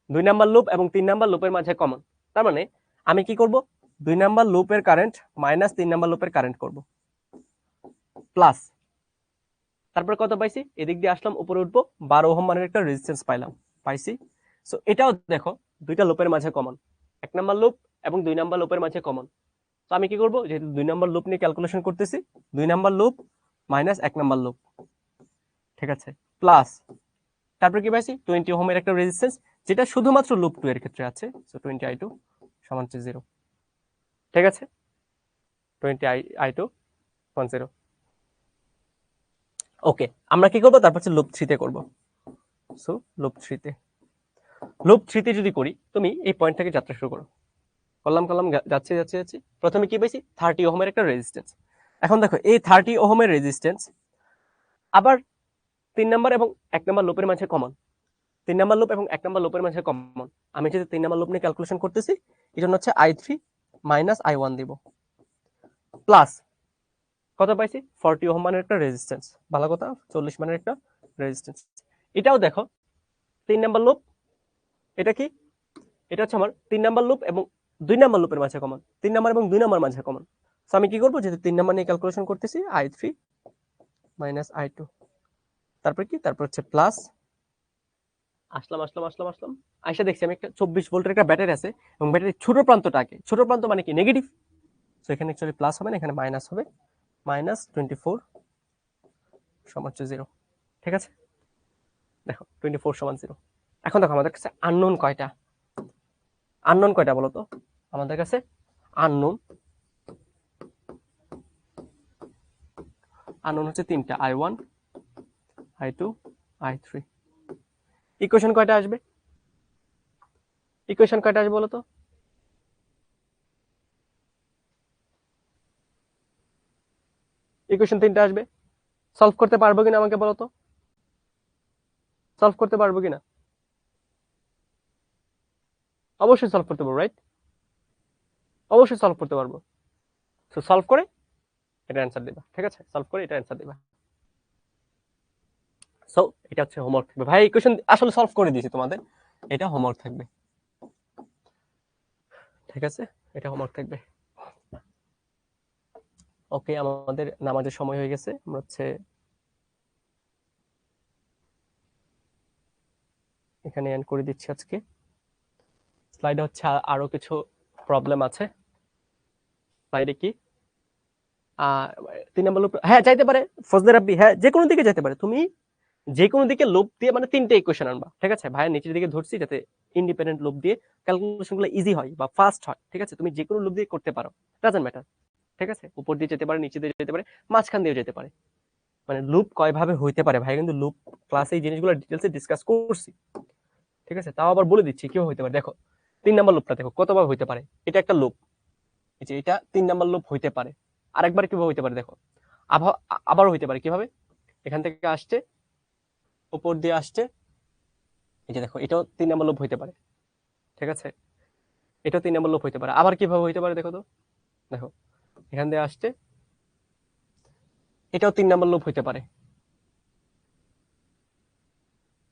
2 নাম্বার লুপ এবং 3 নাম্বার লুপের মাঝে কমন। তার মানে আমি কি করব, 2 নাম্বার লুপের কারেন্ট মাইনাস 3 নাম্বার লুপের কারেন্ট করব, প্লাস তারপর কত পাইছি, এদিক দিয়ে আসলাম উপরে উঠবো, 12 ওহম মানের একটা রেজিস্ট্যান্স পাইছি। সো এটাও দেখো দুইটা লুপের মাঝে কমন, 1 নাম্বার লুপ এবং 2 নাম্বার লুপের মাঝে কমন। তো আমি কি করব, যেহেতু 2 নাম্বার লুপ নিয়ে ক্যালকুলেশন করতেছি, 2 number loop minus 1 number loop, ঠিক আছে, প্লাস তারপর কি পাইছি 20 ওহমের একটা রেজিস্ট্যান্স, যেটা শুধুমাত্র লুপ 2 এর ক্ষেত্রে আছে। সো 20i2 সমান 0, ঠিক আছে, 20i2 সমান 0। ওকে, আমরা কি করব, তারপর হচ্ছে লুপ 3 তে করব। সো লুপ 3 তে যদি করি, তুমি এই পয়েন্ট থেকে যাত্রা শুরু করো, করলাম যাচ্ছি। প্রথমে কি পাইছি 30 ওহমের একটা রেজিস্ট্যান্স। এখন দেখো এই 30 ওহমের রেজিস্ট্যান্স আবার 3 নাম্বার এবং 1 নাম্বার লুপের মাঝে কমন, 3 নাম্বার লুপ এবং 1 নাম্বার লুপের মাঝে কমন। আমি যদি 3 নাম্বার লুপ নিয়ে ক্যালকুলেশন করতেছি, এই জন্য হচ্ছে i3 মাইনাস i1 দিব, প্লাস কত পাইছি 40 ওহম মানের একটা রেজিস্ট্যান্স, ভালো কথা 40 মানের একটা রেজিস্ট্যান্স। এটাও দেখো 3 নাম্বার লুপ, এটা কি, এটা হচ্ছে আমার 3 নাম্বার লুপ এবং 2 নাম্বার লুপের মাঝে কমন, 3 নাম্বার এবং 2 নাম্বার মাঝে কমন। সো আমি কি করব, যেহেতু 3 নাম্বার নিয়ে ক্যালকুলেশন করতেছি, i3 মাইনাস i2, তারপর কি, তারপর হচ্ছে প্লাস আসলাম আইসা দেখছি আমি একটা 24 ভোল্টের একটা ব্যাটারি আছে এবং ব্যাটারির ছোট প্রান্ত মানে কি নেগেটিভ। সো এখানে অ্যাকচুয়ালি প্লাস হবে না, এখানে মাইনাস হবে, মাইনাস 24 সমান 0, ঠিক আছে, দেখো 24 সমান 0। এখন দেখো আমাদের কাছে আননোন কয়টা বলো তো, আমাদের কাছে আননোন হচ্ছে 3টা, i1 i2 i3। ইকুয়েশন কয়টা আসবে বলো তো, ইকুয়েশন 3টা আসবে। সলভ করতে পারবো কিনা আমাকে বলো তো, সলভ করতে পারবো কিনা, অবশ্যই সলভ করতে পারবো, রাইট, অবশ্যই সলভ করতে পারবো। সো সলভ করে এটা অ্যান্সার দিবা, ঠিক আছে, সলভ করে এটা অ্যান্সার দিবা। সো এটা হচ্ছে হোমওয়ার্ক থাকবে ভাই, ইকুয়েশন আসলে সলভ করে দিয়েছি তোমাদের, এটা হোমওয়ার্ক থাকবে, ঠিক আছে, এটা হোমওয়ার্ক থাকবে। ওকে, আমাদের নামাজের সময় হয়ে গেছে, আমরা হচ্ছে এখানে এন্ড করে দিচ্ছি আজকে। স্লাইডে হচ্ছে আরো কিছু প্রবলেম আছে। স্লাইডে কি 3 নম্বর লুপ, হ্যাঁ যাইতে পারে ফজলে রাব্বি, হ্যাঁ যে কোনো দিকে যেতে পারে, তুমি যে কোনো দিকে লুপ দিয়ে মানে 3টে ইকুয়েশন আনবা, ঠিক আছে, ভাইয়া নিচের দিকে ধরছি যাতে ইন্ডিপেন্ডেন্ট লুপ দিয়ে ক্যালকুলেশন গুলো ইজি হয় বা ফাস্ট হয়, ঠিক আছে, তুমি যে কোনো লুপ দিয়ে করতে পারো, ডাজন্ট ম্যাটার, ঠিক আছে, উপর দিয়ে যেতে পারে, নিচে দিয়ে যেতে পারে, মাঝখান দিয়ে যেতে পারে, মানে লুপ কয় ভাবে হইতে পারে ভাই, কিন্তু লুপ ক্লাসে এই জিনিসগুলো ডিটেইলসে ডিসকাস করছি, ঠিক আছে, তাও আবার বলে দিচ্ছি কিভাবে হইতে পারে। দেখো 3 নাম্বার লুপটা দেখো কতভাবে হইতে পারে, এটা একটা লুপ, এই যে এটা 3 নাম্বার লুপ হইতে পারে, আরেকবার কিভাবে হইতে পারে দেখো, আবার হইতে পারে কিভাবে, এখান থেকে আসছে, উপর দিয়ে আসছে, এই যে দেখো এটাও 3 নাম্বার লুপ হইতে পারে, ঠিক আছে, এটাও 3 নাম্বার লুপ হইতে পারে, আবার কিভাবে হইতে পারে দেখো তো, দেখো এখান দিয়ে আসছে, এটাও 3 নাম্বার লুপ হইতে পারে,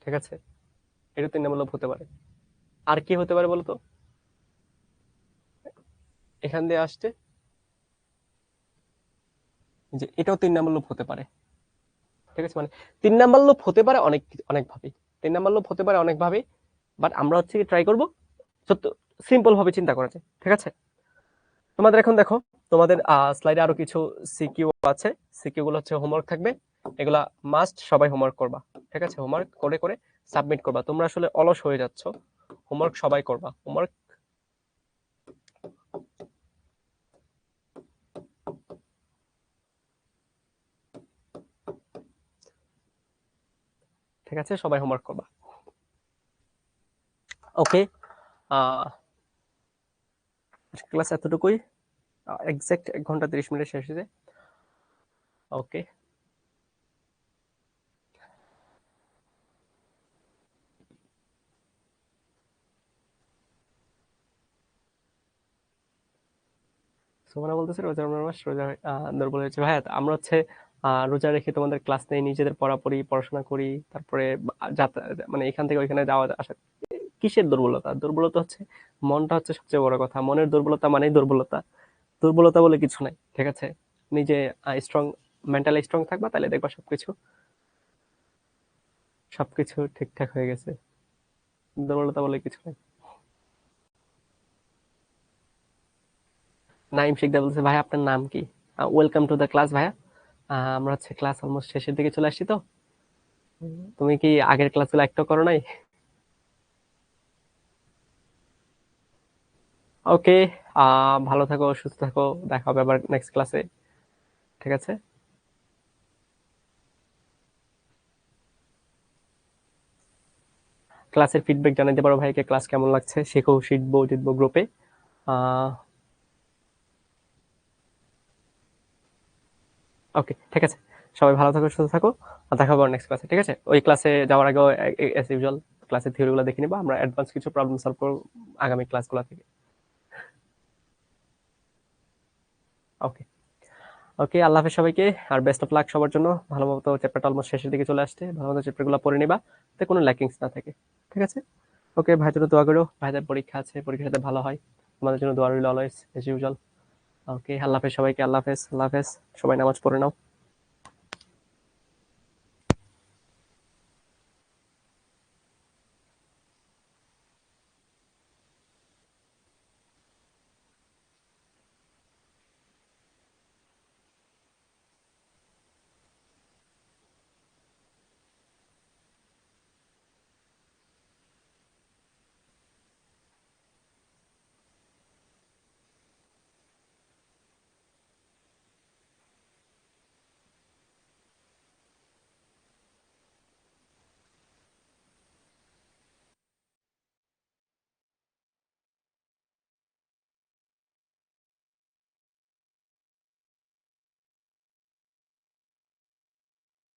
ঠিক আছে, এটা 3 নাম্বার লুপ হতে পারে। আর কি হতে পারে বলতো, এখান দিয়ে আসছে, যে এটাও 3 নাম্বার লুপ হতে পারে, ঠিক আছে, মানে 3 নাম্বার লুপ হতে পারে অনেক ভাবে, 3 নাম্বার লুপ হতে পারে অনেক ভাবে, বাট আমরা হচ্ছে কি ট্রাই করব যত সিম্পল ভাবে চিন্তা করা যায়, ঠিক আছে। তোমাদের এখন দেখো, তোমাদের স্লাইডে আরো কিছু সিকিউ আছে। সিকিউ গুলো হচ্ছে হোমওয়ার্ক থাকবে, এগুলা মাস্ট সবাই হোমওয়ার্ক করবা। ঠিক আছে, হোমওয়ার্ক করে করে সাবমিট করবা। তোমরা আসলে অলস হয়ে যাচ্ছ, হোমওয়ার্ক সবাই করবা, হোমওয়ার্ক। ঠিক আছে, সবাই হোমওয়ার্ক করবা। ওকে, ক্লাস এতটুকুই, এক্সাক্ট 1 ঘন্টা 30 মিনিট শেষ হয়েছে। ওকে, সুমনা বলতেছে রোজার মাস, রোজা দুর্বল হয়েছে। ভাইয়া আমরা হচ্ছে রোজা রেখে তোমাদের ক্লাস নেই, নিজেদের পড়াশোনা করি, তারপরে মানে এখান থেকে ওইখানে যাওয়া আসা। কিসের দুর্বলতা? দুর্বলতা হচ্ছে মনটা হচ্ছে সবচেয়ে বড় কথা। মনের দুর্বলতা মানেই দুর্বলতা, দুর্বলতা বলে কিছু নাই। ঠিক আছে, নিজে স্ট্রং, মেন্টালি স্ট্রং থাকবা, তাহলে দেখবা সবকিছু সবকিছু ঠিকঠাক হয়ে গেছে। দুর্বলতা বলে কিছু নাই। নাইম শিকদার বলছে, ভাই আপনার নাম কি? ওয়েলকাম টু দ্য ক্লাস ভাইয়া। আমরা হচ্ছে ক্লাস অলমোস্ট শেষের দিকে চলে আসছি তো। তুমি কি আগের ক্লাসগুলো একটাও করো নাই? ওকে, ভালো থাকো, সুস্থ থাকো, দেখা হবে আবার নেক্সট ক্লাসে। ঠিক আছে, ক্লাসের ফিডব্যাক জানাতে পারো ভাইকে, ক্লাস কেমন লাগছে, শেখো, শিখবো, জিতবো গ্রুপে। ওকে, ঠিক আছে, সবাই ভালো থাকো, সুস্থ থাকো, আর দেখা হবে নেক্সট ক্লাসে। ঠিক আছে, ওই ক্লাসে যাওয়ার আগেও এস ইউজুয়াল ক্লাসের থিওরিগুলো দেখে নিবো, আমরা অ্যাডভান্স কিছু প্রবলেম সলভ করবো আগামী ক্লাসগুলো থেকে। ওকে, ওকে, আল্লাহ হাফেজ সবাইকে। আর বেস্ট অফ লাক সবার জন্য। ভালো মতো চ্যাপ্টারটা অলমোস্ট শেষের দিকে চলে আসছে, ভালো মতো চ্যাপ্টারগুলো পড়ে নিবা, যাতে কোনো ল্যাকিংস না থাকে। ঠিক আছে, ওকে, ভাই জন্য দোয়া করো, ভাইদের পরীক্ষা আছে, পরীক্ষা যাতে ভালো হয়। তোমাদের জন্য দোয়া রইল অলওয়েজ এজ ইউজুয়াল। ওকে, আল্লাহ হাফেজ সবাইকে, আল্লাহ হাফেজ, আল্লাহ হাফেজ। সবাই নামাজ পড়ে নাও।